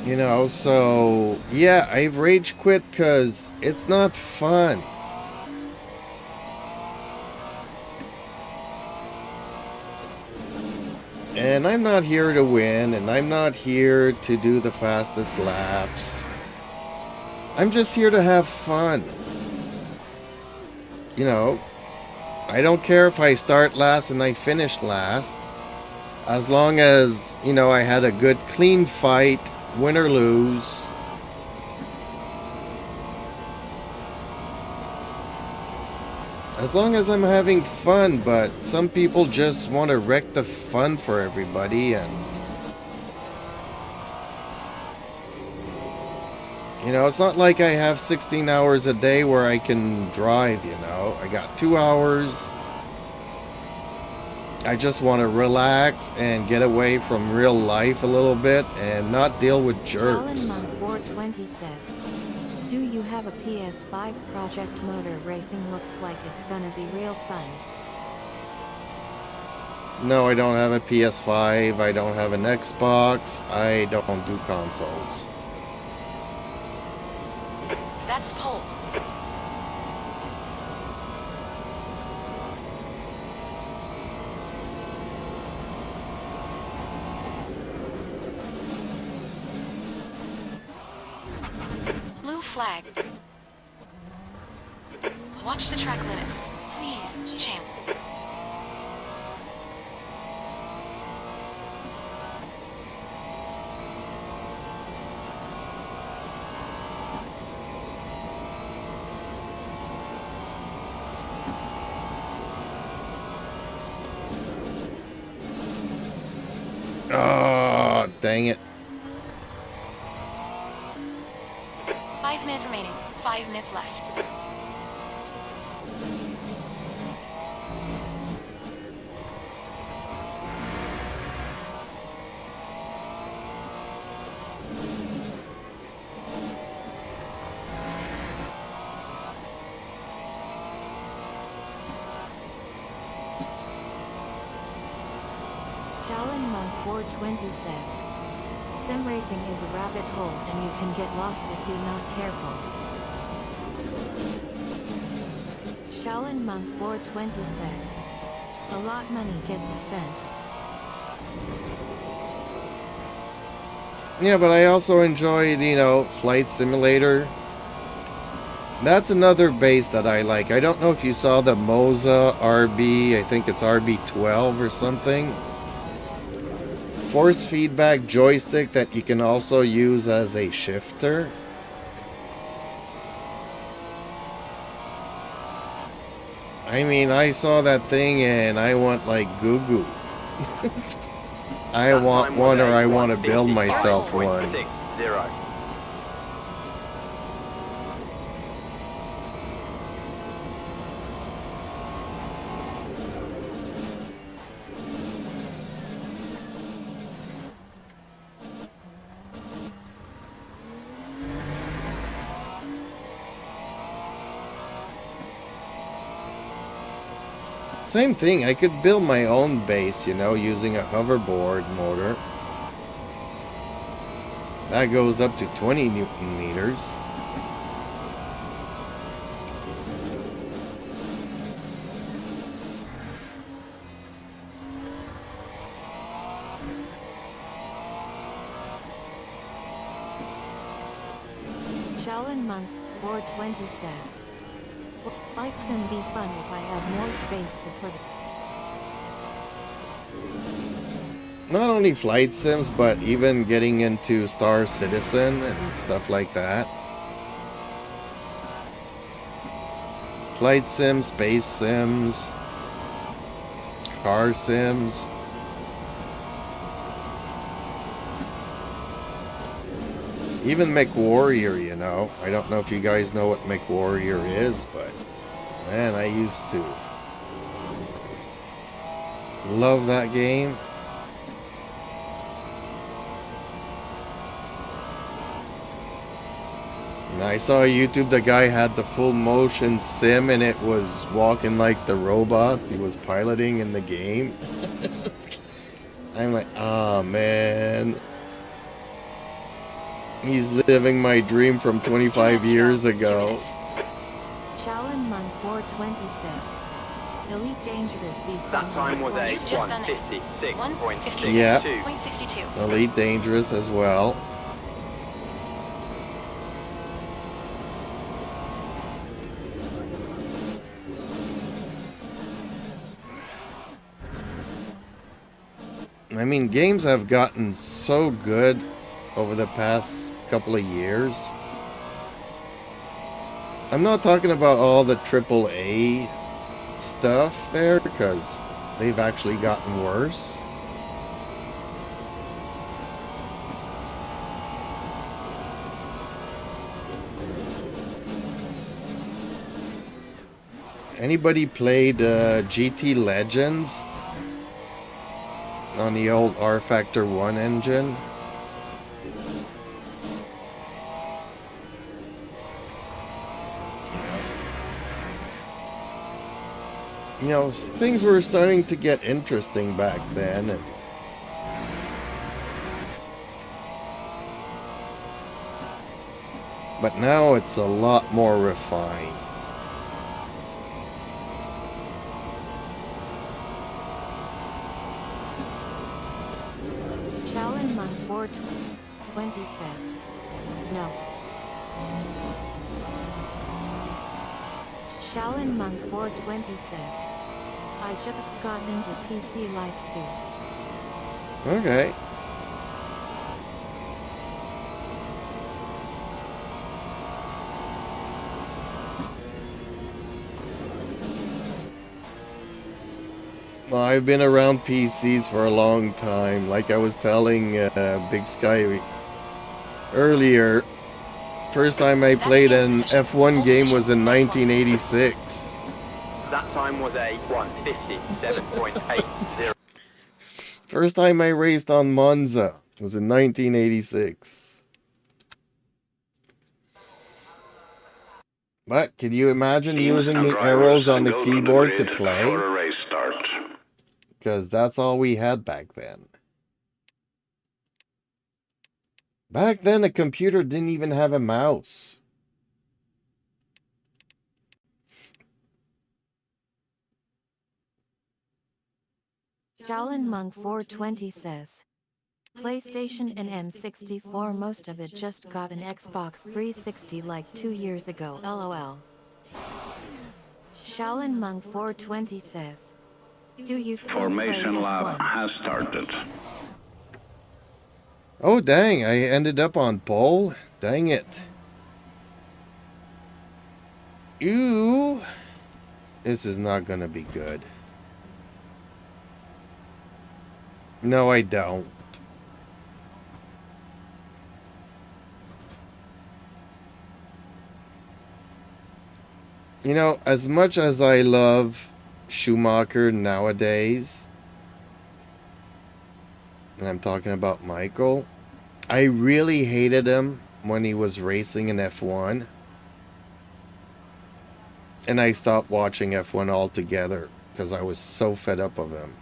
you know, so yeah, I've rage quit because it's not fun. And I'm not here to win, and I'm not here to do the fastest laps. I'm just here to have fun. You know, I don't care if I start last and I finish last. As long as, you know, I had a good clean fight, win or lose. As long as I'm having fun, but some people just want to wreck the fun for everybody, and you know, it's not like I have 16 hours a day where I can drive, you know. I got 2 hours. I just want to relax and get away from real life a little bit and not deal with jerks. Colin 420 says, do you have a PS5 Project Motor Racing? Looks like it's gonna be real fun. No, I don't have a PS5. I don't have an Xbox. I don't do consoles. That's pole. Blue flag. Watch the track limits. Please, champ. Oh, dang it. 5 minutes remaining. 5 minutes left. Shaolin Monk 420 says, sim racing is a rabbit hole and you can get lost if you're not careful. Shaolin Monk 420 says, a lot money gets spent. Yeah, but I also enjoy, you know, Flight Simulator. That's another base that I like. I don't know if you saw the Moza RB, I think it's RB12 or something. Force feedback joystick that you can also use as a shifter. I mean, I saw that thing and I went like goo goo. I want one, or I want to build myself one. 0. Same thing, I could build my own base, you know, using a hoverboard motor. That goes up to 20 Newton meters. Shaolin Monk 420 says, flight sim be fun if I had more space to put it. Not only flight sims, but even getting into Star Citizen and stuff like that. Flight sims, space sims, car sims. Even MechWarrior, you know. I don't know if you guys know what MechWarrior is, but man, I used to love that game. And I saw on YouTube the guy had the full motion sim and it was walking like the robots he was piloting in the game. I'm like, oh man. He's living my dream from 25 years ago. Shaolin Monk 426. Elite Dangerous Beef. That time was a You've just done it. 156.62. Yeah. 156.62. Elite Dangerous as well. I mean, games have gotten so good over the past couple of years. I'm not talking about all the AAA stuff there, because they've actually gotten worse. Anybody played GT Legends on the old R Factor 1 engine? You know, things were starting to get interesting back then. And but now it's a lot more refined. Shaolin Monk 420 says. No. Shaolin Monk 420 says. I just got into PC life soon. Okay. Well, I've been around PCs for a long time. Like I was telling Big Sky earlier, first time I played an F1 game was in 1986. That time was a 157.80. First time I raced on Monza was in 1986. But can you imagine using the arrows on the keyboard to play? For a race start. Because that's all we had back then. Back then, a computer didn't even have a mouse. Shaolin Monk 420 says. PlayStation and N64, most of it just got an Xbox 360 like 2 years ago, lol. Shaolin Monk 420 says. Do you still Formation play lab F1? has started. Oh, dang, I ended up on pole. Dang it. Ew. This is not going to be good. No, I don't. You know, as much as I love Schumacher nowadays, and I'm talking about Michael, I really hated him when he was racing in F1. And I stopped watching F1 altogether because I was so fed up of him.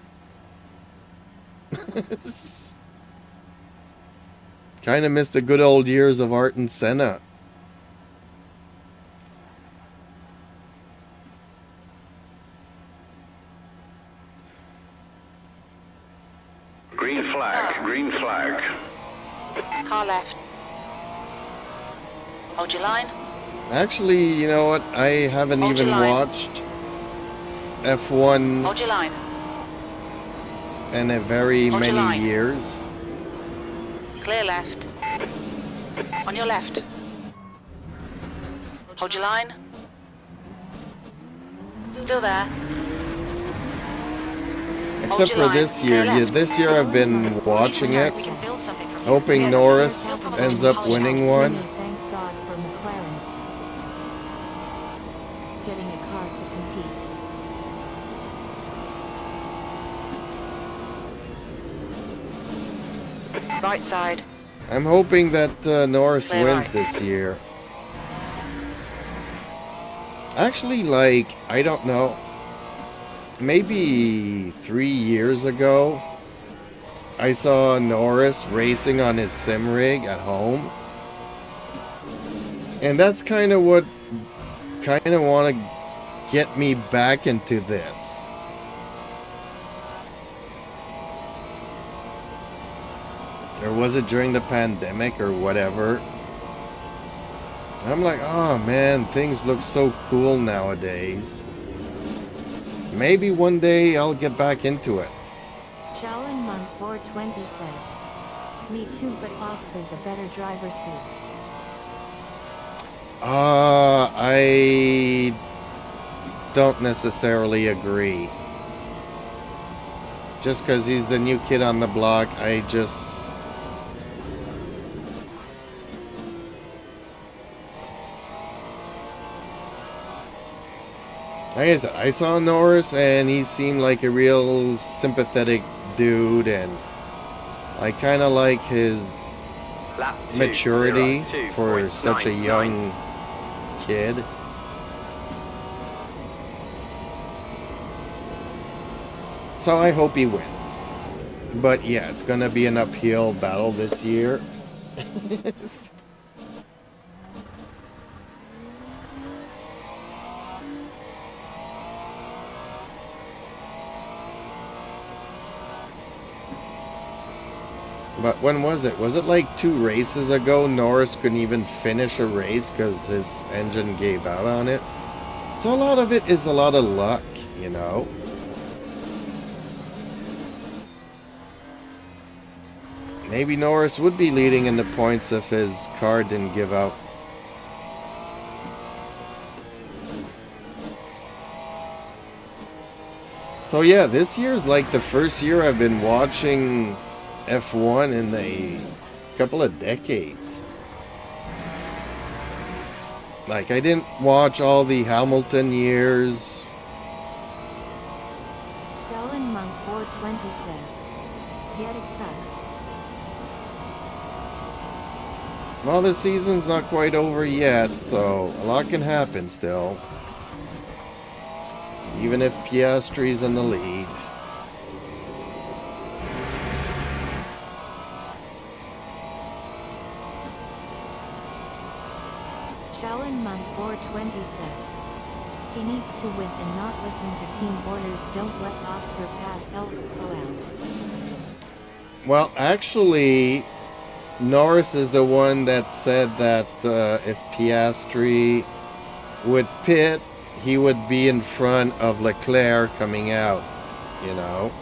Kind of missed the good old years of Ayrton Senna. Green flag, green flag. Car left. Hold your line. Actually, you know what? I haven't Hold your even line. watched F1 Hold your line. in a very Hold your many line. years. Clear left. On your left. Hold your line. Still there. Except for this year. This year I've been watching it, We can build something from here. hoping Yeah, Norris no problem, ends just up polish winning out. one. Thank God for McLaren. Getting a car to compete. Right side. I'm hoping that Norris Clear wins right. this year. Actually, like, I don't know. Maybe 3 years ago, I saw Norris racing on his sim rig at home. And that's kind of what want to get me back into this. Or was it during the pandemic or whatever? I'm like, oh man, things look so cool nowadays. Maybe one day I'll get back into it. Shaolin Monk 420 says, me too, but Oscar the better driver suit. I don't necessarily agree. Just because he's the new kid on the block, I like I said, I saw Norris and he seemed like a real sympathetic dude, and I kind of like his Lap 2, maturity 02.99. for such a young kid. So I hope he wins. But yeah, it's gonna be an uphill battle this year. But when was it? Was it like 2 races ago? Norris couldn't even finish a race because his engine gave out on it. So a lot of it is a lot of luck, you know. Maybe Norris would be leading in the points if his car didn't give out. So yeah, this year is like the first year I've been watching F1 in a couple of decades. Like, I didn't watch all the Hamilton years. Shaolin Monk 420 says, yet it sucks. Well, the season's not quite over yet, so a lot can happen still. Even if Piastri's in the lead. Shaolin Monk 420 says, he needs to win and not listen to team orders. Don't let Oscar pass LMU. Well, actually, Norris is the one that said that if Piastri would pit, he would be in front of Leclerc coming out, you know.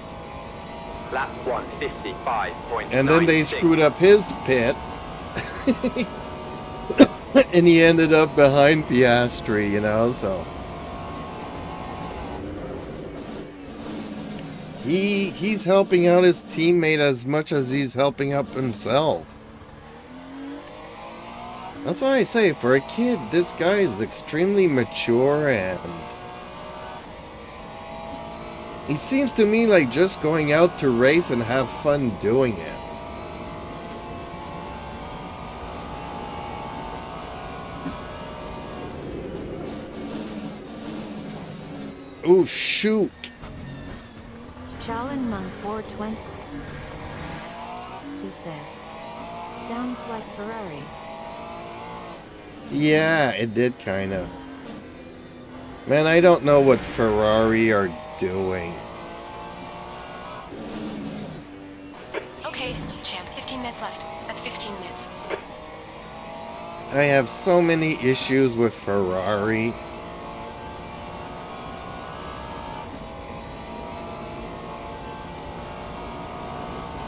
Lap 155.96. And then they screwed up his pit. And he ended up behind Piastri, you know, so. He's helping out his teammate as much as he's helping out himself. That's why I say, for a kid, this guy is extremely mature, and he seems to me like just going out to race and have fun doing it. Oh, shoot. Shaolin Monk 420 says, sounds like Ferrari. Yeah, it did kind of. Man, I don't know what Ferrari are doing. Okay, champ. 15 minutes left. That's 15 minutes. I have so many issues with Ferrari.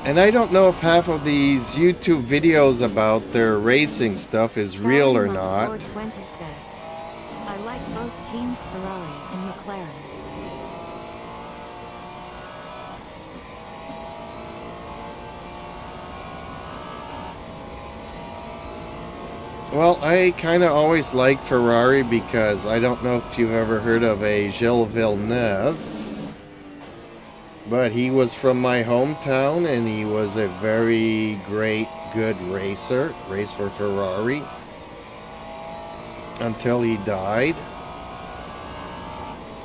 And I don't know if half of these YouTube videos about their racing stuff is real or not. 420 says, I like both teams, Ferrari and McLaren. Well, I kind of always liked Ferrari because I don't know if you've ever heard of a Gilles Villeneuve, but he was from my hometown and he was a very great, good racer, raced for Ferrari until he died.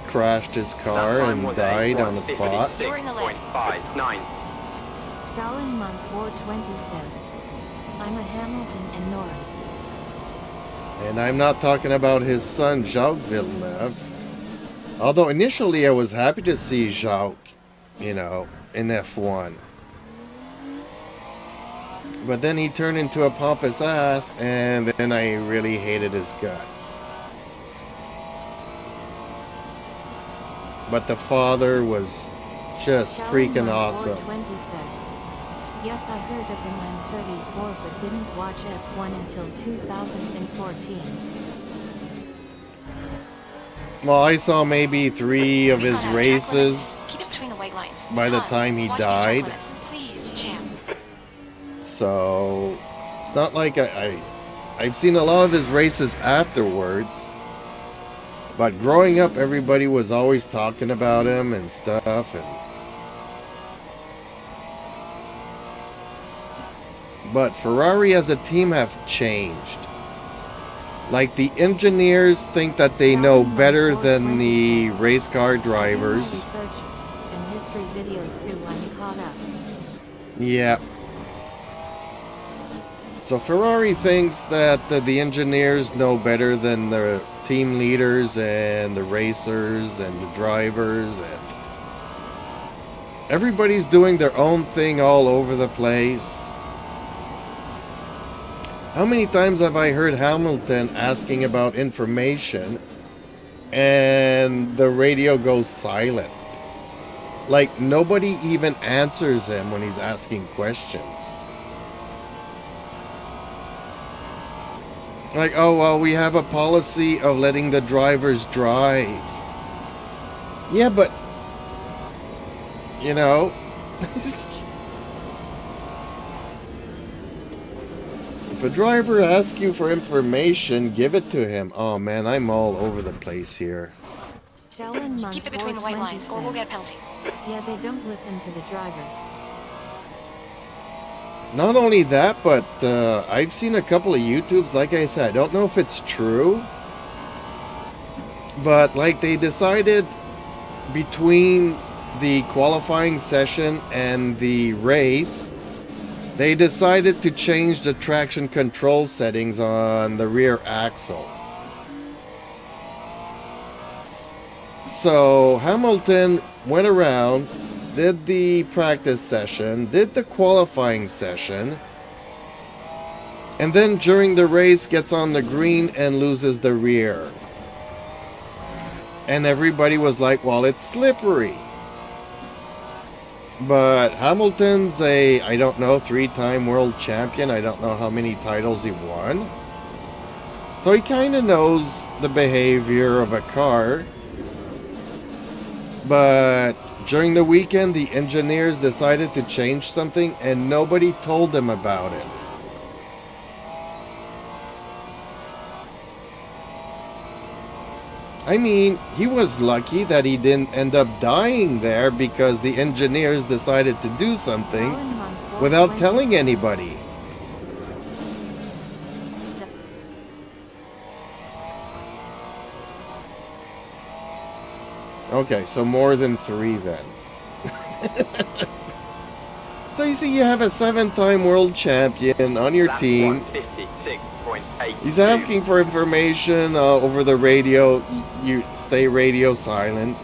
Crashed his car and died on the spot. You're in the lane. 6.59. Gallon month 420 says, I'm a Hamilton and North. And I'm not talking about his son, Jacques Villeneuve. Although initially I was happy to see Jacques, you know, in F1. But then he turned into a pompous ass, and then I really hated his guts. But the father was just freaking awesome. 420 says, yes, I heard of him. I'm 34 but didn't watch F1 until 2014. Well, I saw maybe 3 of We've his got our track limits. races Keep it between the white lines. by the Come on, time he watch these track died. limits. Please, champ. So it's not like I've seen a lot of his races afterwards. But growing up, everybody was always talking about him and stuff. But Ferrari as a team have changed. Like the engineers think that they know better than the race car drivers. I did my research and history videos, so I'm caught up. Yeah. So Ferrari thinks that the engineers know better than the team leaders and the racers and the drivers, and everybody's doing their own thing all over the place. How many times have I heard Hamilton asking about information and the radio goes silent? Like nobody even answers him when he's asking questions. Like, oh, well, we have a policy of letting the drivers drive. Yeah, but, you know, if a driver asks you for information, give it to him. Oh, man, I'm all over the place here. Shellen month Keep it between the white 420 lines, or we'll get a says, penalty. yeah, they don't listen to the drivers. Not only that, but I've seen a couple of YouTubes, like I said, I don't know if it's true, but like they decided between the qualifying session and the race, they decided to change the traction control settings on the rear axle. So Hamilton went around, did the practice session, did the qualifying session, and then during the race gets on the green and loses the rear. And everybody was like, well, it's slippery. But Hamilton's a, I don't know, 3-time world champion. I don't know how many titles he won. So he kind of knows the behavior of a car. But during the weekend, the engineers decided to change something and nobody told them about it. I mean, he was lucky that he didn't end up dying there because the engineers decided to do something Shellen month 420 without telling says, anybody. Okay, so more than 3 then. So you see, you have a 7-time world champion on your Lap team. 156.8. He's asking for information over the radio. You stay radio silent.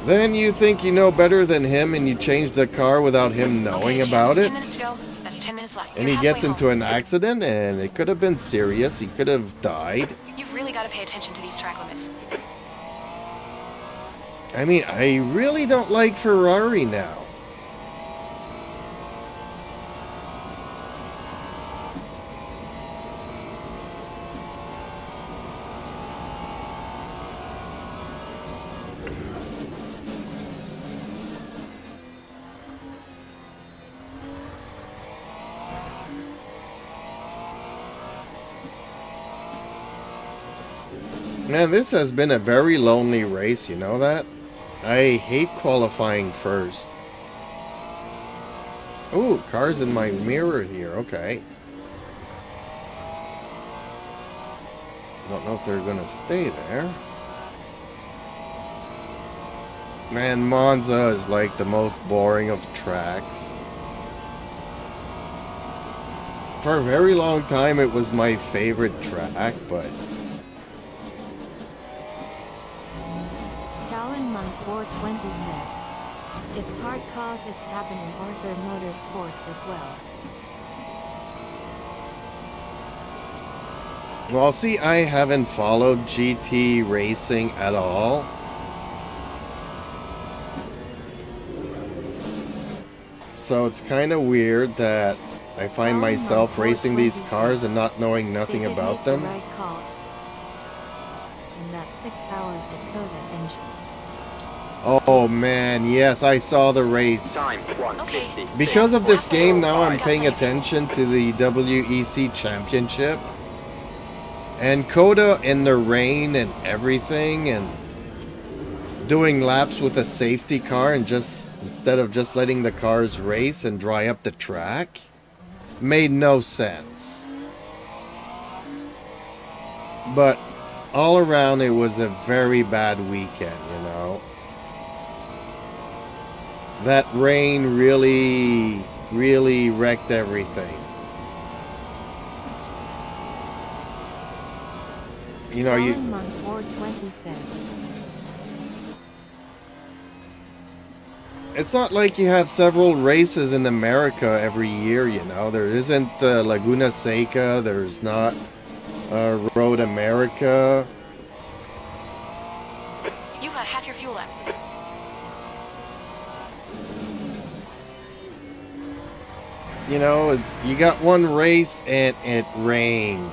Then you think you know better than him and you change the car without him knowing Okay, about champ, it. 10 minutes to go. That's 10 minutes left. And You're he gets halfway into home. an accident and it could have been serious. He could have died. You've really got to pay attention to these track limits. I mean, I really don't like Ferrari now. Man, this has been a very lonely race, you know that? I hate qualifying first. Ooh, cars in my mirror here, okay. Don't know if they're gonna stay there. Man, Monza is like the most boring of tracks. For a very long time it was my favorite track, but... Callan Monk 420 says, it's hard cause it's happened in Arthur Motorsports as well. Well, see, I haven't followed GT racing at all. So it's kind of weird that I find myself racing these cars and not knowing nothing about them. Right call. And that 6 hours Dakota engine. Oh man, yes, I saw the race. Time Okay. 1:50. Because of this game now I'm Got paying plenty of fuel. attention to the WEC Championship. And Coda in the rain and everything, and doing laps with a safety car and just instead of just letting the cars race and dry up the track made no sense. But all around it was a very bad weekend, you know. That rain really wrecked everything. You know, Callan Monk 420 says, it's not like you have several races in America every year, you know. There isn't Laguna Seca, there's not Road America. You've got half your fuel left. You know, you got one race and it rains.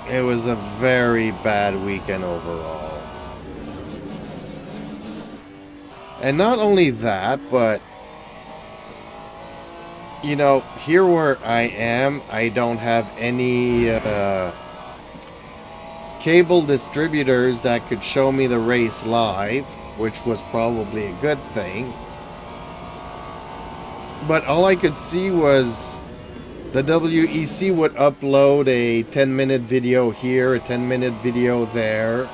It was a very bad weekend overall. And not only that, but you know, here where I am, I don't have any cable distributors that could show me the race live, which was probably a good thing. But all I could see was the WEC would upload a 10-minute video here, a 10-minute video there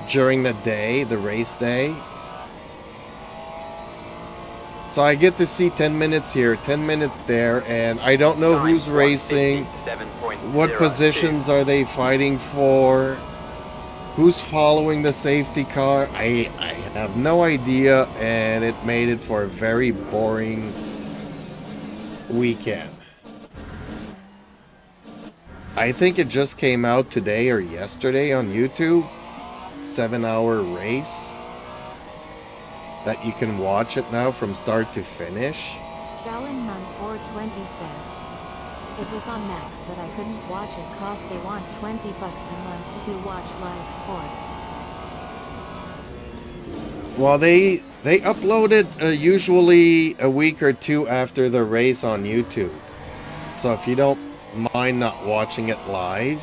during the day, the race day. So I get to see 10 minutes here, 10 minutes there, and I don't know who's racing, what positions are they fighting for, who's following the safety car. I have no idea, and it made it for a very boring weekend. I think it just came out today or yesterday on YouTube. 7-hour race that you can watch it now from start to finish. Callan Monk 420 says, it was on Max, but I couldn't watch it cause they want $20 a month to watch live sports. Well, they upload it usually a week or two after the race on YouTube. So if you don't mind not watching it live.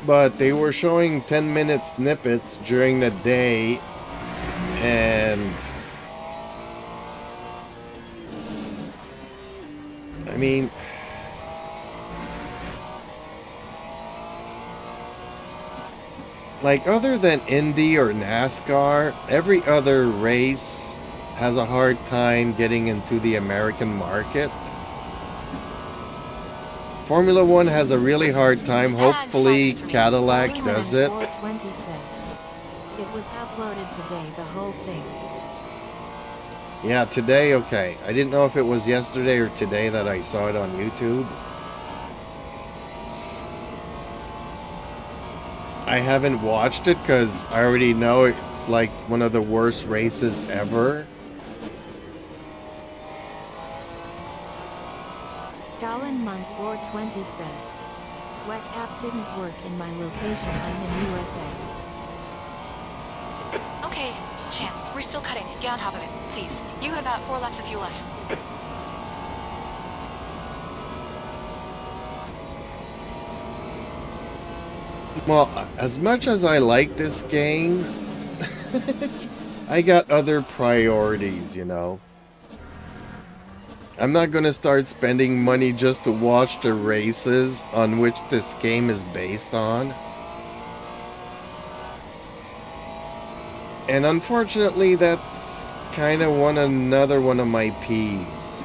But they were showing 10-minute snippets during the day, and I mean, like, other than Indy or NASCAR, every other race has a hard time getting into the American market. Formula One has a really hard time. Hopefully Cadillac does it. 420 says, it was uploaded today, the whole thing. Yeah, today, okay. I didn't know if it was yesterday or today that I saw it on YouTube. I haven't watched it because I already know it's like one of the worst races ever. Callan Monk 420 says, WEC app didn't work in my location, I'm in USA. Okay, champ, we're still cutting. Get on top of it, please. You got about 4 laps of fuel left. Well, as much as I like this game, I got other priorities, you know. I'm not gonna start spending money just to watch the races on which this game is based on. And unfortunately, that's kind of another one of my peeves.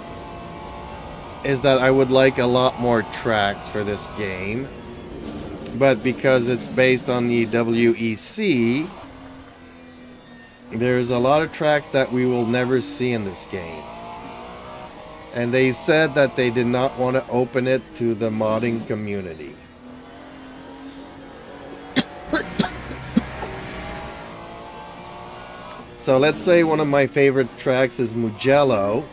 Is that I would like a lot more tracks for this game. But because it's based on the WEC, there's a lot of tracks that we will never see in this game. And they said that they did not want to open it to the modding community. So let's say one of my favorite tracks is Mugello.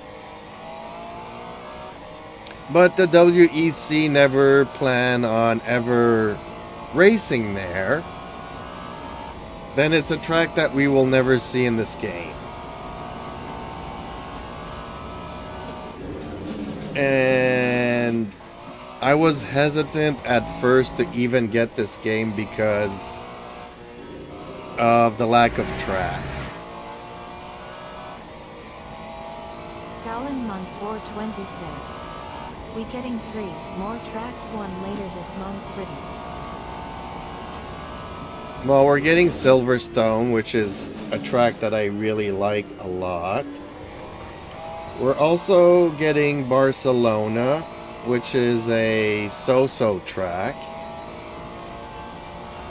But the WEC never plan on ever racing there. Then it's a track that we will never see in this game. And I was hesitant at first to even get this game because of the lack of tracks. Callan month 420 says, we getting 3 more tracks, one later this month, pretty. Well, we're getting Silverstone, which is a track that I really like a lot. We're also getting Barcelona, which is a so-so track.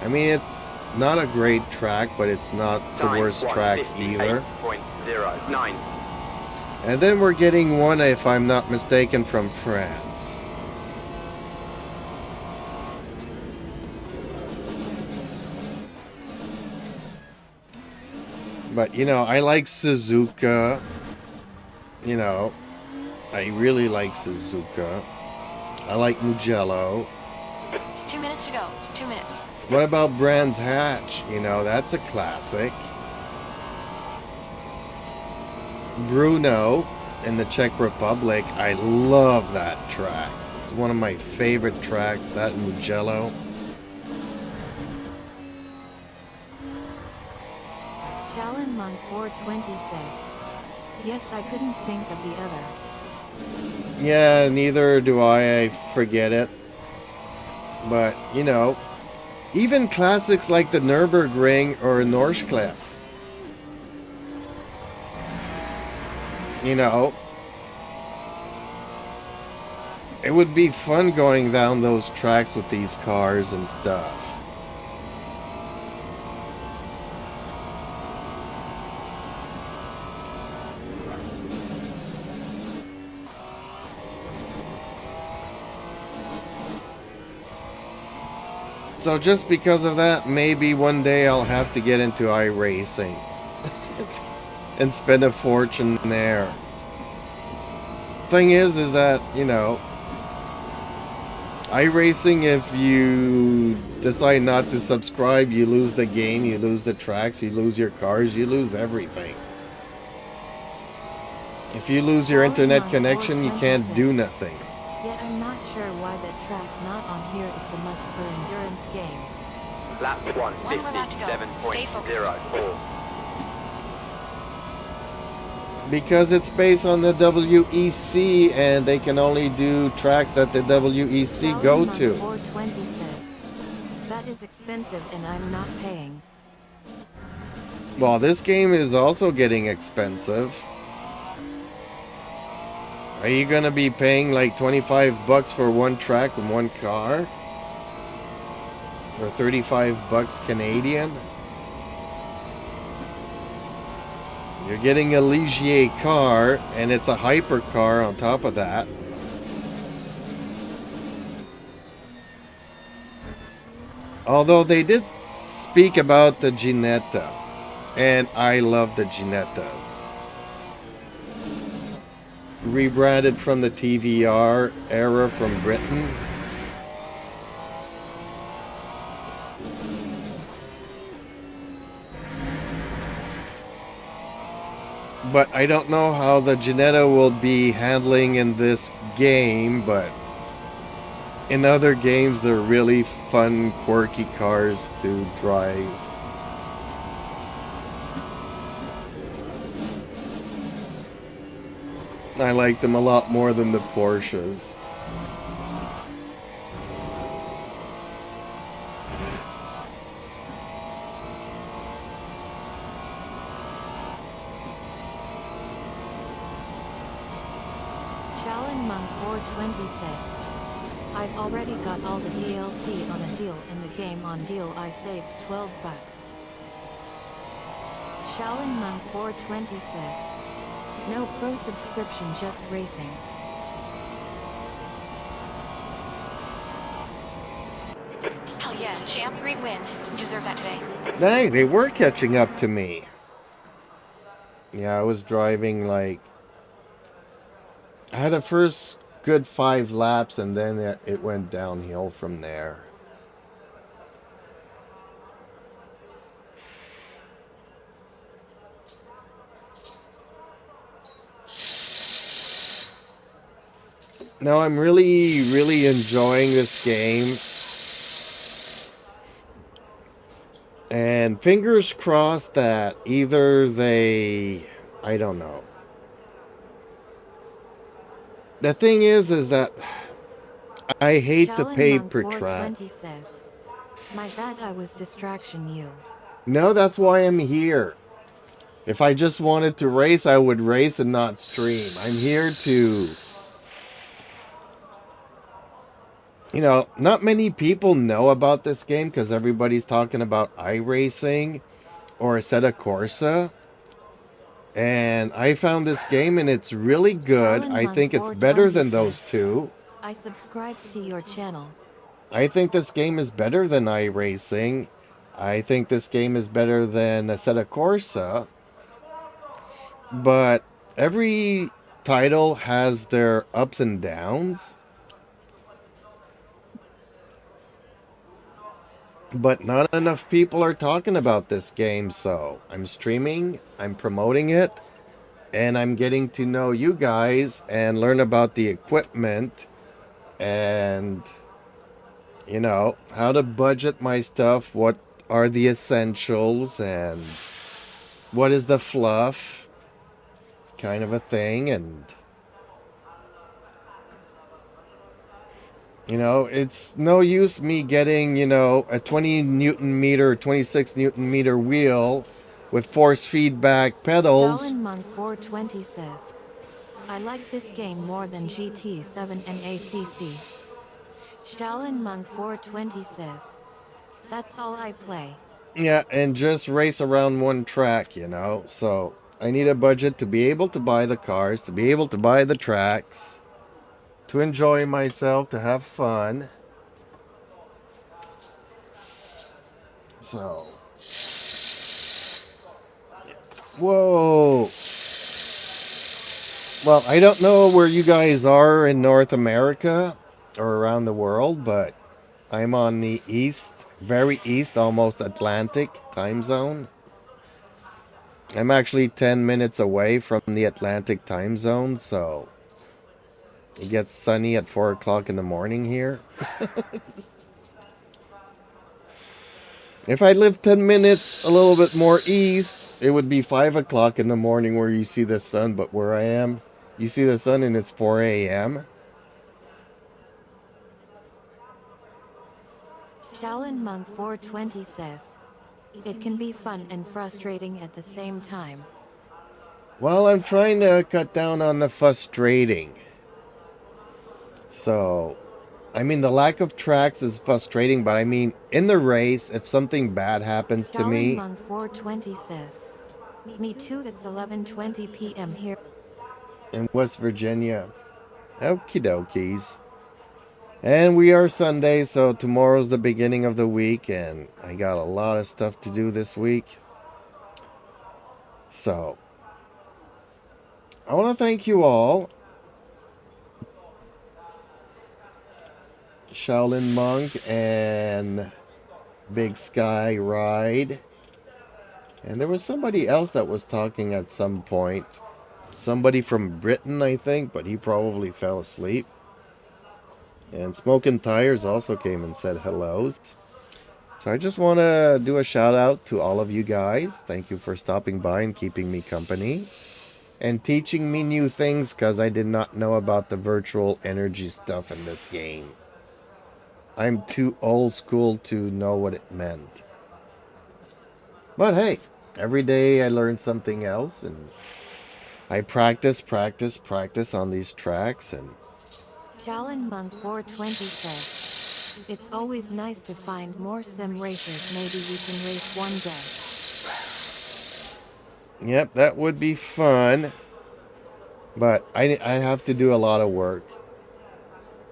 I mean, it's not a great track, but it's not the worst track either. 58.09. And then we're getting one, if I'm not mistaken, from France. But, you know, I like Suzuka. You know, I really like Suzuka. I like Mugello. 2 minutes to go. 2 minutes. What about Brands Hatch? You know, that's a classic. Brno in the Czech Republic. I love that track. It's one of my favorite tracks, that Mugello. Callan month 420 says, yes, I couldn't think of the other. Yeah, neither do I forget it. But, you know, even classics like the Nürburgring or Norskliff. You know, it would be fun going down those tracks with these cars and stuff. So just because of that, maybe one day I'll have to get into iRacing and spend a fortune there. Thing is that, you know, iRacing, if you decide not to subscribe, you lose the game, you lose the tracks, you lose your cars, you lose everything. If you lose your internet connection, you can't do nothing. Yet I'm not sure why that track not on here. It's a must for endurance games. Lap 1, One more lap to go. Stay focused. 57.04. Because it's based on the WEC and they can only do tracks that the WEC go Callan to. month 420 says, that is expensive and I'm not paying. Well, this game is also getting expensive. Are you gonna be paying like 25 bucks for one track and one car? Or 35 bucks Canadian? You're getting a Ligier car, and it's a hypercar on top of that. Although they did speak about the Ginetta, and I love the Ginettas. Rebranded from the TVR era from Britain. But I don't know how the Janetta will be handling in this game, but in other games they're really fun, quirky cars to drive. I like them a lot more than the Porsches. Shaolin Monk 420 says, I've already got all the DLC on a deal in the game on deal I saved 12 bucks. Shaolin Monk 420 says, no pro subscription, just racing. Hell yeah, champ, great win. You deserve that today. Dang, they were catching up to me. Yeah, I was driving like... I had the first good 5 laps and then it went downhill from there. No, I'm really enjoying this game. And fingers crossed that either they... I don't know. The thing is that I hate to Shaolin pay Monk per 420 track. says, my bad, I was distraction you. No, that's why I'm here. If I just wanted to race, I would race and not stream. I'm here to... You know, not many people know about this game because everybody's talking about iRacing or Assetto Corsa. And I found this game and it's really good. Shaolin I Monk think it's better 420 than those says, two. I subscribe to your channel. I think this game is better than iRacing. I think this game is better than Assetto Corsa. But every title has their ups and downs. But not enough people are talking about this game, so I'm streaming, I'm promoting it, and I'm getting to know you guys and learn about the equipment and, you know, how to budget my stuff, what are the essentials, and what is the fluff, kind of a thing, and... You know, it's no use me getting, you know, a 20 Newton meter, 26 Newton meter wheel with force feedback pedals. Shaolin Monk 420 says, I like this game more than GT7 NACC. Shaolin Monk 420 says, that's all I play. Yeah, and just race around one track, you know. So I need a budget to be able to buy the cars, to be able to buy the tracks, to enjoy myself, to have fun. So... Whoa! Well, I don't know where you guys are in North America or around the world, but I'm on the east, very east, almost Atlantic time zone. I'm actually 10 minutes away from the Atlantic time zone, so it gets sunny at 4 o'clock in the morning here. If I lived 10 minutes a little bit more east, it would be 5 o'clock in the morning where you see the sun, but where I am, you see the sun and it's 4 a.m. Shaolin Monk 420 says, it can be fun and frustrating at the same time. Well, I'm trying to cut down on the frustrating. So, I mean, the lack of tracks is frustrating, but I mean, in the race, if something bad happens to Shaolin me... Monk 420 says, me too, it's 11:20 p.m. here in West Virginia. Okie dokies. And we are Sunday, so tomorrow's the beginning of the week, and I got a lot of stuff to do this week. So, I want to thank you all. Shaolin Monk and Big Sky Ride. And there was somebody else that was talking at some point. Somebody from Britain, I think, but he probably fell asleep. And Smoking Tires also came and said hellos. So I just want to do a shout out to all of you guys. Thank you for stopping by and keeping me company. And teaching me new things because I did not know about the virtual energy stuff in this game. I'm too old school to know what it meant. But hey, every day I learn something else, and I practice on these tracks. And Shaolin Monk 420 says, it's always nice to find more sim races. Maybe we can race one day. Yep, that would be fun. But I have to do a lot of work.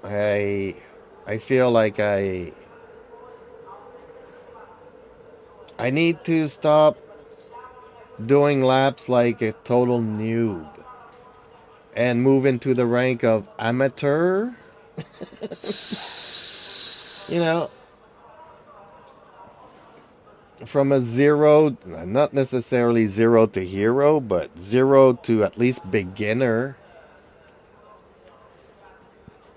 I feel like I need to stop doing laps like a total noob and move into the rank of amateur. You know, from a zero, not necessarily zero to hero, but zero to at least beginner.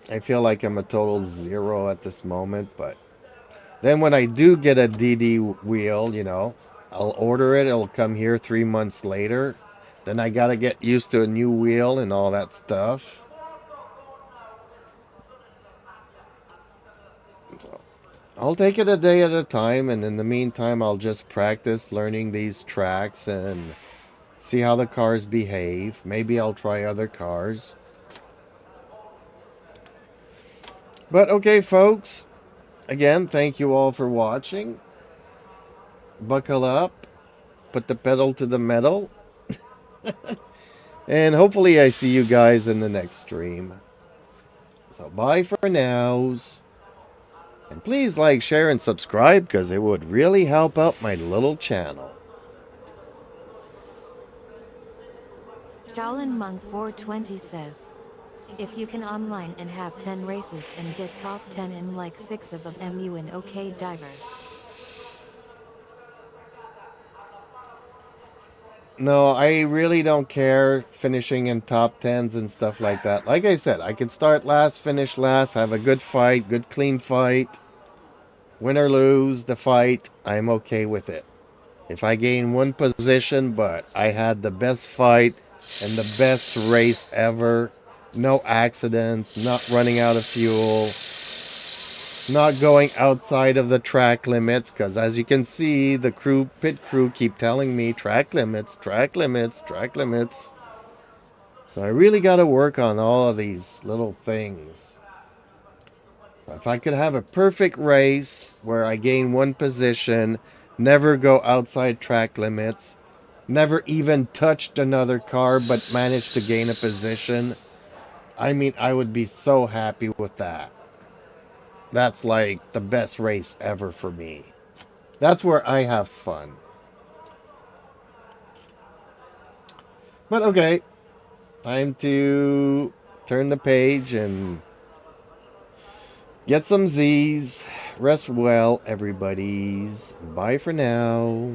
I feel like I'm a total zero at this moment, but then when I do get a DD wheel, you know, I'll order it. It'll come here 3 months later. Then I gotta get used to a new wheel and all that stuff. So I'll take it a day at a time, and in the meantime, I'll just practice learning these tracks and see how the cars behave. Maybe I'll try other cars. But okay, folks. Again, thank you all for watching. Buckle up. Put the pedal to the metal. And hopefully I see you guys in the next stream. So bye for now. And please like, share, and subscribe because it would really help out my little channel. Shaolin Monk 420 says, if you can online and have 10 races and get top 10 in like 6 of them, you an okay diver. No, I really don't care finishing in top 10s and stuff like that. Like I said, I could start last, finish last, have a good fight, good clean fight. Win or lose the fight, I'm okay with it. If I gain one position, but I had the best fight and the best race ever, no accidents, not running out of fuel, not going outside of the track limits, because as you can see, the pit crew keep telling me track limits, track limits, track limits. So I really got to work on all of these little things. If I could have a perfect race where I gain one position, never go outside track limits, never even touched another car but managed to gain a position, I mean, I would be so happy with that. That's like the best race ever for me. That's where I have fun. But okay, time to turn the page and get some Z's. Rest well, everybody's. Bye for now.